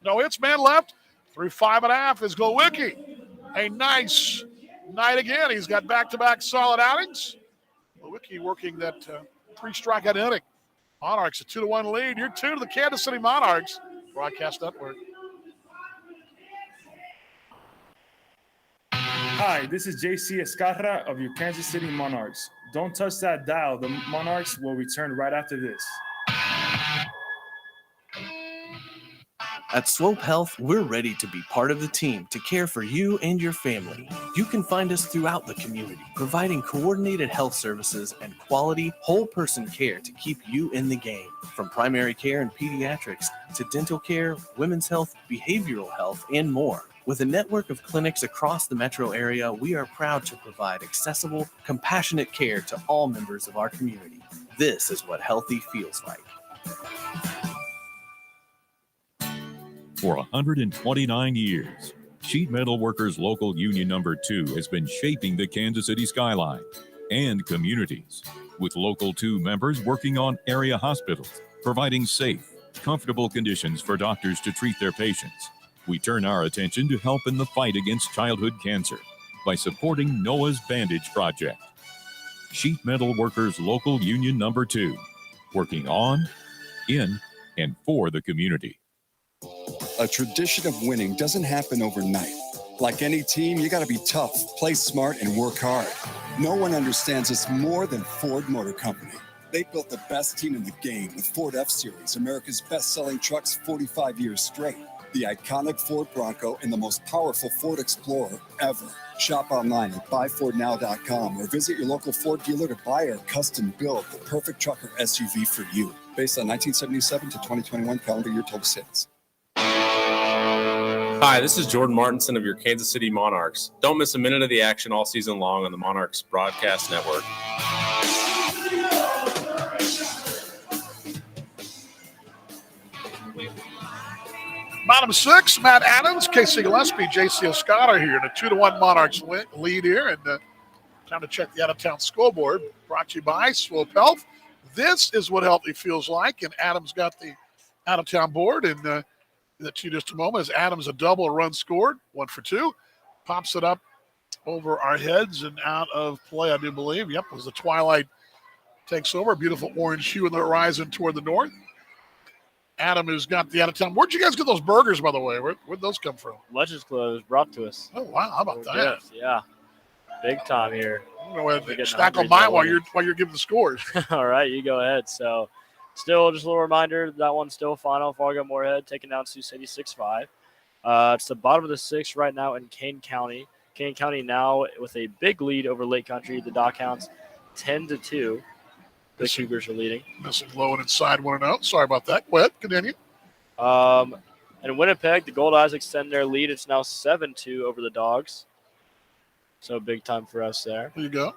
No hits, man left. Through 5.5 is Glowicki. A nice night again. He's got back-to-back solid outings. Glowicki working that 3-strikeout inning. Monarchs a 2-1 lead. You're 2 to the Kansas City Monarchs. Broadcast Network. Hi, this is JC Escarra of your Kansas City Monarchs. Don't touch that dial. The Monarchs will return right after this. At Swope Health, we're ready to be part of the team to care for you and your family. You can find us throughout the community, providing coordinated health services and quality, whole-person care to keep you in the game. From primary care and pediatrics to dental care, women's health, behavioral health, and more. With a network of clinics across the metro area, we are proud to provide accessible, compassionate care to all members of our community. This is what healthy feels like. For 129 years, Sheet Metal Workers Local Union Number 2 has been shaping the Kansas City skyline and communities, with Local 2 members working on area hospitals, providing safe, comfortable conditions for doctors to treat their patients. We turn our attention to help in the fight against childhood cancer by supporting Noah's Bandage Project. Sheet Metal Workers Local Union Number 2, working on, in, and for the community. A tradition of winning doesn't happen overnight. Like any team, you got to be tough, play smart, and work hard. No one understands this more than Ford Motor Company. They built the best team in the game with Ford F-Series, America's best-selling trucks 45 years straight. The iconic Ford Bronco and the most powerful Ford Explorer ever. Shop online at buyfordnow.com or visit your local Ford dealer to buy or custom build the perfect truck or SUV for you. Based on 1977 to 2021 calendar year total sales. Hi, this is Jordan Martinson of your Kansas City Monarchs. Don't miss a minute of the action all season long on the Monarchs Broadcast Network. Bottom 6, Matt Adams, Casey Gillespie, J.C. Escada here in a 2-1 Monarchs lead here. And time to check the out-of-town scoreboard. Brought to you by Swope Health. This is what healthy feels like. And Adams got the out-of-town board, and that you just a moment as Adams a double, a run scored, 1 for 2. Pops it up over our heads and out of play, I do believe. Yep, as the twilight takes over. Beautiful orange hue in the horizon toward the north. Adam has got the out-of-town. Where'd you guys get those burgers, by the way? Where'd those come from? Legends Club was brought to us. Oh, wow. How about that? Gift, yeah. Big time here. I'm going to stack on mine while you're giving the scores. All right, you go ahead. So, still just a little reminder, that one's still final. Fargo Moorhead taking down Sioux City 6-5. It's the bottom of the 6th right now in Kane County. Kane County now with a big lead over Lake Country. The Dock Hounds 10-2. The Cougars are leading. Missing low and inside 1-0. Sorry about that. Go ahead. Continue. In Winnipeg, the Gold Eyes extend their lead. It's now 7-2 over the Dogs. So big time for us there. There you go.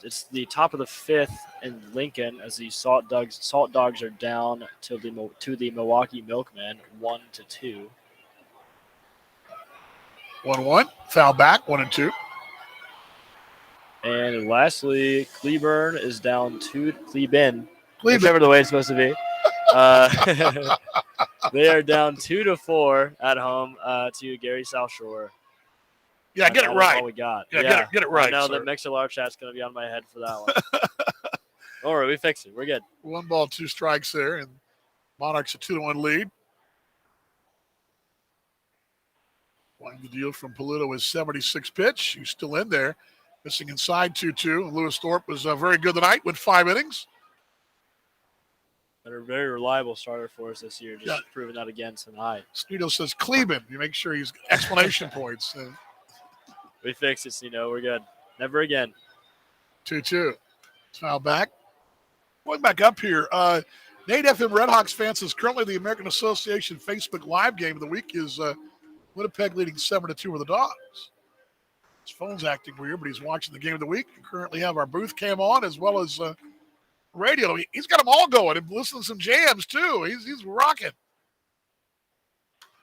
It's the top of the 5th in Lincoln as the Salt Dogs are down to the Milwaukee Milkmen 1-2. 1-1. Foul back 1-2. And lastly, Cleburne is down Cleburne, whichever the way it's supposed to be. They are down 2-4 at home to Gary South Shore. Yeah, get it right. All we got. Yeah. Get it right. I know sir. that Mixer chat's going to be on my head for that one. Don't worry, we fixed it. We're good. 1 ball, 2 strikes there, and Monarchs a 2-1 lead. One the deal from Paluto is 76 pitch. He's still in there. Missing inside 2-2. Lewis Thorpe was very good tonight with 5 innings. They're a very reliable starter for us this year. Just proving that again tonight. Snito says Cleveland. You make sure he's explanation points. We fixed it, Snito. We're good. Never again. 2-2. Foul back. Going back up here. Nate FM Redhawks fans says currently the American Association Facebook Live game of the week is Winnipeg leading 7-2 with the Dogs. His phone's acting weird, but he's watching the game of the week. We currently have our booth cam on as well as radio. He's got them all going and listening to some jams too. He's rocking.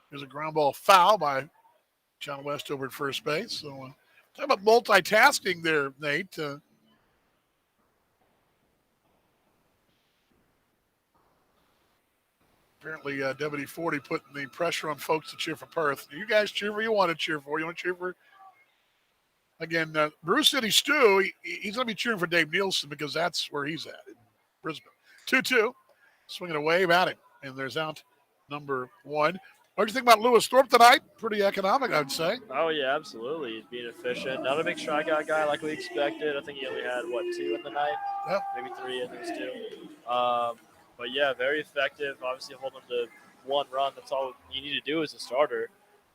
There's a ground ball foul by John West over at first base. So talk about multitasking there, Nate. Apparently, Deputy 40 putting the pressure on folks to cheer for Perth. You guys cheer for you want to cheer for. You want to cheer for, again, Bruce City Stu, he's going to be cheering for Dave Nielsen because that's where he's at in Brisbane. 2-2, swinging a wave at him. And there's out number 1. What do you think about Lewis Thorpe tonight? Pretty economic, I'd say. Oh, yeah, absolutely. He's being efficient. Not a big strikeout guy like we expected. I think he only had, 2 in the night? Yeah. Maybe 3 in those 2. But, yeah, very effective. Obviously, holding them to 1 run. That's all you need to do as a starter.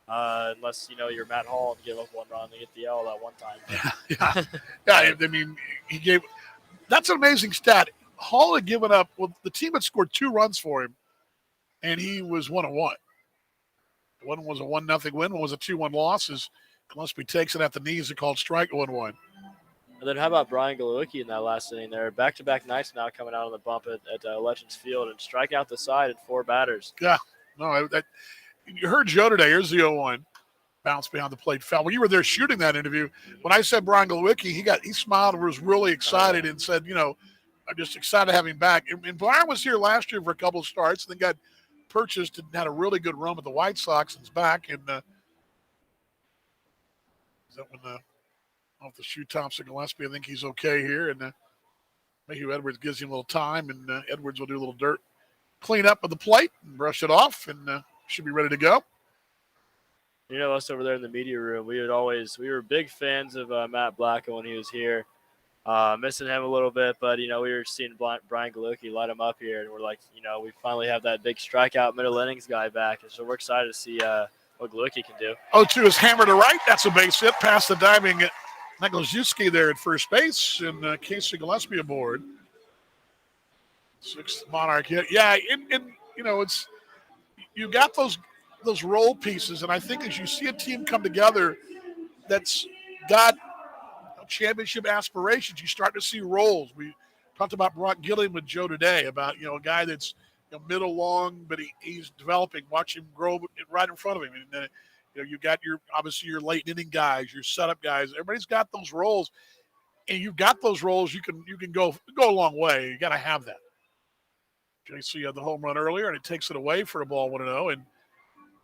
Unless, you're Matt Hall and give up 1 run and get the L that one time. Yeah, I mean, he gave – that's an amazing stat. Hall had given up – well, the team had scored 2 runs for him, and he was 1-1. One was a 1-0 win. One was a 2-1 loss. As Gillespie takes it at the knees and called strike 1-1. And then how about Brian Galewicki in that last inning there? Back-to-back nights now coming out on the bump at Legends Field and striking out the side at 4 batters. Yeah. No, you heard Joe today. Here's the 0-1. Bounce behind the plate foul. When you were there shooting that interview, when I said Brian Galewicki, he smiled and was really excited and said, I'm just excited to have him back. And Brian was here last year for a couple of starts and then got purchased and had a really good run with the White Sox and is back. And is that when off the shoe tops of Gillespie, I think he's okay here. And Mayhew Edwards gives him a little time, and Edwards will do a little dirt clean up of the plate and brush it off, and should be ready to go. Us over there in the media room, we were big fans of Matt Blacko when he was here. Missing him a little bit, but, we were seeing Brian Galewicki light him up here, and we're like, we finally have that big strikeout middle innings guy back, and so we're excited to see what Galewicki can do. 0-2 is hammered to right. That's a base hit past the diving Nikolajewski there at first base, and Casey Gillespie aboard. 6th Monarch hit. Yeah, it's you got those role pieces, and I think as you see a team come together that's got championship aspirations, you start to see roles. We talked about Brock Gilliam with Joe today about a guy that's middle long, but he's developing. Watch him grow right in front of him. And you got your late inning guys, your setup guys. Everybody's got those roles, and you've got those roles. You can go a long way. You got to have that. JC had the home run earlier, and it takes it away for a ball 1-0. And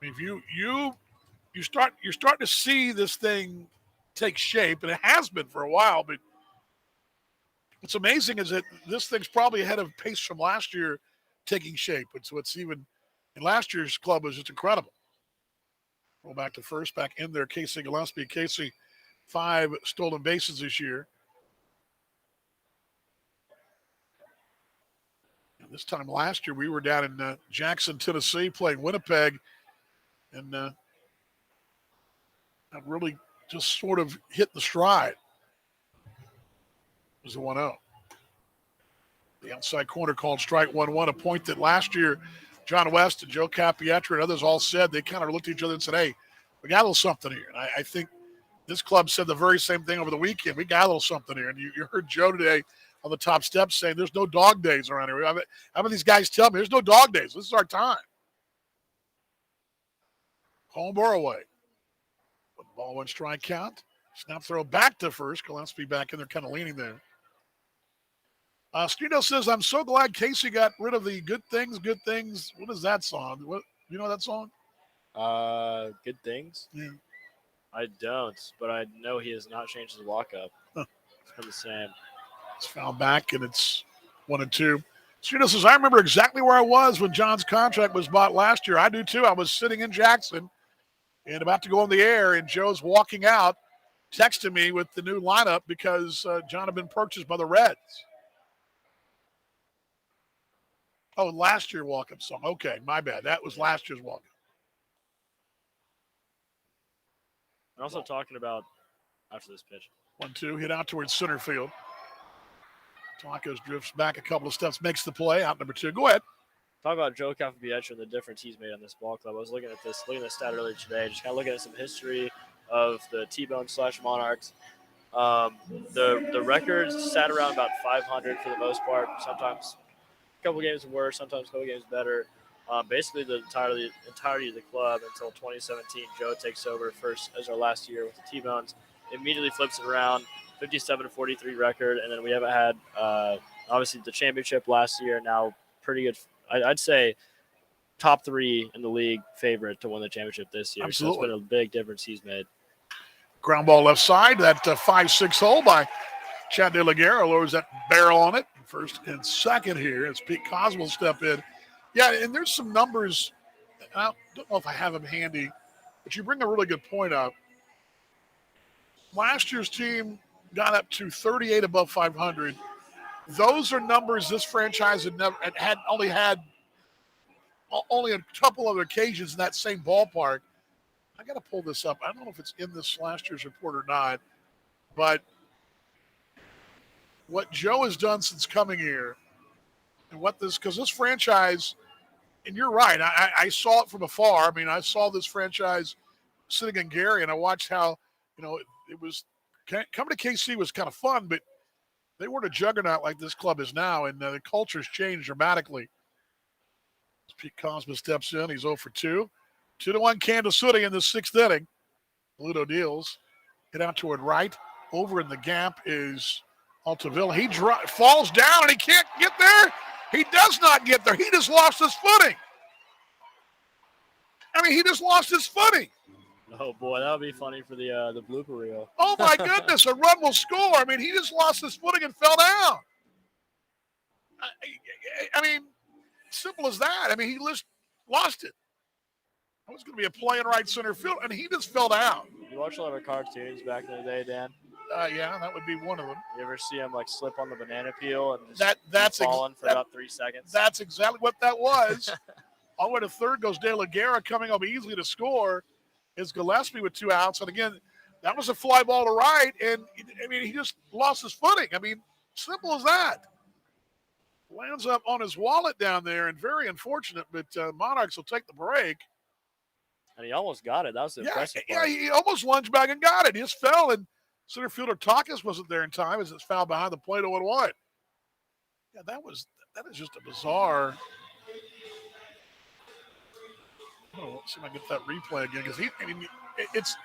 if you're starting to see this thing take shape, and it has been for a while. But what's amazing is that this thing's probably ahead of pace from last year, taking shape. It's what's even in last year's club was just incredible. Roll back to first, back in there. Casey Gillespie. Casey, 5 stolen bases this year. And this time last year, we were down in Jackson, Tennessee, playing Winnipeg, and that really just sort of hit the stride. It was a 1-0. The outside corner called strike 1-1, a point that last year John West and Joe Capietro and others all said. They kind of looked at each other and said, hey, we got a little something here. And I think this club said the very same thing over the weekend. We got a little something here. And you heard Joe today on the top steps saying there's no dog days around here. How many these guys tell me there's no dog days? This is our time. Home or away. Ball 1 strike count. Snap throw back to first. Gillespie back in there, kind of leaning there. Strino says, I'm so glad Casey got rid of the good things. What is that song? What, you know that song? Good Things? Yeah. I don't, but I know he has not changed his walk-up. Huh. It's been the same. It's fouled back, and it's 1-2. Strino says, I remember exactly where I was when John's contract was bought last year. I do, too. I was sitting in Jackson and about to go on the air, and Joe's walking out, texting me with the new lineup because John had been purchased by the Reds. Oh, last year walk-up song. Okay, my bad. That was last year's walk-up. And also talking about after this pitch. 1-2, hit out towards center field. Tacos drifts back a couple of steps, makes the play. Out number 2. Go ahead. Talk about Joe Capietro and the difference he's made on this ball club. I was looking at the stat earlier today, just kind of looking at some history of the T-Bone / Monarchs. The records sat around about 500 for the most part. Sometimes a couple games worse, sometimes a couple games better. Basically, the entirety of the club until 2017. Joe takes over first as our last year with the T-Bones. Immediately flips it around, 57-43 record, and then we haven't had obviously the championship last year. Now pretty good. I'd say top 3 in the league favorite to win the championship this year. Absolutely. So it's been a big difference he's made. Ground ball left side. That 5-6 hole by Chad De La Guerra lowers that barrel on it. First and second here as Pete Cosmo will step in. Yeah, and there's some numbers. I don't know if I have them handy, but you bring a really good point up. Last year's team got up to 38 above 500. Those are numbers this franchise had only a couple other occasions in that same ballpark. I got to pull this up. I don't know if it's in this last year's report or not, but what Joe has done since coming here and because this franchise, and you're right, I saw it from afar. I mean, I saw this franchise sitting in Gary, and I watched how, it was coming to KC was kind of fun, but they weren't a juggernaut like this club is now, and the culture's changed dramatically. As Pete Cosmo steps in, he's 0 for 2. 2-1 Kansas City in the 6th inning. Ludo deals. Hit out toward right. Over in the gap is Altavilla. He falls down, and he can't get there. He does not get there. He just lost his footing. He just lost his footing. Oh, boy, that would be funny for the blooper reel. Oh, my goodness, a run will score. He just lost his footing and fell down. Simple as that. He just lost it. That was going to be a play in right center field, and he just fell down. You watch a lot of cartoons back in the day, Dan? Yeah, that would be one of them. You ever see him slip on the banana peel and that's falling for about 3 seconds? That's exactly what that was. All the way to third goes De La Guerra coming up easily to score. Is Gillespie with 2 outs. And again, that was a fly ball to right. And, he just lost his footing. Simple as that. Lands up on his wallet down there, and very unfortunate, but Monarchs will take the break. And he almost got it. That was the impressive part. Yeah, he almost lunged back and got it. He just fell, and center fielder Takas wasn't there in time as it's fouled behind the plate 0-1. Yeah, that is just a bizarre. Let's see if I can get that replay again, because it's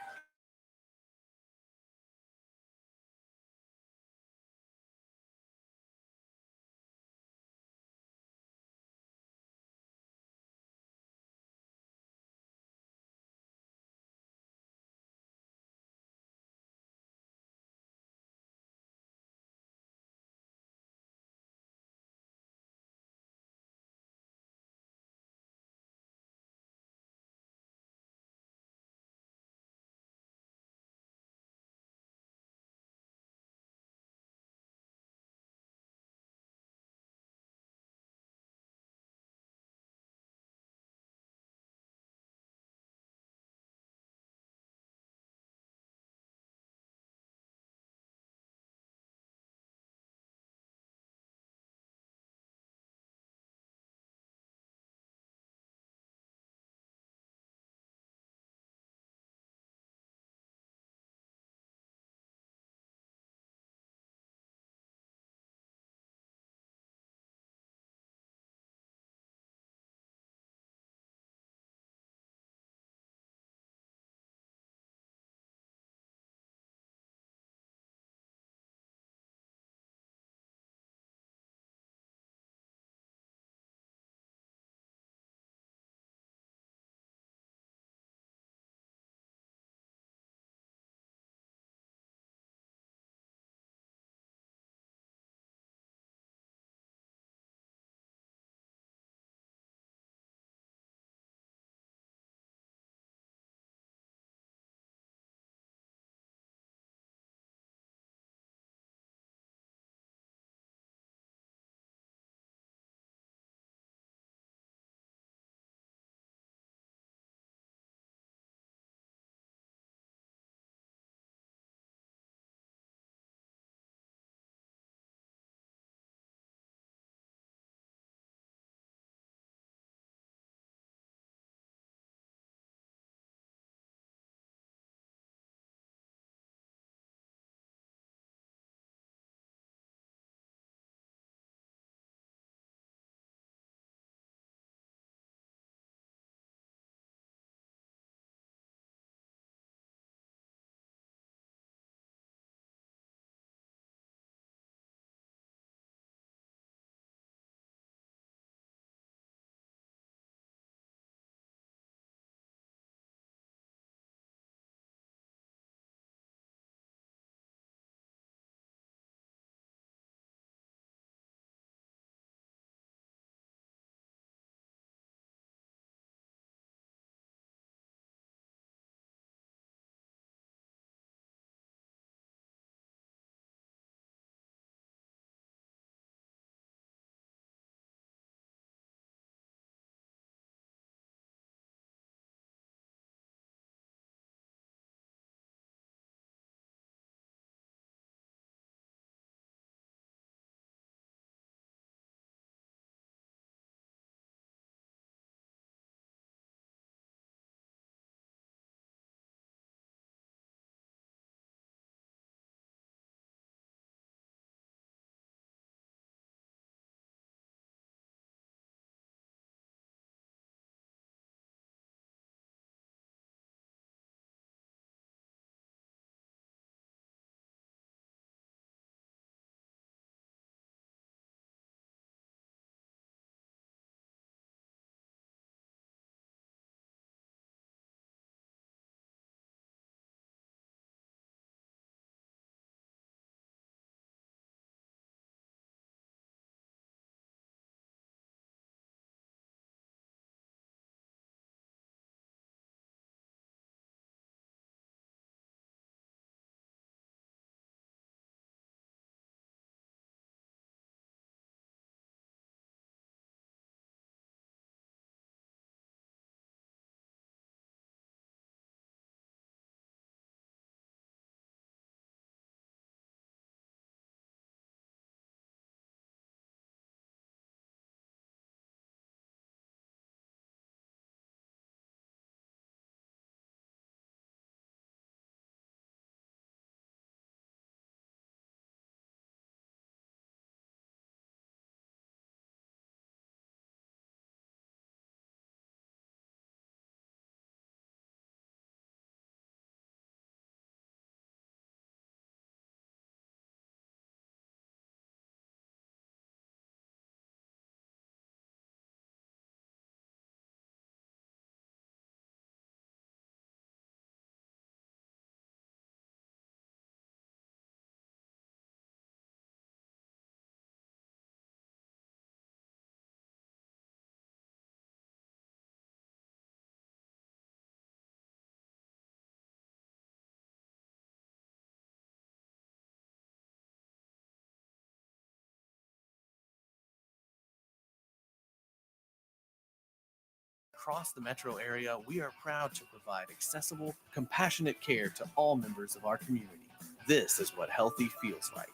across the metro area, we are proud to provide accessible, compassionate care to all members of our community. This is what healthy feels like.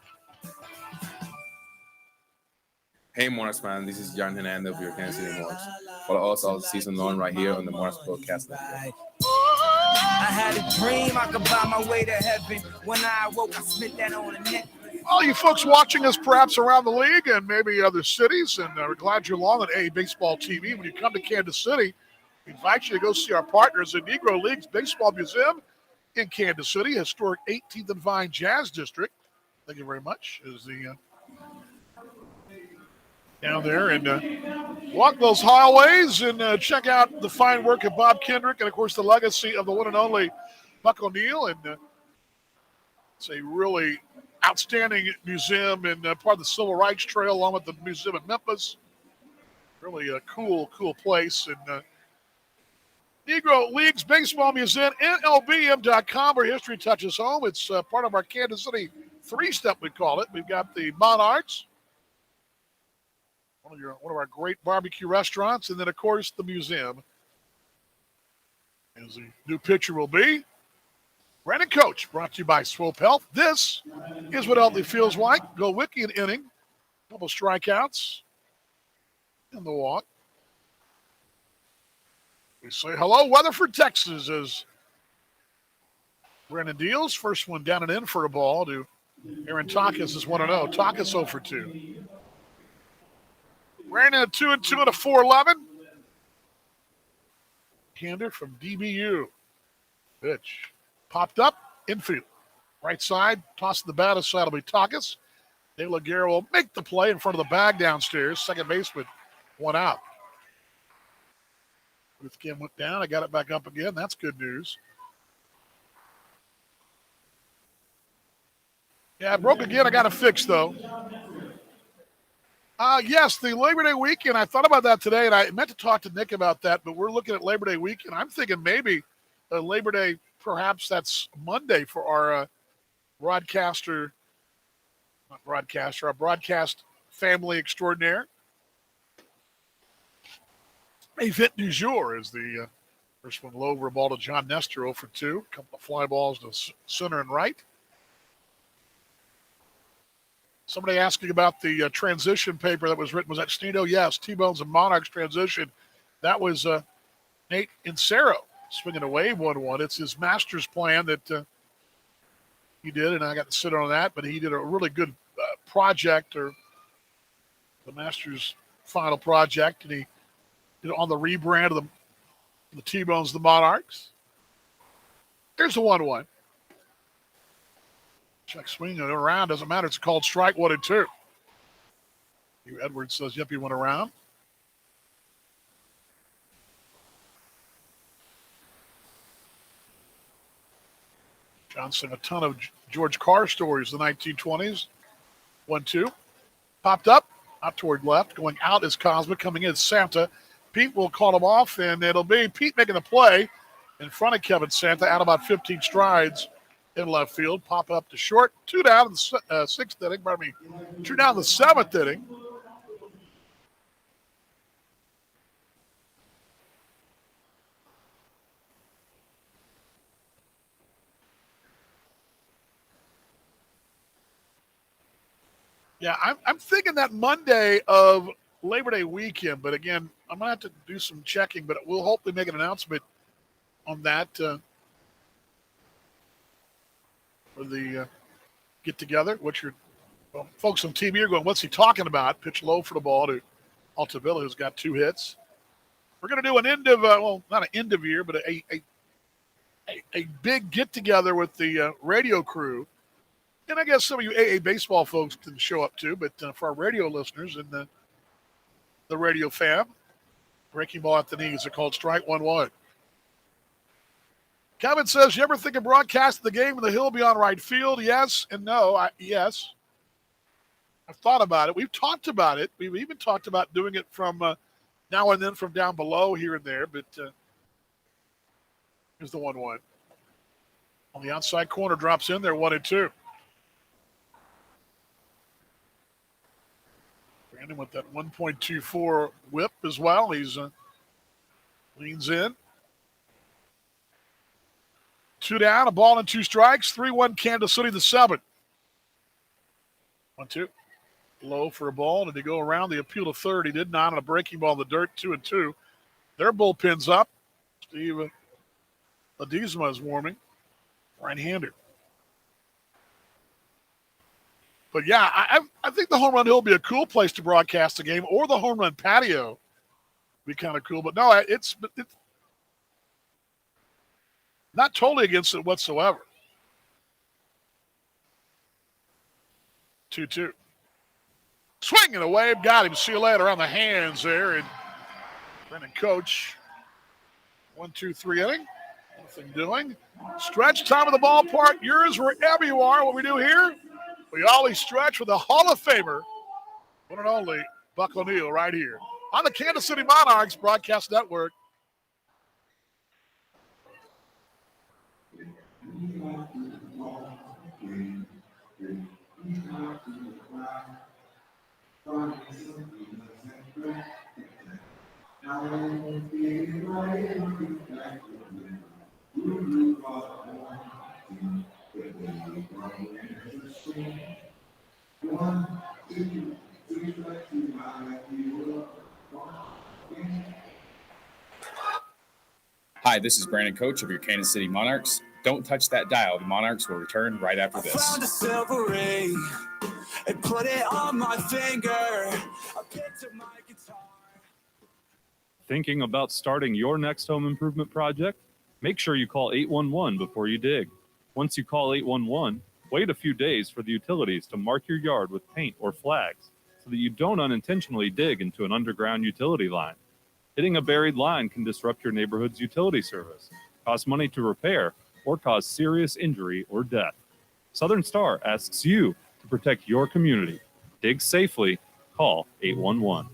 Hey Monarchs fan, this is Jan Hernandez of your Kansas City Monarchs. Follow us all season long right here on the Monarchs Broadcast Network. I had a dream I could buy my way to heaven. When I awoke, I spent that on a net. All you folks watching us perhaps around the league and maybe other cities, and we're glad you're along on A Baseball TV. When you come to Kansas City, we invite you to go see our partners at Negro Leagues Baseball Museum in Kansas City, historic 18th and Vine Jazz District. Thank you very much. Is the down there and walk those hallways and check out the fine work of Bob Kendrick and, of course, the legacy of the one and only Buck O'Neill. And it's a really outstanding museum and part of the Civil Rights Trail along with the museum in Memphis. Really a cool place. And Negro Leagues Baseball Museum, NLBM.com, where history touches home. It's part of our Kansas City three-step, we call it. We've got the Monarchs, one of our great barbecue restaurants, and then, of course, the museum. As the new picture will be. Brandon Coach, brought to you by Swope Health. This is what healthy feels like. Go Wiki an inning. Couple strikeouts in the walk. We say hello, Weatherford, Texas, as Brandon deals. First one down and in for a ball to Aaron Takas is 1-0. Takas 0 for 2. Brandon 2-2 and a 4.11. Hander from DBU. Pitch. Popped up, infield. Right side, tossing the bat aside will be Takas. De La Guerra will make the play in front of the bag downstairs. Second baseman, 1 out. Booth Cam went down. I got it back up again. That's good news. Yeah, I broke again. I got it fixed, though. Yes, the Labor Day weekend. I thought about that today, and I meant to talk to Nick about that, but we're looking at Labor Day weekend. I'm thinking maybe Labor Day, perhaps that's Monday for our broadcast family extraordinaire. Event du jour is the first one low over a ball to John Nestor, 0 for 2. A couple of fly balls to center and right. Somebody asking about the transition paper that was written. Was that Stino? Yes, T-Bones and Monarchs transition. That was Nate Insero swinging away 1-1. It's his master's plan that he did, and I got to sit on that. But he did a really good project, or the master's final project, and he did it on the rebrand of the T-Bones, the Monarchs. Here's the 1-1. Check swing and around. Doesn't matter. It's called strike 1-2. Hugh Edwards says, yep, he went around. Johnson, a ton of George Carr stories, the 1920s. 1-2. Popped up, out toward left. Going out is Cosmic. Coming in is Santa. Pete will call him off, and it'll be Pete making the play in front of Kevin Santa out about 15 strides in left field. Pop up to short. 2 down in the sixth inning. 2 down in the seventh inning. Yeah, I'm thinking that Monday of Labor Day weekend, but again, I'm going to have to do some checking, but we'll hopefully make an announcement on that for the get-together, which folks on TV are going, what's he talking about? Pitch low for the ball to Altavilla, who's got 2 hits. We're going to do an end of, not an end of year, but a big get-together with the radio crew. And I guess some of you AA baseball folks can show up too, but for our radio listeners and the radio fam, breaking ball at the knees, they're called strike 1-1. Kevin says, you ever think of broadcasting the game in the hill beyond right field? Yes and no. Yes. I've thought about it. We've talked about it. We've even talked about doing it from now and then from down below here and there, but here's the 1-1. On the outside corner, drops in there, 1-2. Brandon with that 1.24 whip as well. He's Leans in. 2 down, a ball and 2 strikes. 3-1 Kansas City, the 7th. 1-2. Low for a ball. Did he go around the appeal to third? He did not. On a breaking ball in the dirt, 2-2. Their bullpen's up. Steve Ledesma is warming. Right-hander. But, yeah, I think the Home Run Hill would be a cool place to broadcast a game, or the Home Run Patio would be kind of cool. But, no, it's not totally against it whatsoever. 2-2. Swing and a wave. Got him. See you later on the hands there. And Brennan Coach. 1-2-3 inning. Nothing doing. Stretch time of the ballpark. Yours wherever you are. What we do here, we always stretch with a Hall of Famer. One and only Buck O'Neil right here on the Kansas City Monarchs Broadcast Network. Hi, this is Brandon Coach of your Kansas City Monarchs. Don't touch that dial. The Monarchs will return right after this. I found a silver ring and put it on my finger. I picked up my guitar. Thinking about starting your next home improvement project? Make sure you call 811 before you dig. Once you call 811, wait a few days for the utilities to mark your yard with paint or flags so that you don't unintentionally dig into an underground utility line. Hitting a buried line can disrupt your neighborhood's utility service, cost money to repair, or cause serious injury or death. Southern Star asks you to protect your community. Dig safely. Call 811.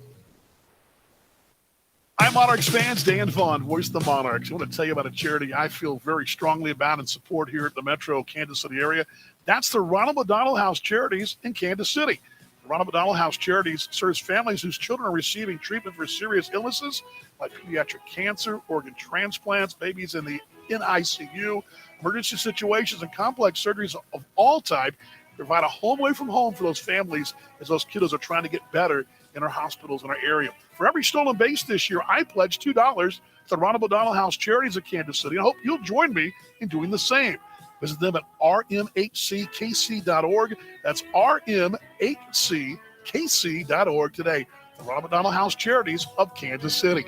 Hi, Monarchs fans. Dan Vaughn, voice of the Monarchs. I want to tell you about a charity I feel very strongly about and support here at the Metro Kansas City area. That's the Ronald McDonald House Charities in Kansas City. The Ronald McDonald House Charities serves families whose children are receiving treatment for serious illnesses like pediatric cancer, organ transplants, babies in the NICU, emergency situations, and complex surgeries of all type. Provide a home away from home for those families as those kiddos are trying to get better in our hospitals in our area. For every stolen base this year, I pledge $2 to the Ronald McDonald House Charities of Kansas City. I hope you'll join me in doing the same. Visit them at rmhckc.org. That's rmhckc.org today. The Ronald McDonald House Charities of Kansas City.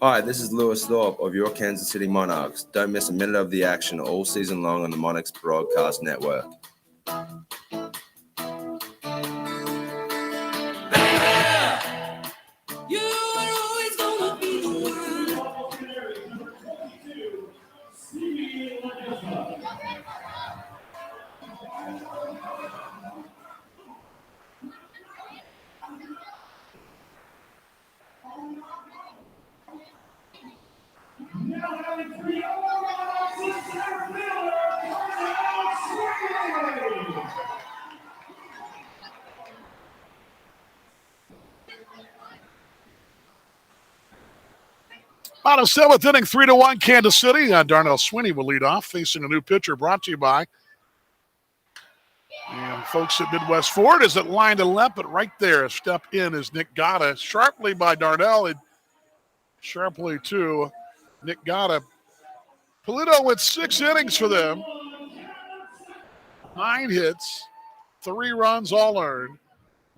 Hi, this is Lewis Thorpe of your Kansas City Monarchs. Don't miss a minute of the action all season long on the Monarchs Broadcast Network. Bottom 7th inning, 3-1 Kansas City. Darnell Sweeney will lead off, facing a new pitcher brought to you by and folks at Midwest Ford. Is at line to left, but right there, a step in is Nick Gatta. Sharply by Darnell and sharply to Nick Gatta. Polito went 6 innings for them. 9 hits, 3 runs, all earned.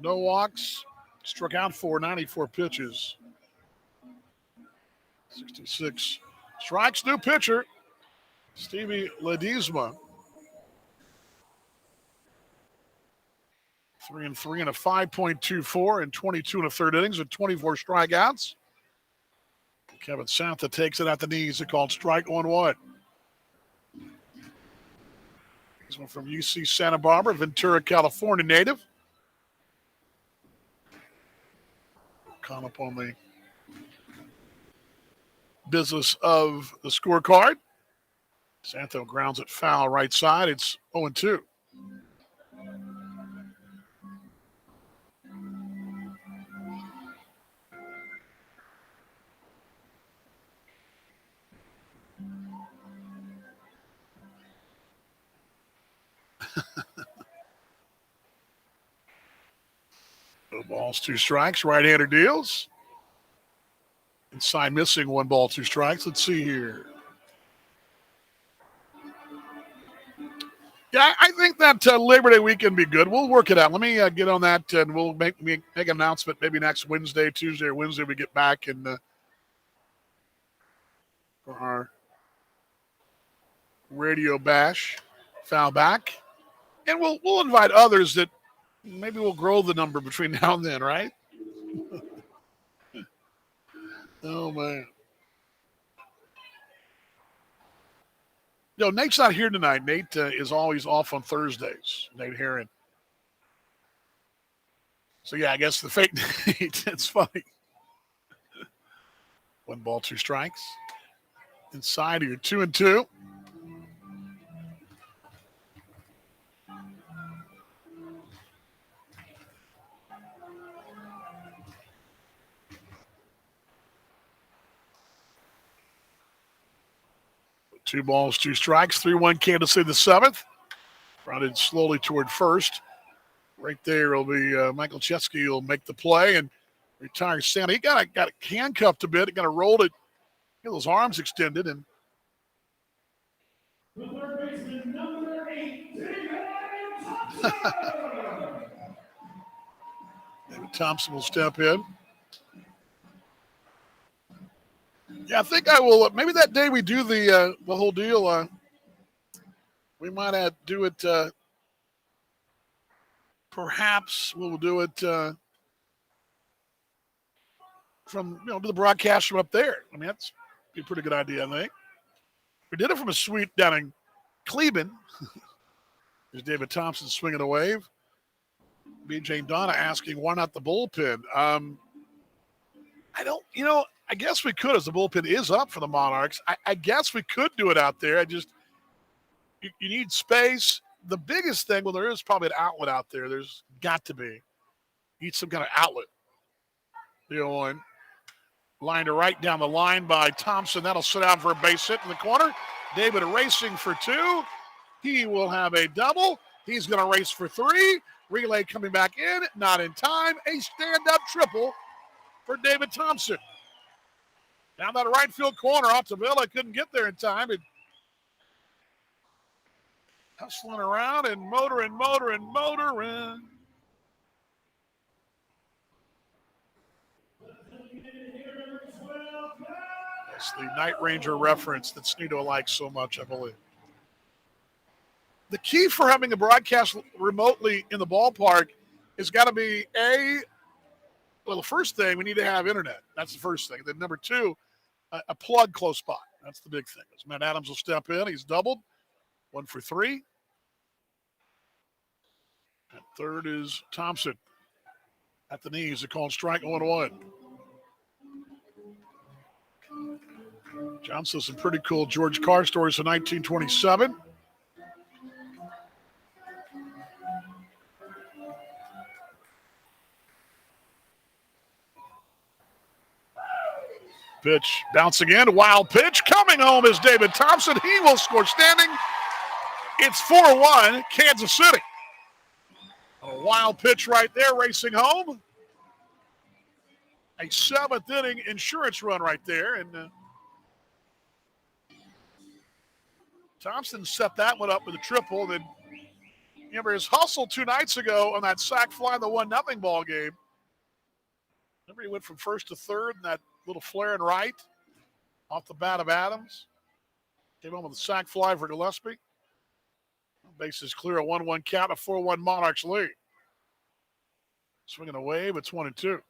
No walks, struck out 94 pitches. 66 strikes, new pitcher, Stevie Ledesma. 3-3 and a 5.24 in 22 and a third innings with 24 strikeouts. Kevin Santa takes it at the knees. It's called strike 1-1. This one from UC Santa Barbara, Ventura, California native. Caught up on the business of the scorecard. Santo grounds it foul right side. It's 0-2. No balls, 2 strikes. Right-hander deals. Inside missing, 1 ball, 2 strikes. Let's see here. Yeah, I think that Labor Day weekend be good. We'll work it out. Let me get on that, and we'll make an announcement maybe next Wednesday, Tuesday, or Wednesday. We get back and for our radio bash, foul back, and we'll invite others that maybe we'll grow the number between now and then, right? Oh man. No, Nate's not here tonight. Nate is always off on Thursdays. Nate Herron. So, yeah, I guess the fake Nate. It's funny. 1 ball, 2 strikes. Inside here, 2-2. Two balls, 2 strikes. 3-1 Kansas City the 7th. Routed slowly toward first. Right there will be Michael Chesky will make the play and retire Santa. He got it handcuffed a bit. He got to roll it. Get those arms extended. And David Thompson will step in. Yeah, I think I will. Maybe that day we do the whole deal. We might do it. Perhaps we'll do it from the broadcast from up there. I mean, that's be a pretty good idea, I think. We did it from a suite down in Cleveland. There's David Thompson swinging a wave. BJ Donna asking, why not the bullpen? I don't, I guess we could, as the bullpen is up for the Monarchs. I guess we could do it out there. You need space. The biggest thing, well, there is probably an outlet out there. There's got to be. You need some kind of outlet. The one. Line to right down the line by Thompson. That'll sit out for a base hit in the corner. David racing for 2. He will have a double. He's going to race for 3. Relay coming back in. Not in time. A stand-up triple for David Thompson. Down that right field corner. Altavilla couldn't get there in time. And hustling around and motoring. It's the Night Ranger reference that Snedo likes so much, I believe. The key for having a broadcast remotely in the ballpark has got to be the first thing, we need to have internet. That's the first thing. Then number 2, a plug close by. That's the big thing. As Matt Adams will step in. He's doubled. 1 for 3. And third is Thompson at the knees. They're called strike 1-1. John says some pretty cool George Carr stories in 1927. Pitch bouncing in. Wild pitch. Coming home is David Thompson. He will score standing. It's 4-1 Kansas City. A wild pitch right there racing home. A 7th inning insurance run right there. And Thompson set that one up with a triple. Then remember his hustle 2 nights ago on that sac fly in the 1-0 ball game. Remember he went from first to third in that little flare and right off the bat of Adams. Came home with a sac fly for Gillespie. Bases clear, a 1-1 count, a 4-1 Monarchs lead. Swinging a wave, it's 1-2.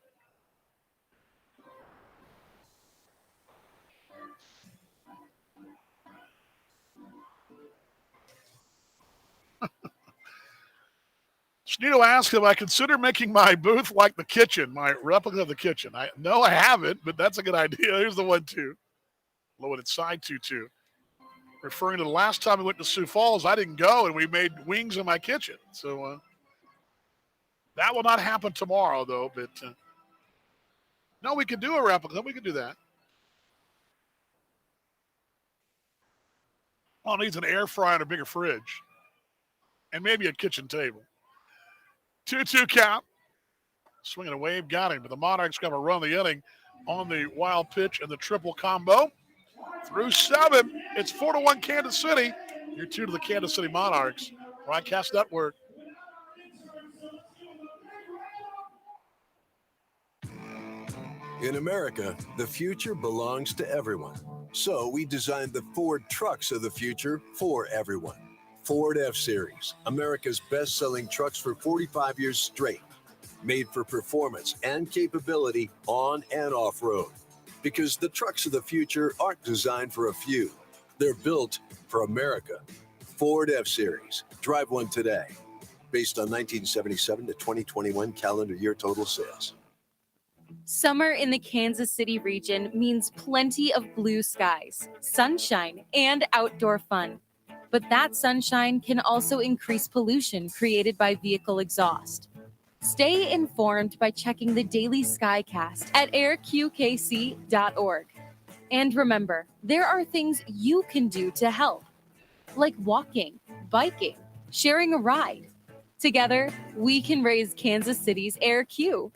Snedo asked if I consider making my booth like the kitchen, my replica of the kitchen. No, I haven't, but that's a good idea. Here's the 1-2. Low at side 2-2. Referring to the last time we went to Sioux Falls, I didn't go, and we made wings in my kitchen. So that will not happen tomorrow, though. But no, we could do a replica. We could do that. All it needs an air fryer and a bigger fridge. And maybe a kitchen table. 2-2 count. Swinging a wave, got him. But the Monarchs got to run the inning on the wild pitch and the triple combo. Through 7, it's 4-1 Kansas City. You're 2 to the Kansas City Monarchs. Broadcast Network. In America, the future belongs to everyone. So we designed the Ford trucks of the future for everyone. Ford F-Series, America's best-selling trucks for 45 years straight. Made for performance and capability on and off-road. Because the trucks of the future aren't designed for a few. They're built for America. Ford F-Series. Drive one today. Based on 1977 to 2021 calendar year total sales. Summer in the Kansas City region means plenty of blue skies, sunshine, and outdoor fun. But that sunshine can also increase pollution created by vehicle exhaust. Stay informed by checking the daily Skycast at airqkc.org. And remember, there are things you can do to help, like walking, biking, sharing a ride. Together, we can raise Kansas City's Air Q.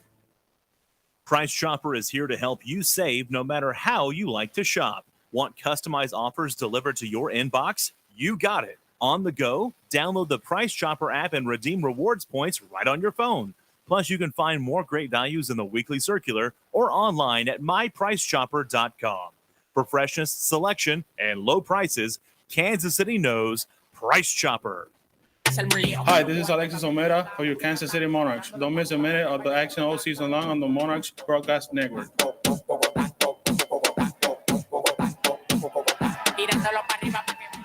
Price Chopper is here to help you save no matter how you like to shop. Want customized offers delivered to your inbox? You got it. On the go, download the Price Chopper app and redeem rewards points right on your phone. Plus, you can find more great values in the weekly circular or online at mypricechopper.com. For freshness, selection, and low prices, Kansas City knows Price Chopper. Hi, this is Alexis Omera for your Kansas City Monarchs. Don't miss a minute of the action all season long on the Monarchs Broadcast Network.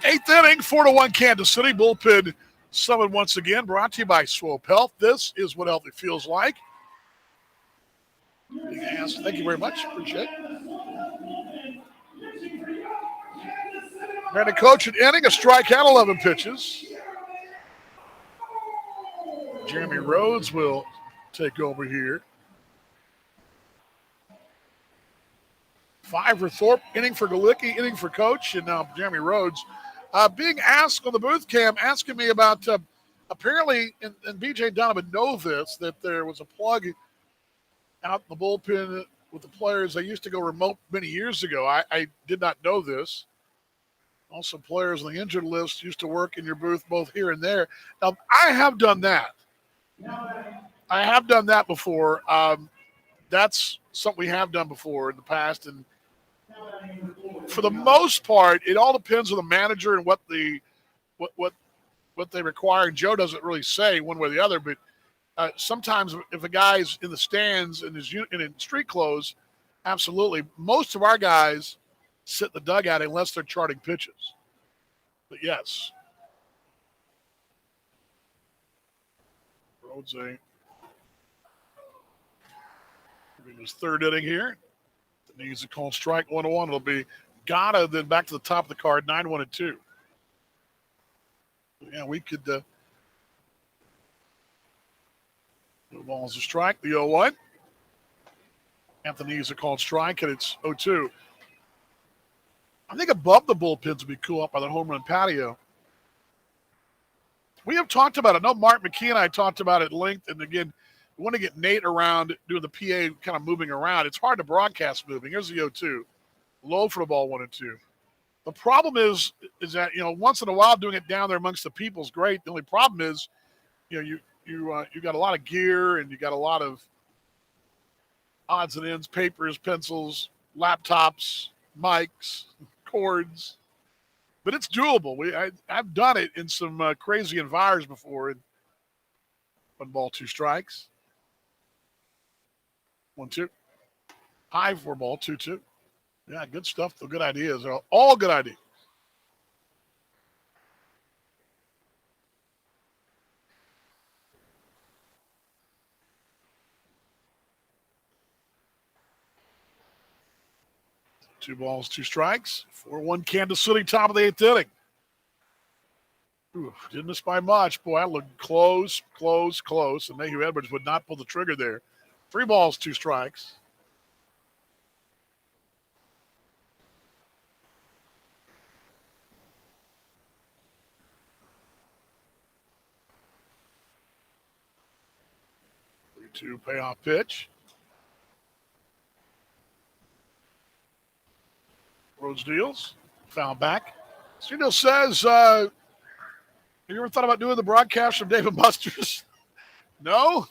8th inning, 4-1 Kansas City. Bullpen summon once again. Brought to you by Swope Health. This is what healthy feels like. Yes, thank you very much. Appreciate it. Brandon Coach an inning, a strikeout, 11 pitches. Jeremy Rhodes will take over here. 5 for Thorpe, inning for Galicki, inning for Coach, and now Jeremy Rhodes. Being asked on the booth cam, asking me about apparently, and BJ Donovan know this, that there was a plug out in the bullpen with the players. They used to go remote many years ago. I did not know this. Also, players on the injured list used to work in your booth both here and there. Now, I have done that. I have done that before. That's something we have done before in the past. And for the most part, it all depends on the manager and what they require. And Joe doesn't really say one way or the other, but sometimes if a guy's in the stands and is in street clothes, absolutely. Most of our guys sit in the dugout unless they're charting pitches. But yes. Rhodes in his 3rd inning here. Needs a call strike 1-1. It'll be Gata, then back to the top of the card, 9-1-2. Yeah, we could no balls a strike. The 0-1. Anthony needs a called strike, and it's 0-2. I think above the bullpens would be cool up by the home run patio. We have talked about it. I know Mark McKee and I talked about it at length, and again, we want to get Nate around doing the PA kind of moving around. It's hard to broadcast moving. Here's the 0-2. Low for the ball, 1-2. The problem is that, once in a while doing it down there amongst the people is great. The only problem is, you got a lot of gear and you got a lot of odds and ends, papers, pencils, laptops, mics, cords. But it's doable. I've done it in some crazy environs before. And 1 ball, 2 strikes. 1-2. High 4 ball, 2-2. Yeah, good stuff. The good ideas. They're all good ideas. Two balls, 2 strikes. 4-1 Kansas City, top of the 8th inning. Ooh, didn't miss by much. Boy, I looked close. And Mayhew Edwards would not pull the trigger there. 3 balls, 2 strikes. 3-2 payoff pitch. Rhodes deals. Foul back. Studio says, have you ever thought about doing the broadcast from Dave & Buster's? No?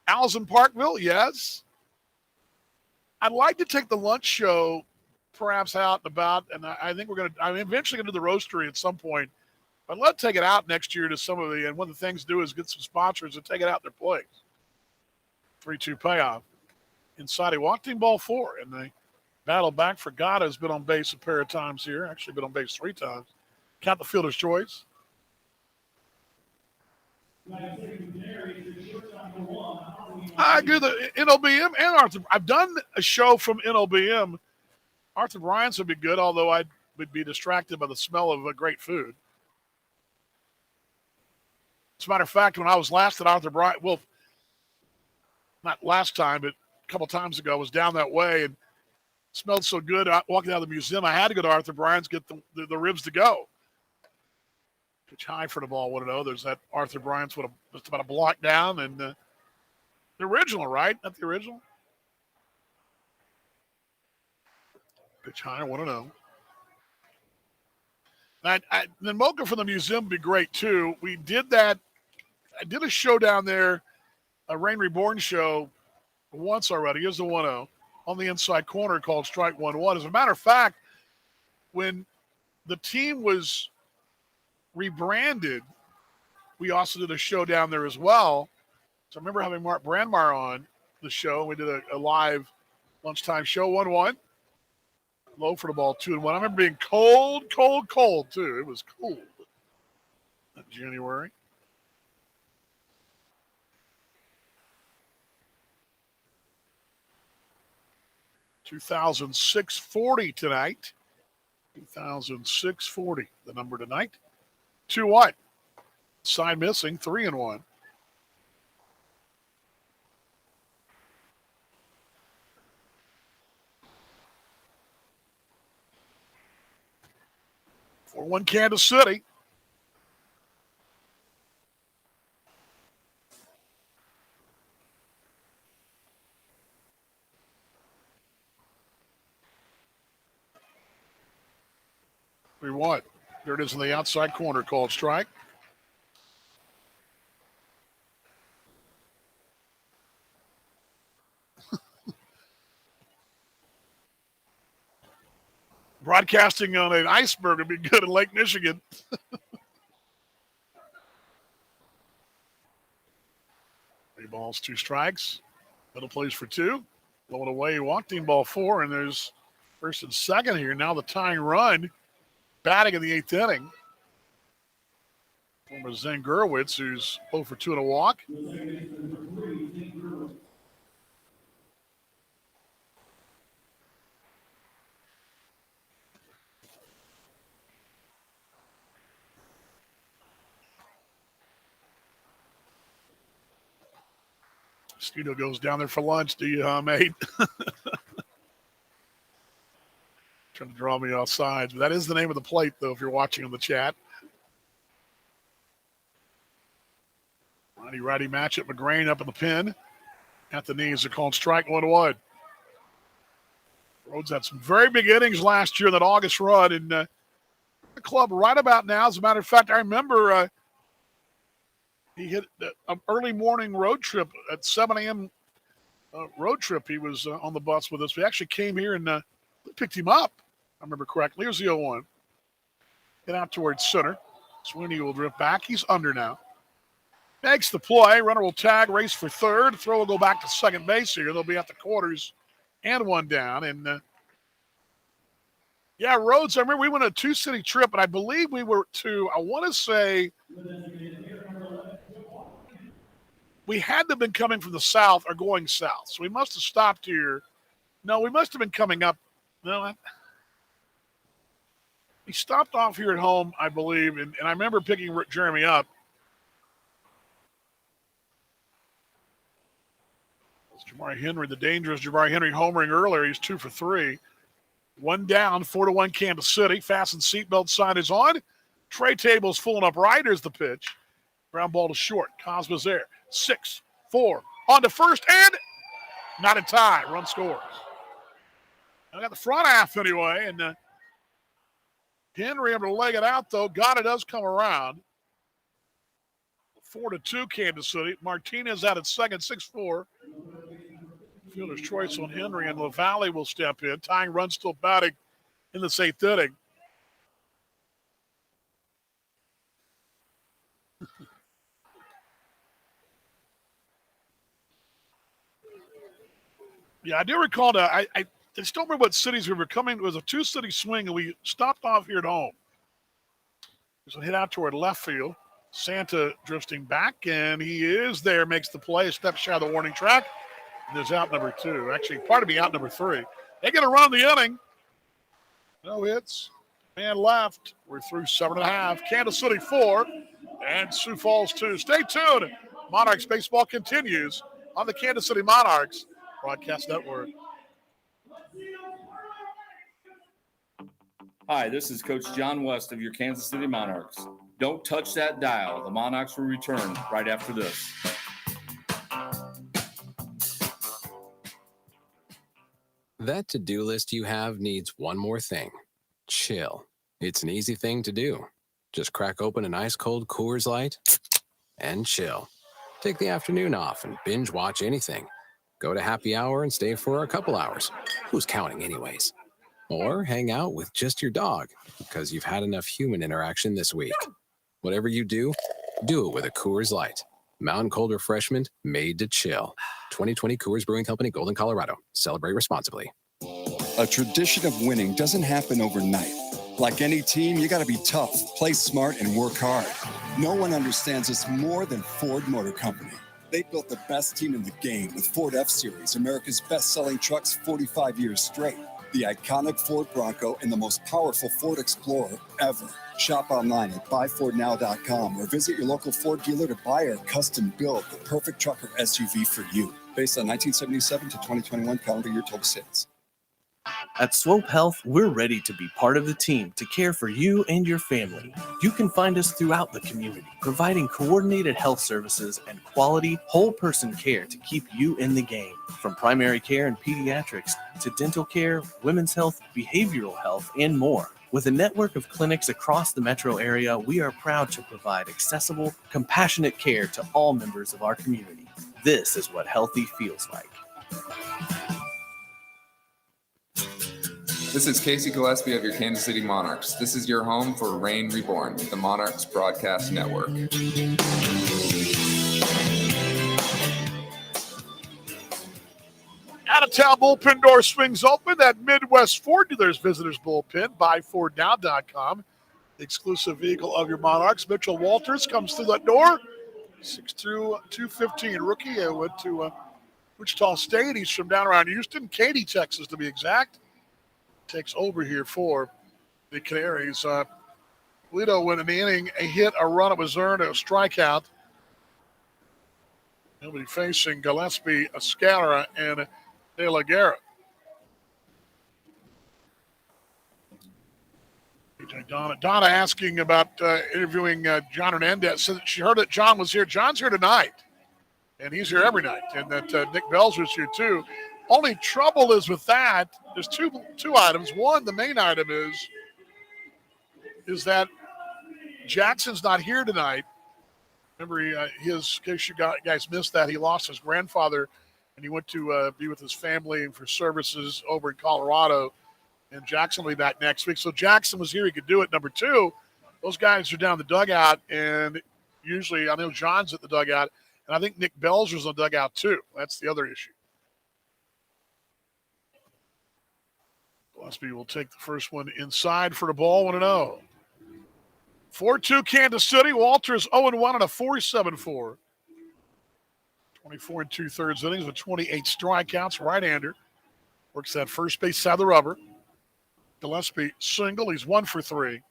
Al's in Parkville? Yes. I'd like to take the lunch show perhaps out and about, and I think I'm eventually going to do the roastery at some point. I'd love to take it out next year to some of and one of the things to do is get some sponsors and take it out their place. 3-2 payoff. Inside, he walked in ball 4, and the battle back for Gata has been on base a pair of times here. Actually been on base 3 times. Count the fielder's choice. I do the NOBM and Arthur. I've done a show from NOBM. Arthur Bryant's would be good, although I would be distracted by the smell of great food. As a matter of fact, when I was last at Arthur Bryant, well, not last time, but a couple times ago, I was down that way and it smelled so good. Walking out of the museum, I had to go to Arthur Bryant's, get the ribs to go. Pitch high for the ball, 1-0. There's that Arthur Bryant's just about a block down, and the original, right? Not the original. Pitch high, 1-0. The Mocha from the museum would be great, too. We did that. I did a show down there, a Rain Reborn show, once already. Here's the 1-0 on the inside corner called Strike 1-1. As a matter of fact, when the team was rebranded, we also did a show down there as well. So I remember having Mark Brandmeier on the show. We did a live lunchtime show, 1-1. Low for the ball, 2-1. I remember being cold, too. It was cold in January. $2,640 tonight. $2,640, the number tonight. 2-1. Side missing, 3-1. For 1 Kansas City. We won. There it is in the outside corner, called strike. Broadcasting on an iceberg would be good in Lake Michigan. 3 balls, 2 strikes. Middle plays for 2. Blowing away, walked in ball 4, and there's first and second here. Now the tying run, batting in the 8th inning. Former Zen Gurwitz, who's 0 for 2 and a walk. Studio goes down there for lunch. Do you, mate? Trying to draw me off sides. But that is the name of the plate, though, if you're watching in the chat. Righty matchup. McGrain up in the pin. At the knees, they're calling strike 1-1. Rhodes had some very big innings last year in that August run. And the club right about now, as a matter of fact, I remember he hit an early morning road trip at 7 a.m. Road trip. He was on the bus with us. We actually came here and picked him up. I remember correctly. Here's the 0-1. Get out towards center. Sweeney will drift back. He's under now. Makes the play. Runner will tag, race for third. Throw will go back to second base here. They'll be at the quarters and 1 down. And, yeah, Rhodes, I remember we went on a 2-city trip, and I believe we were to, I want to say, we had to have been coming from the south or going south. So we must have stopped here. No, we must have been coming up. No, we stopped off here at home, I believe, and I remember picking Jeremy up. Jabari Henry, the dangerous Jabari Henry homering earlier. He's 2 for 3. 1 down, 4-1 Kansas City. Fasten seatbelt sign is on. Tray table's full and upright. Here's the pitch. Ground ball to short. Cosma's there. 6. 4. On to first, and not in time. Run scores. I got the front half anyway, and Henry able to leg it out, though. Gotta does come around. 4-2 Kansas City. Martinez out at second, 6-4. Fielder's choice on Henry, and LaValle will step in. Tying run still batting in the 8th inning. Yeah, I do recall that. I just don't remember what cities we were coming. It was a 2-city swing, and we stopped off here at home. So hit out toward left field. Santa drifting back, and he is there, makes the play, a step shy of the warning track. And there's out number 2. Actually, pardon me, out number 3. They get a run the inning. No hits. Man left. We're through 7.5. Kansas City 4 and Sioux Falls 2. Stay tuned. Monarchs baseball continues on the Kansas City Monarchs Broadcast Network. Hi, this is Coach John West of your Kansas City Monarchs. Don't touch that dial. The Monarchs will return right after this. That to-do list you have needs one more thing. Chill. It's an easy thing to do. Just crack open an ice-cold Coors Light and chill. Take the afternoon off and binge watch anything. Go to happy hour and stay for a couple hours. Who's counting anyways? Or hang out with just your dog because you've had enough human interaction this week. Whatever you do, do it with a Coors Light. Mountain cold refreshment made to chill. 2020 Coors Brewing Company, Golden, Colorado. Celebrate responsibly. A tradition of winning doesn't happen overnight. Like any team, you got to be tough, play smart, and work hard. No one understands this more than Ford Motor Company. They built the best team in the game with Ford F-Series, America's best-selling trucks 45 years straight. The iconic Ford Bronco and the most powerful Ford Explorer ever. Shop online at buyfordnow.com or visit your local Ford dealer to buy or custom build the perfect truck or SUV for you. Based on 1977 to 2021 calendar year total sales. At Swope Health, we're ready to be part of the team to care for you and your family. You can find us throughout the community, providing coordinated health services and quality, whole-person care to keep you in the game. From primary care and pediatrics to dental care, women's health, behavioral health, and more. With a network of clinics across the metro area, we are proud to provide accessible, compassionate care to all members of our community. This is what healthy feels like. This is Casey Gillespie of your Kansas City Monarchs. This is your home for Reign Reborn, the Monarchs Broadcast Network. Out-of-town bullpen door swings open. That Midwest Ford Dealers Visitors Bullpen. BuyFordNow.com. The exclusive vehicle of your Monarchs. Mitchell Walters comes through that door. 6'2", 215 rookie. Went to Wichita State. He's from down around Houston, Katy, Texas, to be exact. Takes over here for the Canaries. Lito went in the inning, a hit, a run, it was earned, a strikeout. He'll be facing Gillespie, Escalera, and De La Guerra. Donna asking about interviewing John Hernandez. So she heard that John was here. John's here tonight, and he's here every night. And that Nick Belzer's here too. Only trouble is with that, there's two items. One, the main item is that Jackson's not here tonight. Remember, in case you guys missed that, he lost his grandfather, and he went to be with his family and for services over in Colorado. And Jackson will be back next week. So Jackson was here. He could do it. Number two, those guys are down the dugout, and usually I know John's at the dugout, and I think Nick Belzer's on the dugout too. That's the other issue. Gillespie will take the first one inside for the ball, 1-0. 4-2 Kansas City. Walters 0-1 on a 4.74. 24 2/3 innings with 28 strikeouts. Right-hander. Works that first base side of the rubber. Gillespie single. He's 1 for 3.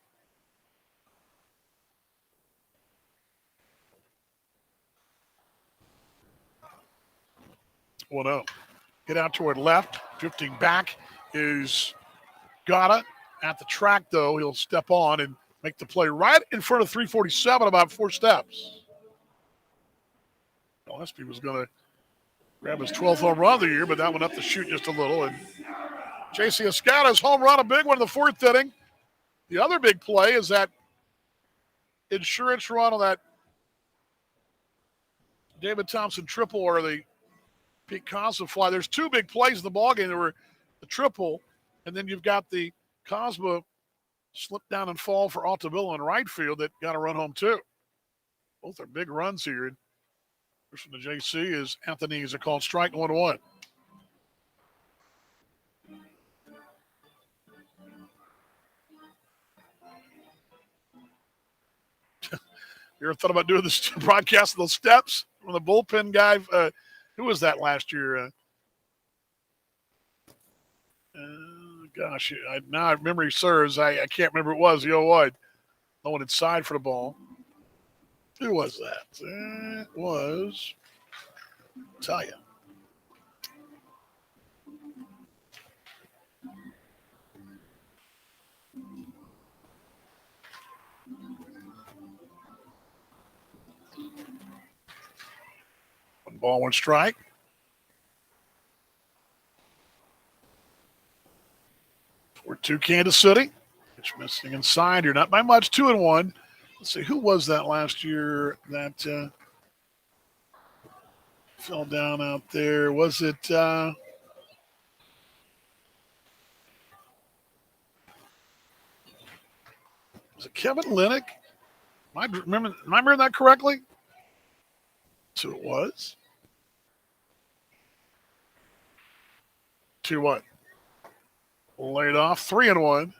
Get out toward left. Drifting back is Gata. At the track, though, he'll step on and make the play right in front of 347, about 4 steps. Gillespie was going to grab his 12th home run of the year, but that went up the chute just a little. And J.C. Escada's home run, a big one in the fourth inning. The other big play is that insurance run on that David Thompson triple or the Pete Cosma fly. There's two big plays in the ballgame. There were the triple, and then you've got the Cosma slip down and fall for Altavilla in right field that got a run home too. Both are big runs here. First from the JC is Anthony is a called strike 1-1. You ever thought about doing this broadcast of those steps from the bullpen guy? Who was that last year? Gosh, now memory serves. I can't remember who it was. No one inside for the ball. Who was that? It was, I'll tell you. One ball, one strike. We're 2 Kansas City. Pitch missing inside here, not by much, 2-1. Let's see, who was that last year that fell down out there? Was it was it Kevin Linick? Am I remembering that correctly? So it was. 2-1. Laid off, 3-1.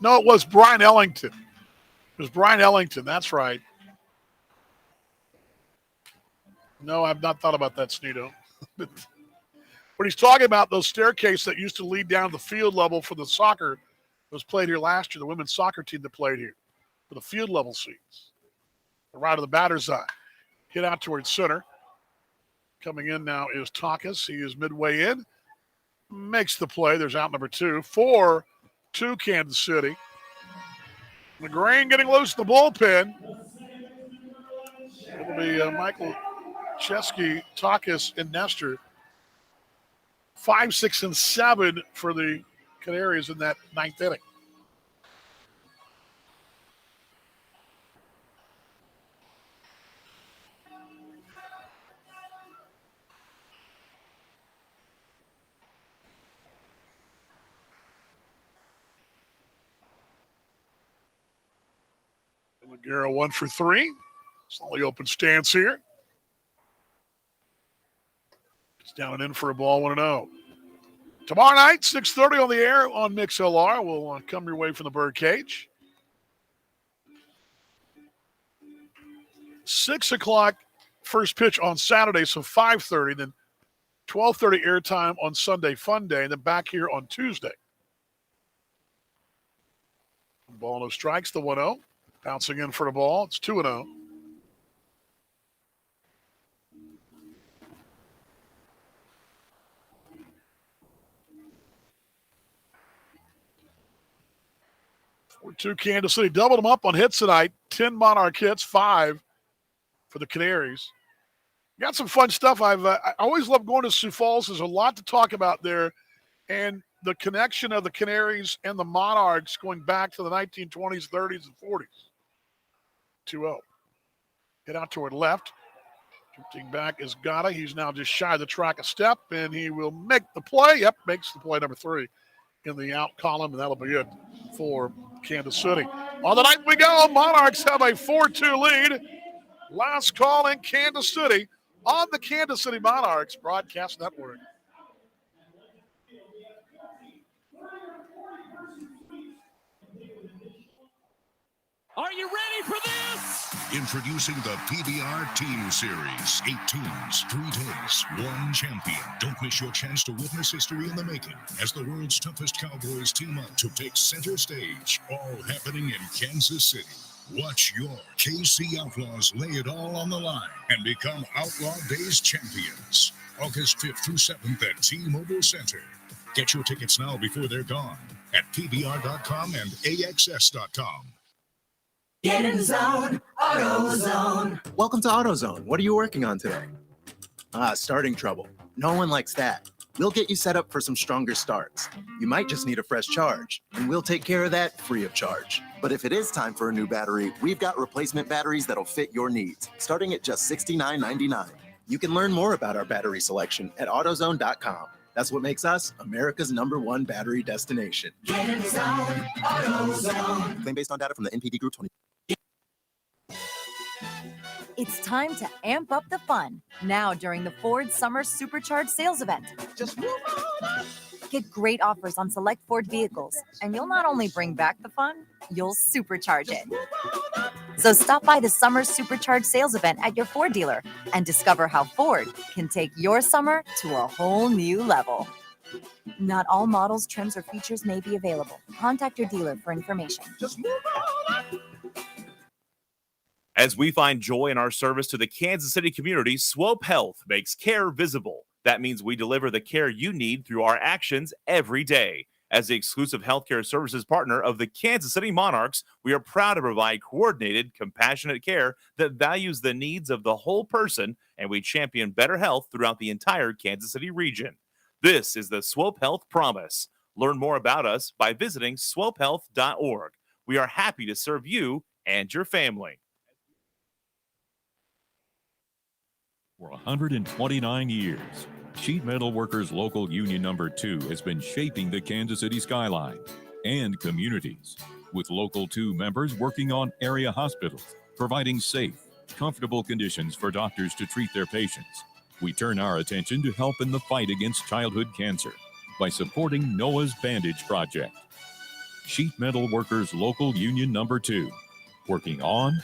No, it was Brian Ellington. It was Brian Ellington. That's right. No, I've not thought about that, Sneedo. But when he's talking about those staircases that used to lead down to the field level for the soccer that was played here last year, the women's soccer team that played here, for the field level seats. The right of the batter's eye. Hit out towards center. Coming in now is Takas. He is midway in. Makes the play. There's out number 2. 4-2 Kansas City. McGrain getting loose in the bullpen. It'll be Michael Chesky, Takas, and Nestor. 5, 6, and 7 for the Canaries in that 9th inning. Guerra 1 for 3. Slowly open stance here. It's down and in for a ball, 1-0. Tomorrow night, 6:30 on the air on MixLR. We'll come your way from the Birdcage. 6 o'clock first pitch on Saturday, so 5:30. Then 12:30 airtime on Sunday, Fun Day, and then back here on Tuesday. Ball, no strikes, the 1-0. Bouncing in for the ball. It's 2-0. We're 2 Kansas City. Doubled them up on hits tonight. 10 Monarch hits, 5 for the Canaries. Got some fun stuff. I always love going to Sioux Falls. There's a lot to talk about there. And the connection of the Canaries and the Monarchs going back to the 1920s, 30s, and 40s. 2-0. Hit out toward left. Drifting back is Gata. He's now just shy of the track a step, and he will make the play. Yep, makes the play number 3 in the out column, and that'll be it for Kansas City. On the night we go, Monarchs have a 4-2 lead. Last call in Kansas City on the Kansas City Monarchs Broadcast Network. Are you ready for this? Introducing the PBR Team Series. 8 teams, 3 days, 1 champion. Don't miss your chance to witness history in the making as the world's toughest Cowboys team up to take center stage. All happening in Kansas City. Watch your KC Outlaws lay it all on the line and become Outlaw Days champions. August 5th through 7th at T-Mobile Center. Get your tickets now before they're gone at PBR.com and AXS.com. Get in the zone, AutoZone. Welcome to AutoZone. What are you working on today? Starting trouble. No one likes that. We'll get you set up for some stronger starts. You might just need a fresh charge, and we'll take care of that free of charge. But if it is time for a new battery, we've got replacement batteries that'll fit your needs, starting at just $69.99. You can learn more about our battery selection at AutoZone.com. That's what makes us America's #1 battery destination. Get in the zone, AutoZone. Claim based on data from the NPD Group 20. It's time to amp up the fun now during the Ford Summer Supercharged sales event. Just move on. Get great offers on select Ford vehicles, and you'll not only bring back the fun, you'll supercharge it. So stop by the Summer Supercharged sales event at your Ford dealer and discover how Ford can take your summer to a whole new level. Not all models, trims, or features may be available. Contact your dealer for information. Just move on. As we find joy in our service to the Kansas City community, Swope Health makes care visible. That means we deliver the care you need through our actions every day. As the exclusive healthcare services partner of the Kansas City Monarchs, we are proud to provide coordinated, compassionate care that values the needs of the whole person, and we champion better health throughout the entire Kansas City region. This is the Swope Health Promise. Learn more about us by visiting swopehealth.org. We are happy to serve you and your family. For 129 years, Sheet Metal Workers Local Union Number 2 has been shaping the Kansas City skyline and communities, with Local 2 members working on area hospitals, providing safe, comfortable conditions for doctors to treat their patients. We turn our attention to help in the fight against childhood cancer by supporting Noah's Bandage Project. Sheet Metal Workers Local Union Number 2, working on,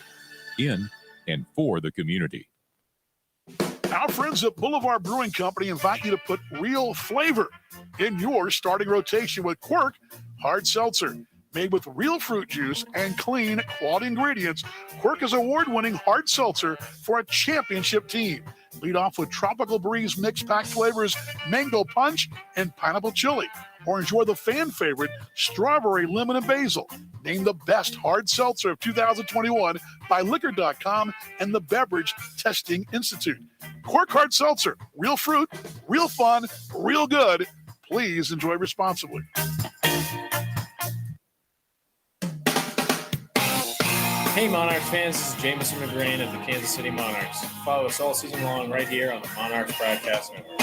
in, and for the community. Our friends at Boulevard Brewing Company invite you to put real flavor in your starting rotation with Quirk Hard Seltzer. Made with real fruit juice and clean, quality ingredients, Quirk is award-winning hard seltzer for a championship team. Lead off with Tropical Breeze mixed pack flavors, Mango Punch, and Pineapple Chili. Or enjoy the fan favorite, Strawberry Lemon and Basil. Named the best hard seltzer of 2021 by Liquor.com and the Beverage Testing Institute. Quirk Hard Seltzer, real fruit, real fun, real good. Please enjoy responsibly. Hey Monarchs fans, this is Jamison McGrain of the Kansas City Monarchs. Follow us all season long right here on the Monarchs Broadcast Network.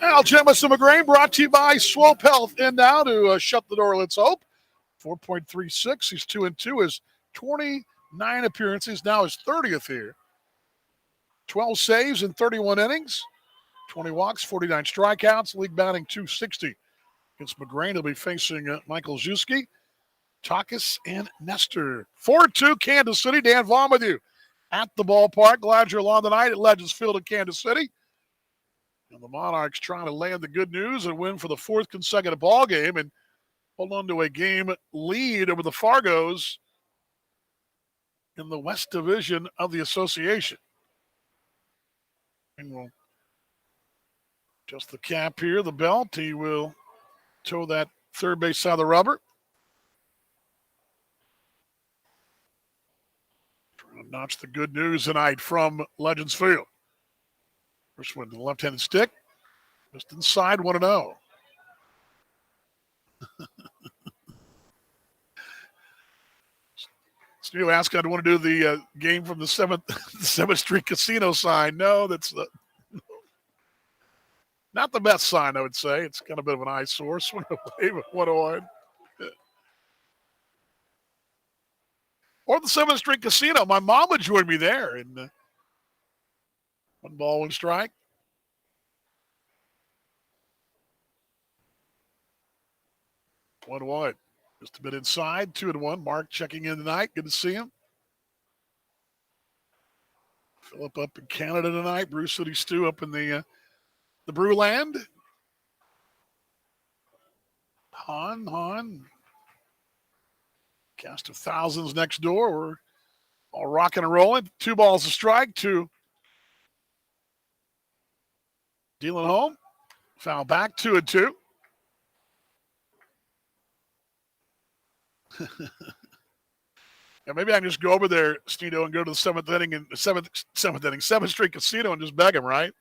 Al Jamison McGrain brought to you by Swope Health. And now to shut the door, let's hope. 4.36, he's 2-2, his 29 appearances, now his 30th here. 12 saves in 31 innings, 20 walks, 49 strikeouts, league batting .260. Against McGrain, he'll be facing Michael Zewski, Takis, and Nestor. 4-2 Kansas City. Dan Vaughn with you at the ballpark. Glad you're along tonight at Legends Field in Kansas City. And the Monarchs trying to land the good news and win for the fourth consecutive ball game and hold on to a game lead over the Fargos in the West Division of the association. And we'll adjust the cap here, the belt. He will toe that third base side of the rubber. Trying to notch the good news tonight from Legends Field. First one to the left-handed stick. Just inside 1-0. Steve asked, I want to do the game from the 7th Street Casino sign. No, that's not the best sign, I would say. It's kind of a bit of an eyesore. Swing away with 1-0. Or the 7th Street Casino. My mom would join me there. And 1 strike. One. Just a bit inside. 2-1. Mark checking in tonight. Good to see him. Philip up in Canada tonight. Bruce City Stew up in the Brewland. Han. Cast of thousands next door. We're all rocking and rolling. 2 balls a strike. 2. Dealing home. Foul back. 2-2. Yeah, maybe I can just go over there, Stino, and go to the Seventh Street Casino and just beg him, right?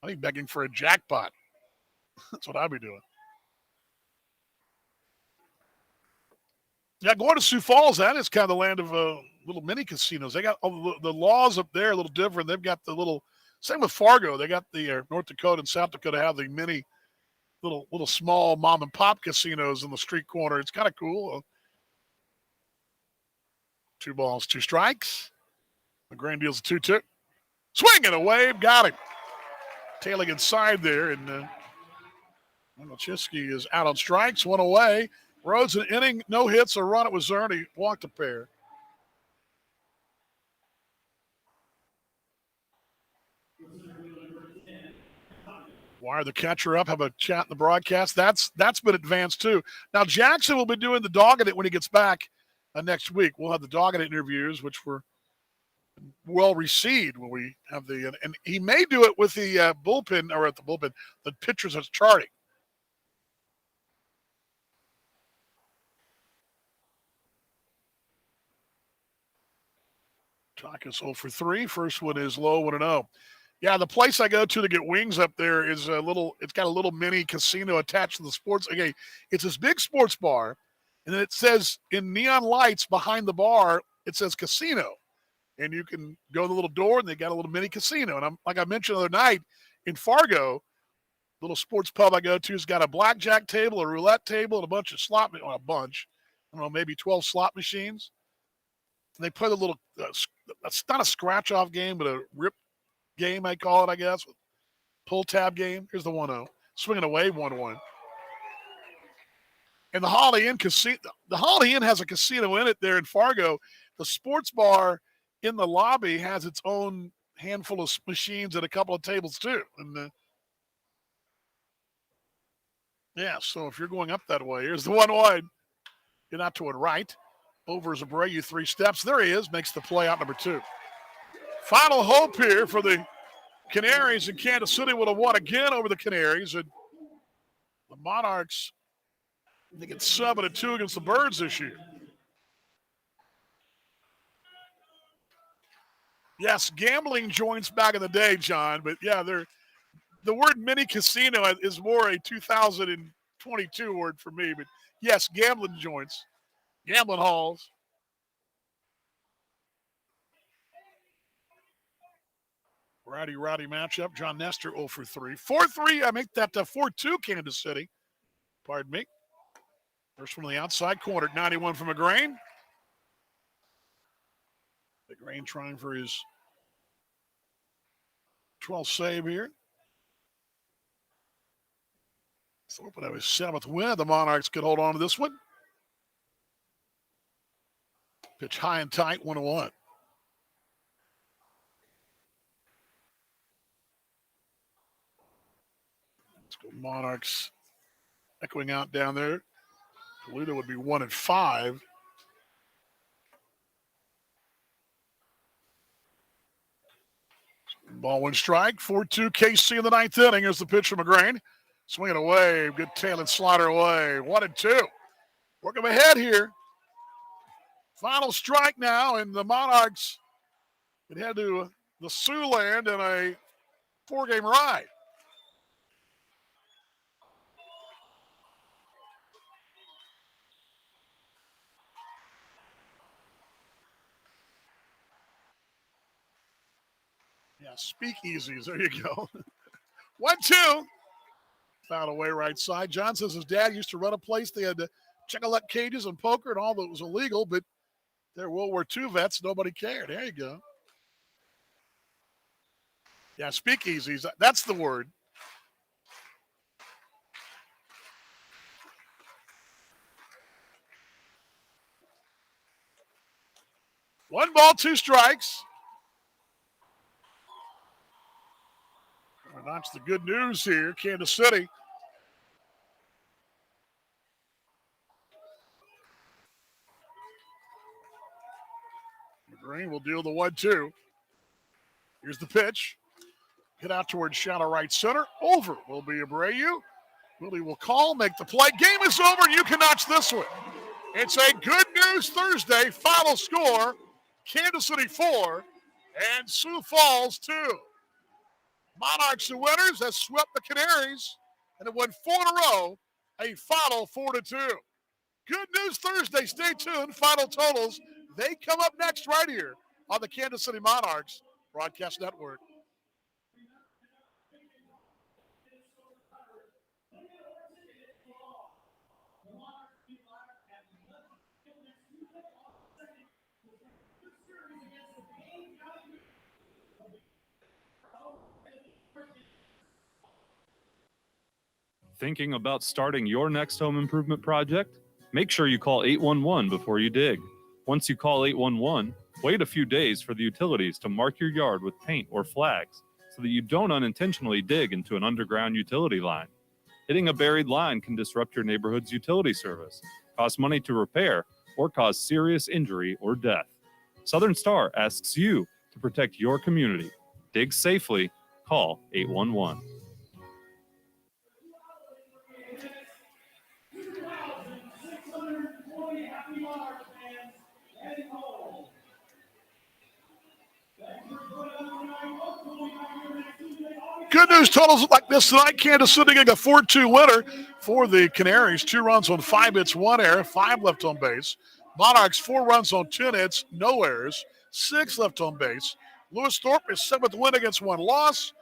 I think begging for a jackpot. That's what I'd be doing. Yeah, going to Sioux Falls, that is kind of the land of little mini casinos. They got the laws up there a little different. They've got the little, same with Fargo. They got the North Dakota and South Dakota have the mini, little small mom and pop casinos in the street corner. It's kind of cool. 2 balls, 2 strikes. McGrain deals a 2-2. Swing and a wave, got him. Tailing inside there, and Milchinsky is out on strikes, 1 away. Rhodes an inning, no hits, a run. It was earned. He walked a pair. Wire the catcher up, have a chat in the broadcast. That's been advanced too. Now Jackson will be doing the dog in it when he gets back next week. We'll have the dog in it interviews, which were well received when we have and he may do it with the bullpen, or at the bullpen, the pitchers that's charting. Takas 0 for 3. First one is low, 1-0. Yeah, the place I go to get wings up there is it's got a little mini casino attached to the sports. Okay, it's this big sports bar, and then it says in neon lights behind the bar, it says casino. And you can go to the little door, and they got a little mini casino. And like I mentioned the other night, in Fargo, little sports pub I go to has got a blackjack table, a roulette table, and a bunch of slot, I don't know, maybe 12 slot machines. And they play the little, it's not a scratch-off game, but a rip game, I call it, I guess. Pull tab game. Here's the 1-0. Swinging away, 1-1. And the Holiday Inn casino, the Holiday Inn has a casino in it there in Fargo. The sports bar in the lobby has its own handful of machines and a couple of tables too. And so if you're going up that way, here's the 1-1. Get out toward right. Over is Abreu, 3 steps. There he is, makes the play out number 2. Final hope here for the Canaries, and Kansas City would have won again over the Canaries. And the Monarchs, I think it's 7-2 against the Birds this year. Yes, gambling joints back in the day, John, but yeah, the word mini casino is more a 2022 word for me. But yes, gambling joints, gambling halls. Rowdy matchup. John Nestor 0 for 3. 4-3, I make that 4-2 Kansas City. Pardon me. First one on the outside corner, 91 from McGrain. McGrain trying for his 12th save here. So hoping to have his 7th win. The Monarchs could hold on to this one. Pitch high and tight, 1-1. Monarchs echoing out down there. Toledo would be 1-5. Ball 1 strike. 4-2 KC in the 9th inning. Here's the pitch from McGrain. Swinging away. Good tail and slider away. 1-2. Working ahead here. Final strike now, and the Monarchs would head to the Siouxland in a 4-game ride. Yeah, speakeasies. There you go. 1-2. Foul away right side. John says his dad used to run a place. They had chocolate cages and poker and all that was illegal, but they're World War II vets. Nobody cared. There you go. Yeah, speakeasies. That's the word. One ball, 2 strikes. And that's the good news here, Kansas City. McGrain will deal the 1-2. Here's the pitch. Hit out towards shallow right center. Over will be Abreu. Willie will call, make the play. Game is over, and you can notch this one. It's a good news Thursday. Final score, Kansas City 4 and Sioux Falls 2. Monarchs, the winners, have swept the Canaries and have won 4 in a row, a final 4-2. Good news Thursday. Stay tuned. Final totals, they come up next right here on the Kansas City Monarchs Broadcast Network. Thinking about starting your next home improvement project? Make sure you call 811 before you dig. Once you call 811, wait a few days for the utilities to mark your yard with paint or flags so that you don't unintentionally dig into an underground utility line. Hitting a buried line can disrupt your neighborhood's utility service, cost money to repair, or cause serious injury or death. Southern Star asks you to protect your community. Dig safely. Call 811. Good news totals look like this tonight. Kansas City getting a 4-2 winner for the Canaries. 2 runs on 5 hits, 1 error, 5 left on base. Monarchs 4 runs on 10 hits, no errors, 6 left on base. Lewis Thorpe is 7th win against 1 loss.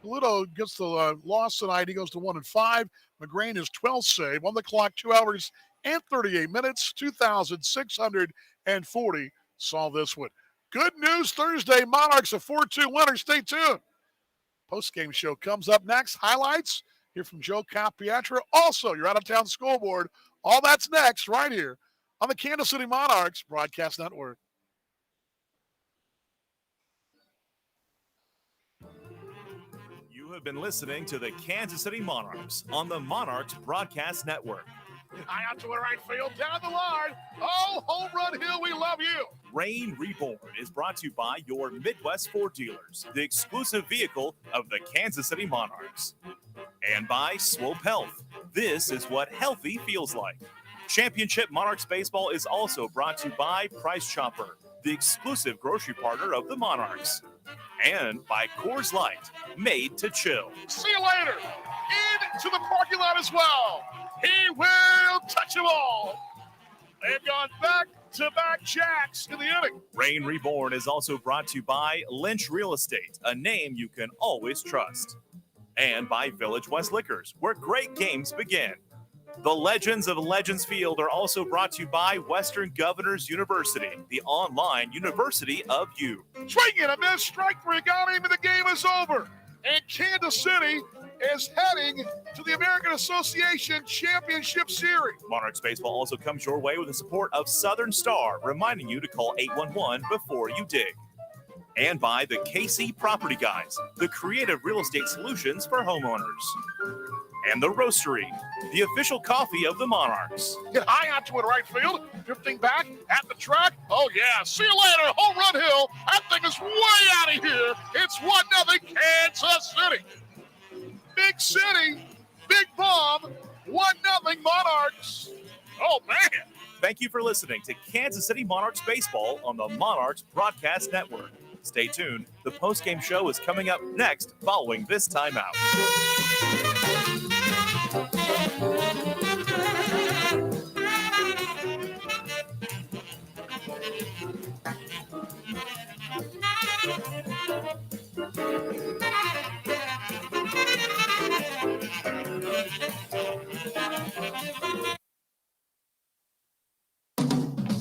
Pluto gets the loss tonight. He goes to 1-5. McGrain is 12th save. On the clock, 2 hours and 38 minutes. 2,640 saw this one. Good news Thursday. Monarchs a 4-2 winner. Stay tuned. Post-game show comes up next. Highlights here from Joe Capiatra. Also, your out-of-town scoreboard. All that's next right here on the Kansas City Monarchs Broadcast Network. You have been listening to the Kansas City Monarchs on the Monarchs Broadcast Network. High out to the right field, down the line. Oh, Home Run Hill, we love you. Rain Reborn is brought to you by your Midwest Ford dealers, the exclusive vehicle of the Kansas City Monarchs. And by Swope Health. This is what healthy feels like. Championship Monarchs Baseball is also brought to you by Price Chopper, the exclusive grocery partner of the Monarchs. And by Coors Light, made to chill. See you later. Into the parking lot as well. He will touch them all. They've gone back-to-back jacks in the inning. Rain Reborn is also brought to you by Lynch Real Estate, a name you can always trust. And by Village West Liquors, where great games begin. The Legends of Legends Field are also brought to you by Western Governors University, the online university of you. Swing and a miss, strike 3, got him, and the game is over. And Kansas City is heading to the American Association Championship Series. Monarchs Baseball also comes your way with the support of Southern Star, reminding you to call 811 before you dig. And by the KC Property Guys, the creative real estate solutions for homeowners. And the Roastery, the official coffee of the Monarchs. Get high out to it right field, drifting back at the track. Oh, yeah. See you later. Home Run Hill. That thing is way out of here. It's 1-0 Kansas City. Big city, big bomb, 1-0 Monarchs. Oh, man. Thank you for listening to Kansas City Monarchs Baseball on the Monarchs Broadcast Network. Stay tuned. The postgame show is coming up next following this timeout.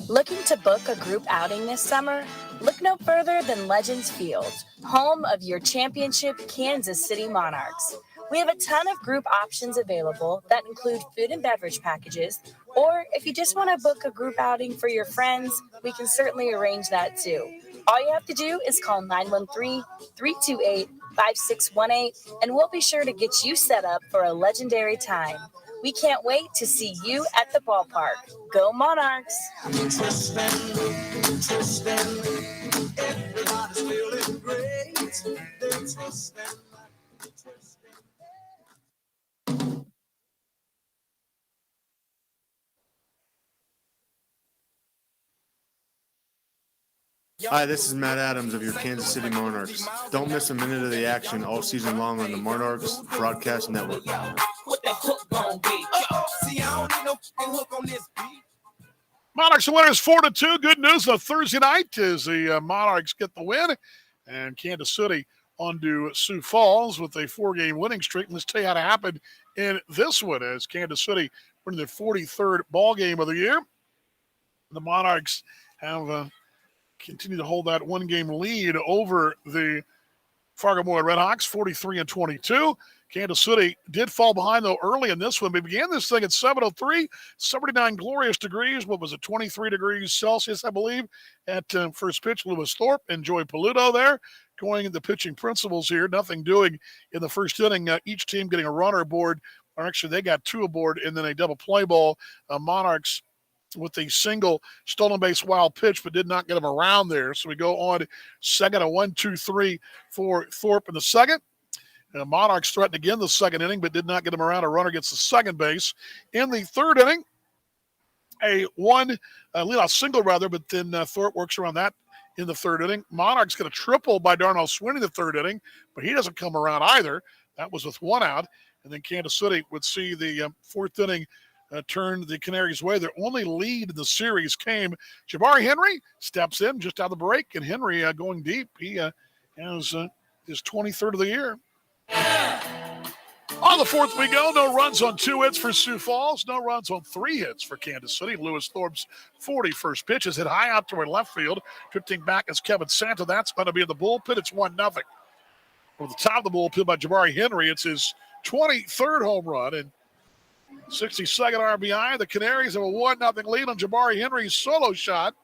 Looking to book a group outing this summer? Look no further than Legends Field, home of your championship Kansas City Monarchs. We have a ton of group options available that include food and beverage packages, or if you just want to book a group outing for your friends, we can certainly arrange that too. All you have to do is call 913-328-5618, and we'll be sure to get you set up for a legendary time. We can't wait to see you at the ballpark. Go Monarchs! Everybody's feeling great. They're twisting. Hi, this is Matt Adams of your Kansas City Monarchs. Don't miss a minute of the action all season long on the Monarchs Broadcast Network. Monarchs winners 4-2. Good news on Thursday night as the Monarchs get the win, and Kansas City on to Sioux Falls with a 4-game winning streak. Let's tell you how it happened in this one as Kansas City winning their 43rd ball game of the year. The Monarchs have continued to hold that 1-game lead over the Fargo-Moorhead Redhawks, 43-22. Kansas City did fall behind, though, early in this one. We began this thing at 7:03, 79 glorious degrees. What was it, 23 degrees Celsius, I believe, at first pitch. Lewis Thorpe and Joey Paluto there going into pitching principles here. Nothing doing in the first inning. Each team getting a runner aboard, or actually they got 2 aboard, and then a double play ball. Monarchs with a single stolen base wild pitch, but did not get him around there. So we go on second, a 1-2-3 for Thorpe in the second. Monarchs threatened again the second inning, but did not get him around. A runner gets the second base. In the third inning, a leadoff single rather, but then Thorpe works around that in the third inning. Monarchs get a triple by Darnell Sweeney in the third inning, but he doesn't come around either. That was with 1 out. And then Kansas City would see the fourth inning turned the Canaries' way. Their only lead in the series came. Jabari Henry steps in just out of the break, and Henry going deep. He has his 23rd of the year. On the fourth we go. No runs on 2 hits for Sioux Falls. No runs on 3 hits for Kansas City. Lewis Thorpe's 41st pitch is hit high out toward left field. Drifting back is Kevin Santa. That's going to be in the bullpen. It's 1-0. Over the top of the bullpen by Jabari Henry. It's his 23rd home run and 62nd RBI. The Canaries have a 1-0 lead on Jabari Henry's solo shot.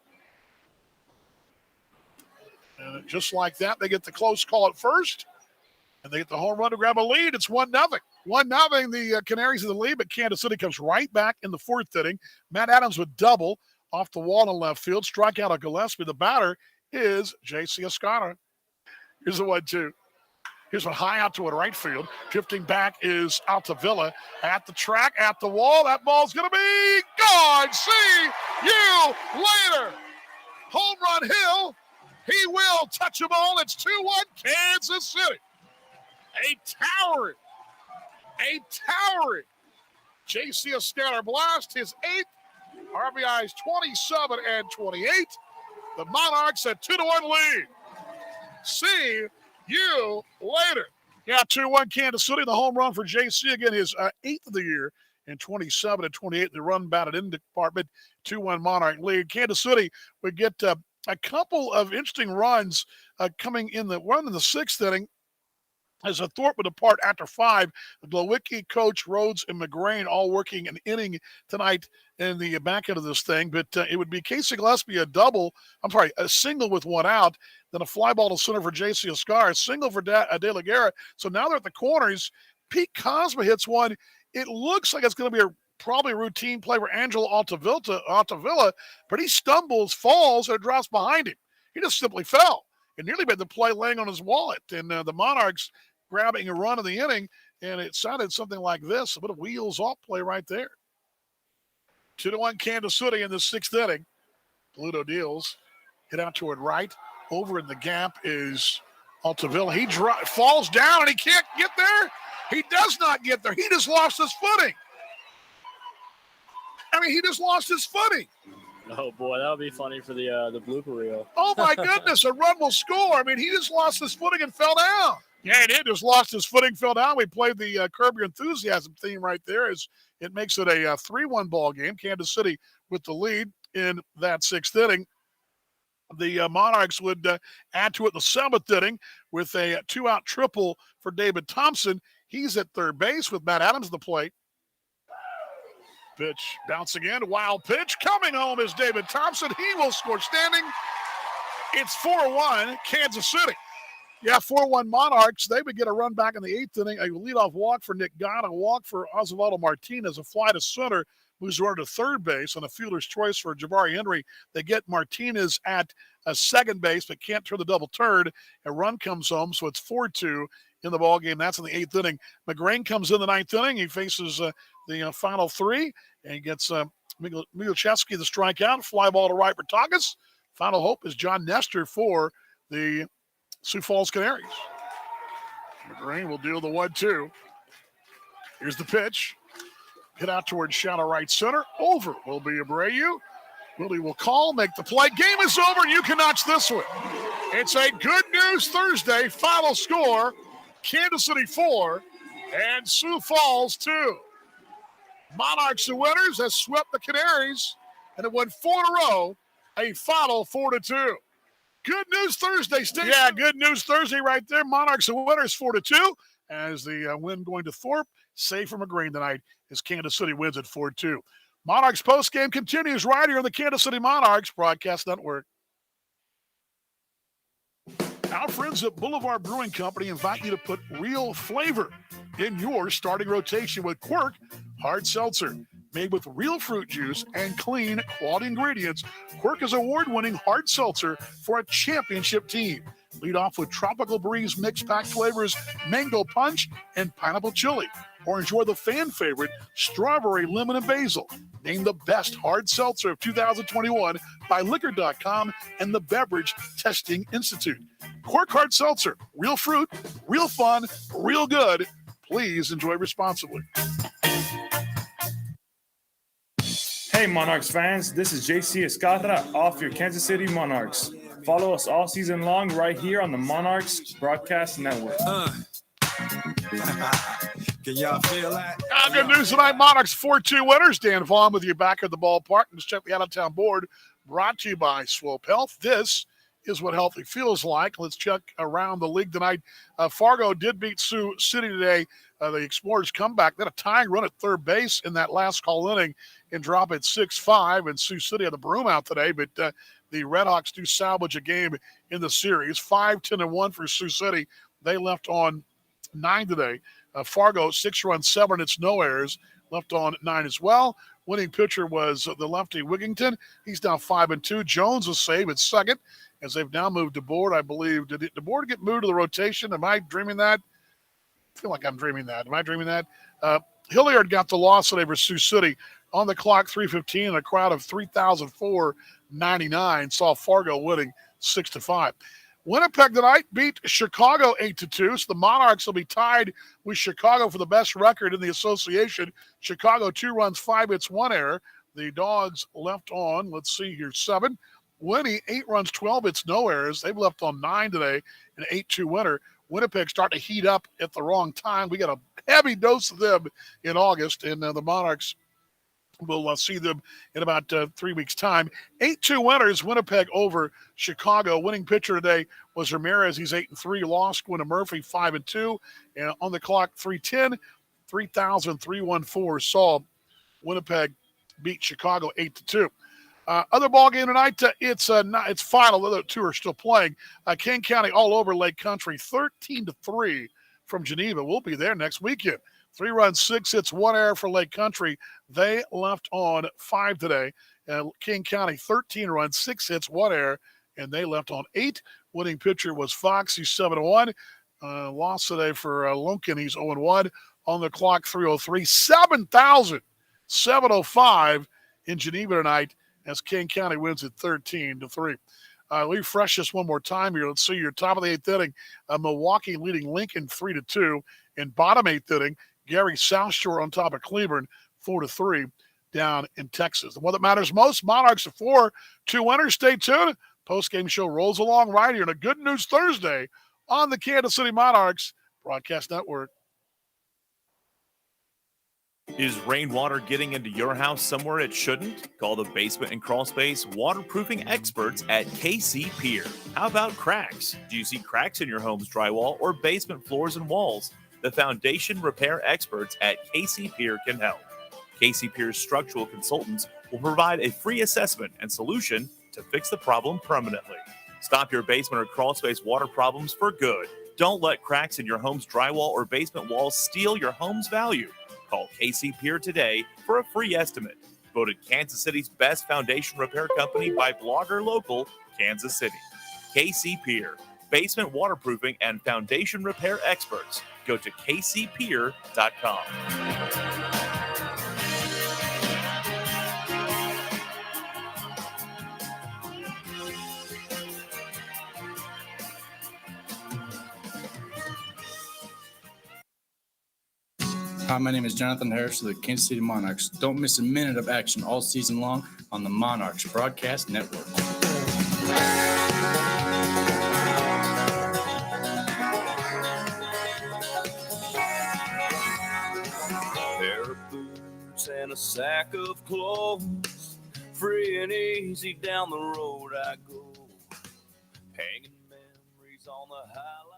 And just like that, they get the close call at first. And they get the home run to grab a lead. It's 1-0. 1-0, the Canaries in the lead, but Kansas City comes right back in the fourth inning. Matt Adams with double off the wall in left field. Strikeout of Gillespie. The batter is J.C. Escada. Here's the 1-2. Here's one high out toward right field. Drifting back is Altavilla at the track, at the wall. That ball's going to be gone. See you later. Home run Hill. He will touch them all. It's 2-1 Kansas City. A towering J.C. Escada blast, his 8th, RBIs 27 and 28. The Monarchs at 2-1 lead. See you later. Yeah, 2-1 Kansas City. The home run for J.C. again, his 8th of the year, and 27 and 28. The run batted in department. 2-1 Monarch lead. Kansas City would get a couple of interesting runs coming in the run in the 6th inning. As a Thorpe would depart after 5, Glowicki, Coach, Rhodes, and McGrain all working an inning tonight in the back end of this thing. But it would be Casey Gillespie a single with 1 out, then a fly ball to center for J.C. Escar, a single for De La Guerra. So now they're at the corners. Pete Cosma hits one. It looks like it's going to be probably a routine play for Angelo Altavilla, but he stumbles, falls, and drops behind him. He just simply fell. It nearly made the play laying on his wallet. And the Monarchs grabbing a run in the inning, and it sounded something like this. A bit of wheels-off play right there. 2-1 Kansas City in the 6th inning. Pluto deals. Hit out toward right. Over in the gap is Altavilla. He falls down, and he can't get there. He does not get there. He just lost his footing. He just lost his footing. Oh, boy, that would be funny for the blooper reel. Oh, my goodness, a run will score. He just lost his footing and fell down. Yeah, he did. Just lost his footing, fell down. We played the Curb Your Enthusiasm theme right there as it makes it a 3-1 ball game. Kansas City with the lead in that 6th inning. The Monarchs would add to it in the 7th inning with a 2-out triple for David Thompson. He's at third base with Matt Adams at the plate. Pitch bouncing in, wild pitch. Coming home is David Thompson. He will score standing. It's 4-1 Kansas City. Yeah, 4-1 Monarchs. They would get a run back in the 8th inning. A leadoff walk for Nick Gott, a walk for Osvaldo Martinez, a fly to center, moves runner to third base, and a fielder's choice for Jabari Henry. They get Martinez at second base, but can't turn the double turn. A run comes home, so it's 4-2 in the ballgame. That's in the 8th inning. McGrain comes in the 9th inning. He faces the final 3, and he gets Miglachevsky the strikeout. Fly ball to right for Tagas. Final hope is John Nestor for the Sioux Falls Canaries. McGrain will deal the 1-2. Here's the pitch. Hit out towards shallow right center. Over will be Abreu. Willie will call, make the play. Game is over, and you can notch this one. It's a Good News Thursday. Final score, Kansas City 4 and Sioux Falls 2. Monarchs, the winners, has swept the Canaries and have won 4 in a row, a final 4-2. Good News Thursday, Steve. Yeah, Good News Thursday right there. Monarchs, the winners, 4-2. As the win going to Thorpe, save from McGrain tonight as Kansas City wins at 4-2. Monarchs postgame continues right here on the Kansas City Monarchs Broadcast Network. Our friends at Boulevard Brewing Company invite you to put real flavor in your starting rotation with Quirk Hard Seltzer. Made with real fruit juice and clean, quality ingredients, Quirk is award-winning hard seltzer for a championship team. Lead off with Tropical Breeze mixed pack flavors, Mango Punch, and Pineapple Chili. Or enjoy the fan favorite, Strawberry, Lemon, and Basil. Named the best hard seltzer of 2021 by Liquor.com and the Beverage Testing Institute. Quirk Hard Seltzer, real fruit, real fun, real good. Please enjoy responsibly. Hey, Monarchs fans, this is JC Escatra off your Kansas City Monarchs. Follow us all season long right here on the Monarchs Broadcast Network. Can y'all feel that? Good news tonight, Monarchs 4-2 winners. Dan Vaughn with you back at the ballpark. Let's check the out-of-town board. Brought to you by Swope Health. This is what healthy feels like. Let's check around the league tonight. Fargo did beat Sioux City today. The Explorers come back. They had a tying run at third base in that last call inning and drop it 6-5. And Sioux City had the broom out today, but the Redhawks do salvage a game in the series. 5-10-1 for Sioux City. They left on 9 today. Fargo, 6 runs, 7 hits, no errors, left on 9 as well. Winning pitcher was the lefty Wigington. He's now 5-2. Jones was saved at second as they've now moved to Board, I believe. Did the Board get moved to the rotation? Am I dreaming that? I feel like I'm dreaming that. Am I dreaming that? Hilliard got the loss today for Sioux City. On the clock, 3:15, and a crowd of 3,499 saw Fargo winning 6-5. Winnipeg tonight beat Chicago 8-2, so the Monarchs will be tied with Chicago for the best record in the association. Chicago 2 runs, 5 hits, 1 error. The Dogs left on, let's see here, 7. Winnie, 8 runs, 12 hits, no errors. They've left on 9 today, an 8-2 winner. Winnipeg starting to heat up at the wrong time. We got a heavy dose of them in August, and the Monarchs we'll see them in about 3 weeks' time. 8-2 winners, Winnipeg over Chicago. Winning pitcher today was Ramirez. He's 8-3. Lost Gwynn Murphy, 5-2. And on the clock, 3:10, 3,314 saw Winnipeg beat Chicago 8-2. Other ball game tonight, it's final. The other two are still playing. King County all over Lake Country, 13-3 from Geneva. We'll be there next weekend. 3 runs, 6 hits, 1 error for Lake Country. They left on 5 today. King County, 13 runs, 6 hits, 1 error, and they left on 8. Winning pitcher was Fox. He's 7-1. Lost today for Lunkin. He's 0-1. On the clock, 3:03. 7,705 in Geneva tonight as King County wins at 13-3. We refresh this one more time here. Let's see your top of the 8th inning. Milwaukee leading Lincoln 3-2. In bottom 8th inning, Gary South Shore on top of Cleveland 4-3 down in Texas. The one that matters most, Monarchs are 4-2 winners. Stay tuned. Post-game show rolls along right here on a Good News Thursday on the Kansas City Monarchs Broadcast Network. Is rainwater getting into your house somewhere it shouldn't? Call the basement and crawl space waterproofing experts at KC Pier. How about cracks? Do you see cracks in your home's drywall or basement floors and walls? The foundation repair experts at KC Pier can help. KC Pier's structural consultants will provide a free assessment and solution to fix the problem permanently. Stop your basement or crawl space water problems for good. Don't let cracks in your home's drywall or basement walls steal your home's value. Call KC Pier today for a free estimate. Voted Kansas City's best foundation repair company by Blogger Local, Kansas City. KC Pier, basement waterproofing and foundation repair experts. Go to kcpier.com. Hi, my name is Jonathan Harris of the Kansas City Monarchs. Don't miss a minute of action all season long on the Monarchs Broadcast Network. Pair of boots and a sack of clothes, free and easy down the road I go, hanging memories on the highlight.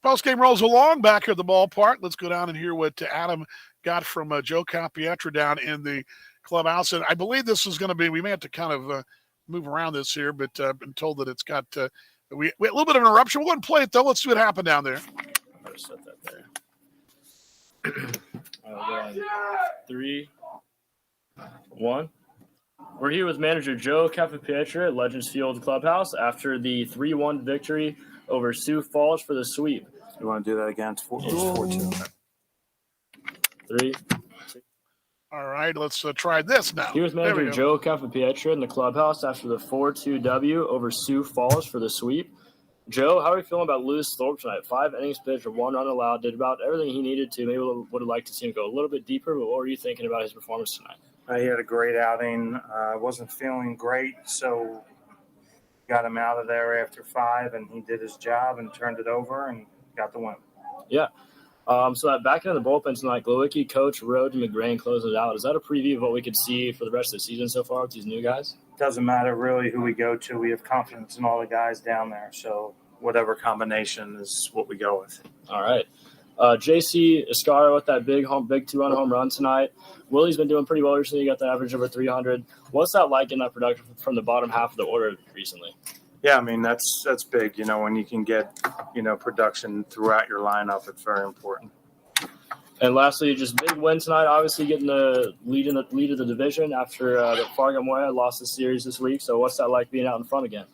Post game rolls along back here at the ballpark. Let's go down and hear what Adam got from Joe Capietra down in the clubhouse. And I believe this is going to be, we may have to kind of move around this here, but been told that it's got we had a little bit of an interruption. We'll go ahead and play it, though. Let's see what happened down there. I'll just set that there. 3, 1. We're here with manager Joe Capipietra at Legends Field Clubhouse after the 3-1 victory over Sioux Falls for the sweep. You want to do that again? It's 4-2. 3. All right, let's try this now. He was manager Joe Capipietra in the clubhouse after the 4-2 W over Sioux Falls for the sweep. Joe, how are you feeling about Lewis Thorpe tonight? 5 innings pitched, 1 run allowed, did about everything he needed to. Maybe would have liked to see him go a little bit deeper, but what were you thinking about his performance tonight? He had a great outing. Wasn't feeling great, so got him out of there after 5, and he did his job and turned it over and got the win. Yeah. So that back into the bullpen tonight, Glowicki, Coach, Rhodes, and McGrain closing it out. Is that a preview of what we could see for the rest of the season so far with these new guys? Doesn't matter really who we go to. We have confidence in all the guys down there, so whatever combination is what we go with. All right. JC Escara with that big 2-run home run tonight. Willie's been doing pretty well recently. He got the average over 300. What's that like in that production from the bottom half of the order recently? Yeah, I mean, that's big. When you can get, production throughout your lineup, it's very important. And lastly, just big win tonight. Obviously, getting the lead of the division after the Fargo Moya lost the series this week. So, what's that like being out in front again?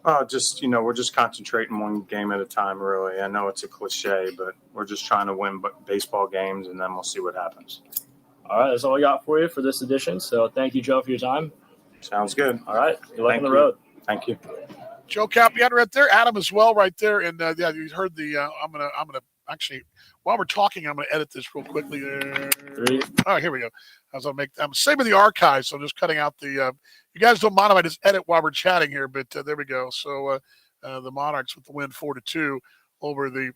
We're just concentrating one game at a time, really. I know it's a cliche, but we're just trying to win baseball games, and then we'll see what happens. All right, that's all I got for you for this edition. So, thank you, Joe, for your time. Sounds good. All right, good luck on the road. Thank you. Joe Capietra right there, Adam as well right there, and yeah, you heard the. I'm gonna actually, while we're talking, I'm gonna edit this real quickly. 3. All right, here we go. I'm saving the archives, so I'm just cutting out the. You guys don't mind if I just edit while we're chatting here, but there we go. So the Monarchs with the win 4-2 over the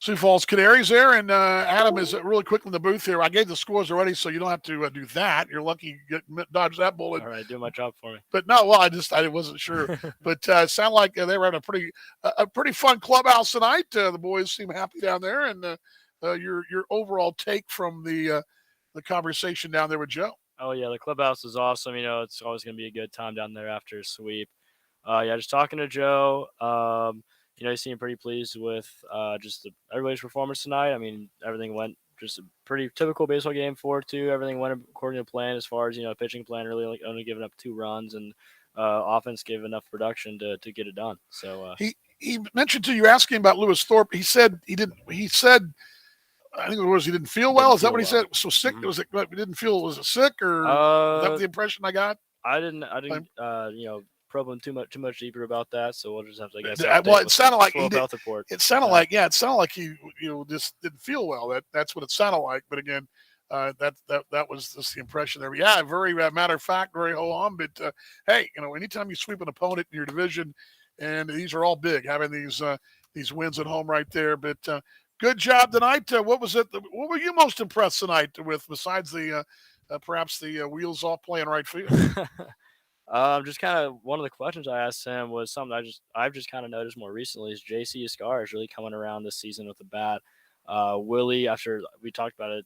Sioux Falls Canaries there, and Adam is really quick in the booth here. I gave the scores already, so you don't have to do that. You're lucky you dodge that bullet. All right, do my job for me. But no, well, I wasn't sure. But sound like they were having a pretty fun clubhouse tonight. The boys seem happy down there, and your overall take from the conversation down there with Joe. Oh yeah, the clubhouse is awesome. It's always going to be a good time down there after a sweep. Yeah, just talking to Joe. He seemed pretty pleased with everybody's performance tonight. I mean, everything went just a pretty typical baseball game, 4-2. Everything went according to plan as far as, pitching plan really only giving up 2 runs, and offense gave enough production to get it done. So he mentioned to you asking about Lewis Thorpe. He said I think it was he didn't feel well. Is that what he said? So sick? Mm-hmm. Was it sick, or is that the impression I got? I didn't probe him too much deeper about that, so we'll just have to, I guess. It sounded like he did. It sounded like he just didn't feel well. That's what it sounded like. But again, that was just the impression there. Yeah, very matter of fact, very ho hum. But hey, anytime you sweep an opponent in your division, and these are all big, having these wins at home right there. But good job tonight. What was it? What were you most impressed tonight with, besides the perhaps the wheels off playing right field? Just kind of one of the questions I asked him was something I've just kind of noticed more recently is JC Escar is really coming around this season with the bat. Willie, after we talked about it,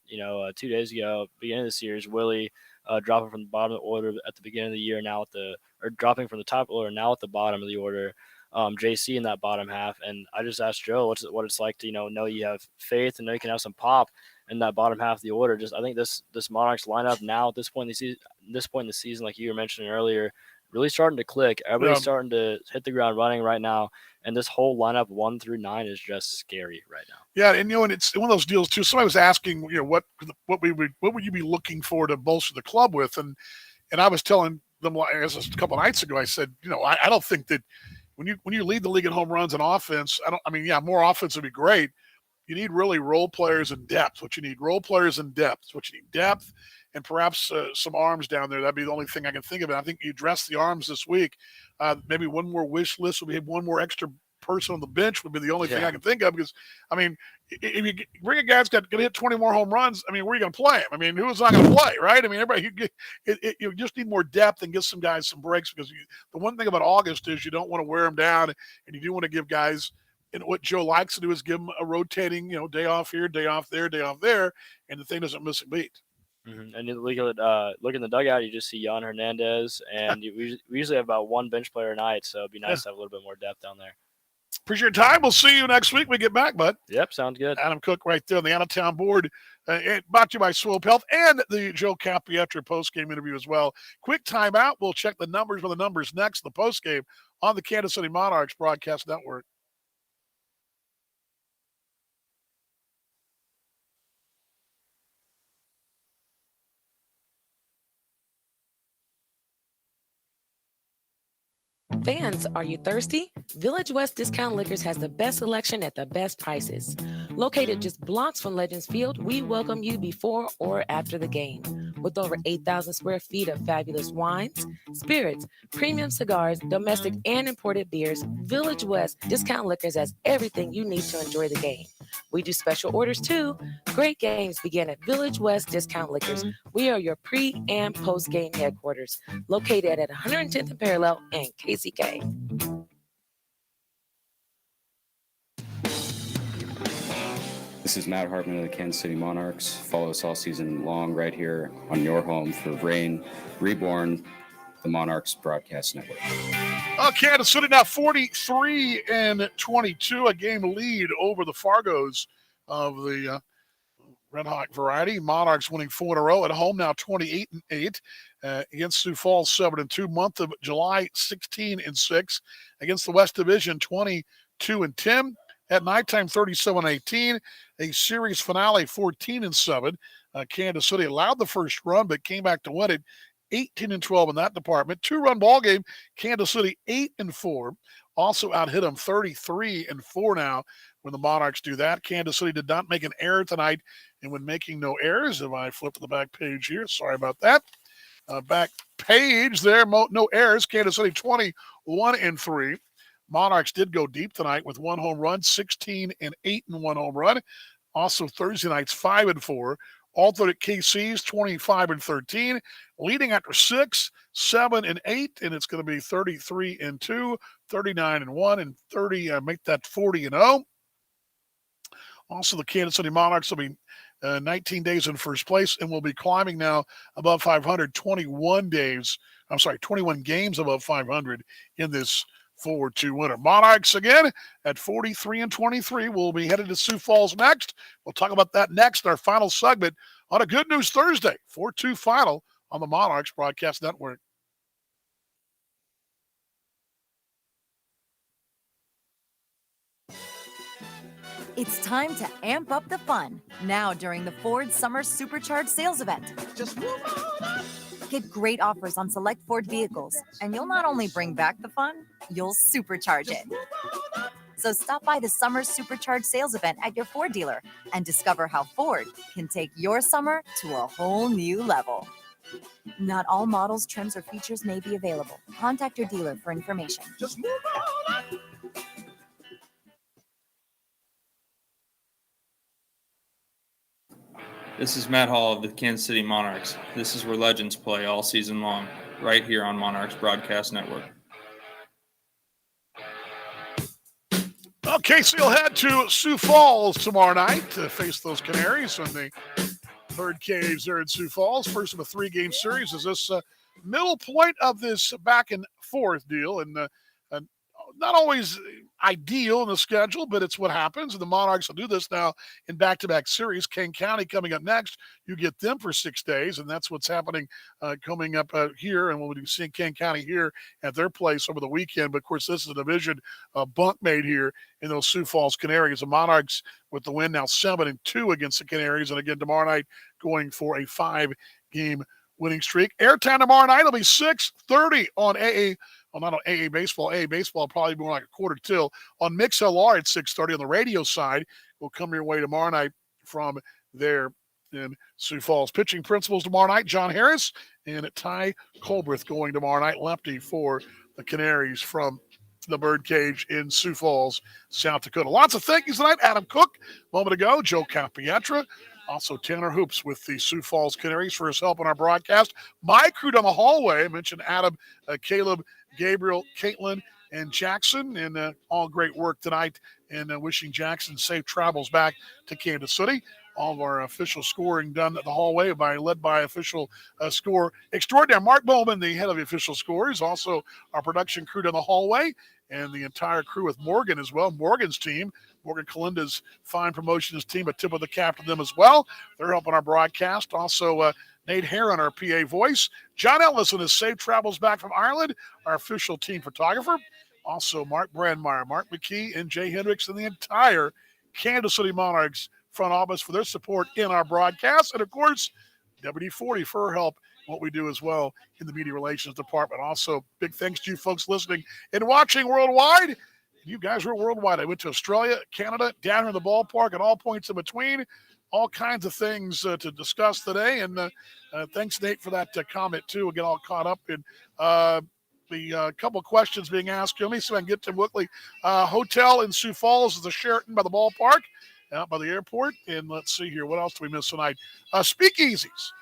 2 days ago, beginning of the series, Willie dropping from the bottom of the order at the beginning of the year, dropping from the top of the order now at the bottom of the order. JC in that bottom half, and I just asked Joe what it's like to know you have faith and know you can have some pop in that bottom half of the order. I think this Monarchs lineup now at this point in the season, like you were mentioning earlier, really starting to click. Everybody's starting to hit the ground running right now, and this whole lineup 1 through 9 is just scary right now. Yeah, and and it's one of those deals too. Somebody was asking, what would you be looking for to bolster the club with, and I was telling them, I guess a couple of nights ago, I said, I don't think that when you lead the league in home runs and offense, more offense would be great. you need really role players and depth. What you need, role players and depth. What you need, depth and perhaps some arms down there. That'd be the only thing I can think of. And I think you address the arms this week. Maybe one more wish list would be one more extra person on the bench would be the only thing I can think of, because, I mean, if you bring a guy that's going to hit 20 more home runs, I mean, where are you going to play him? I mean, who is not going to play, right? I mean, everybody, you just need more depth and give some guys some breaks, because the one thing about August is you don't want to wear them down, and you do want to give guys, and what Joe likes to do is give them a rotating, day off here, day off there, and the thing doesn't miss a beat. Mm-hmm. And you look in the dugout, you just see Jan Hernandez, and we usually have about one bench player a night, so it'd be nice to have a little bit more depth down there. Appreciate your time. We'll see you next week when we get back, bud. Yep, sounds good. Adam Cook right there on the out-of-town board. Brought to you by Swope Health and the Joe Capietro post-game interview as well. Quick timeout. We'll check the numbers with the numbers next, the post-game on the Kansas City Monarchs Broadcast Network. Fans, are you thirsty? Village West Discount Liquors has the best selection at the best prices. Located just blocks from Legends Field, we welcome you before or after the game. With over 8,000 square feet of fabulous wines, spirits, premium cigars, domestic and imported beers, Village West Discount Liquors has everything you need to enjoy the game. We do special orders too. Great games begin at Village West Discount Liquors. We are your pre- and post-game headquarters, located at 110th and Parallel and KCK. This is Matt Hartman of the Kansas City Monarchs. Follow us all season long right here on your home for Reign Reborn, the Monarchs Broadcast Network. Kansas City now 43-22, a game lead over the Fargos of the Red Hawk variety. Monarchs winning 4 in a row at home, now 28-8 against Sioux Falls, 7-2. Month of July, 16-6 against the West Division, 22-10. At nighttime, 37-18. A series finale, 14-7. Kansas City allowed the first run, but came back to win it, 18-12 in that department. 2-run ball game. Kansas City 8-4. Also out-hit them 33-4 now when the Monarchs do that. Kansas City did not make an error tonight, and when making no errors, if I flip to the back page here, sorry about that. Back page there, no errors. Kansas City 21-3. Monarchs did go deep tonight with 1 home run, 16-8 and 1 home run. Also Thursday nights 5-4. Alternate at KC's 25-13, leading after 6, 7 and 8, and it's going to be 33-2, 39-1, and 30. Make that 40-0. Also, the Kansas City Monarchs will be 19 days in first place, and will be climbing now above 500. 21 games above 500 in this 4-2 winner. Monarchs again at 43-23. We'll be headed to Sioux Falls next. We'll talk about that next, our final segment on a Good News Thursday. 4-2 final on the Monarchs Broadcast Network. It's time to amp up the fun now during the Ford Summer Supercharged Sales Event. Just move on. Get great offers on select Ford vehicles, and you'll not only bring back the fun, you'll supercharge it. So stop by the Summer Supercharged Sales Event at your Ford dealer and discover how Ford can take your summer to a whole new level. Not all models, trims, or features may be available. Contact your dealer for information. Just move on. This is Matt Hall of the Kansas City Monarchs. This is where legends play all season long, right here on Monarchs Broadcast Network. KC will head to Sioux Falls tomorrow night to face those Canaries in the third caves there in Sioux Falls. First of a 3-game series is this middle point of this back and forth deal, and not always ideal in the schedule, but it's what happens. And the Monarchs will do this now in back-to-back series. Kane County coming up next. You get them for 6 days, and that's what's happening coming up here. And we'll be seeing Kane County here at their place over the weekend. But, of course, this is a division bunk made here in those Sioux Falls Canaries. The Monarchs with the win now 7-2 against the Canaries. And, again, tomorrow night going for a 5-game winning streak. Airtime tomorrow night will be 6:30 on well, not on AA Baseball. AA Baseball probably more like a quarter till. On MixLR at 6:30 on the radio side. Will come your way tomorrow night from there in Sioux Falls. Pitching principals tomorrow night, John Harris and Ty Colbreth going tomorrow night, lefty for the Canaries from the Birdcage in Sioux Falls, South Dakota. Lots of thank yous tonight. Adam Cook, a moment ago, Joe Capietra, also Tanner Hoops with the Sioux Falls Canaries for his help on our broadcast. My crew down the hallway, I mentioned Adam, Caleb, Gabriel, Caitlin, and Jackson, and all great work tonight, and wishing Jackson safe travels back to Kansas City. All of our official scoring done at the hallway led by official score extraordinaire Mark Bowman, the head of the official scores. Also our production crew down the hallway and the entire crew with Morgan as well. Morgan's team, Morgan Kalinda's fine promotions team, a tip of the cap to them as well. They're helping our broadcast. Also Nate Heron, our PA voice. John Ellis and his safe travels back from Ireland, our official team photographer. Also Mark Brandmeier, Mark McKee, and Jay Hendricks, and the entire Kansas City Monarchs front office for their support in our broadcast. And, of course, WD-40 for her help in what we do as well in the media relations department. Also, big thanks to you folks listening and watching worldwide. You guys are worldwide. I went to Australia, Canada, down here in the ballpark, and all points in between. All kinds of things to discuss today. And thanks, Nate, for that comment, too. We'll get all caught up in the couple of questions being asked. Let me see if I can get to them quickly. Hotel in Sioux Falls is the Sheraton by the ballpark, out by the airport. And let's see here. What else do we miss tonight? Speakeasies.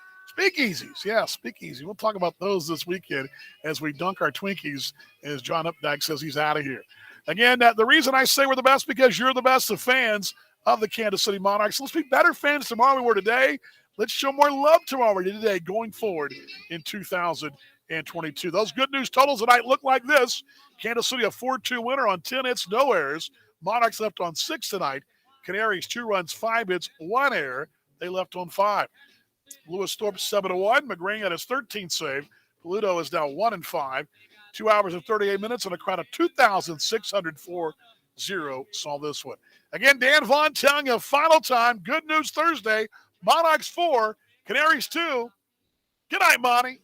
Yeah, speakeasy. We'll talk about those this weekend as we dunk our Twinkies, as John Updike says he's out of here. Again, the reason I say we're the best because you're the best of fans of the Kansas City Monarchs. Let's be better fans tomorrow than we were today. Let's show more love tomorrow than today going forward in 2022. Those good news totals tonight look like this. Kansas City a 4-2 winner on 10 hits, no errors. Monarchs left on 6 tonight. Canaries 2 runs, 5 hits, 1 error. They left on 5. Lewis Thorpe 7-1. McGrane had his 13th save. Peludo is now 1-5. 2 hours and 38 minutes and a crowd of 2,604 saw this one. Again, Dan Vaughn telling you final time. Good news Thursday. Monarchs 4, Canaries 2. Good night, Monty.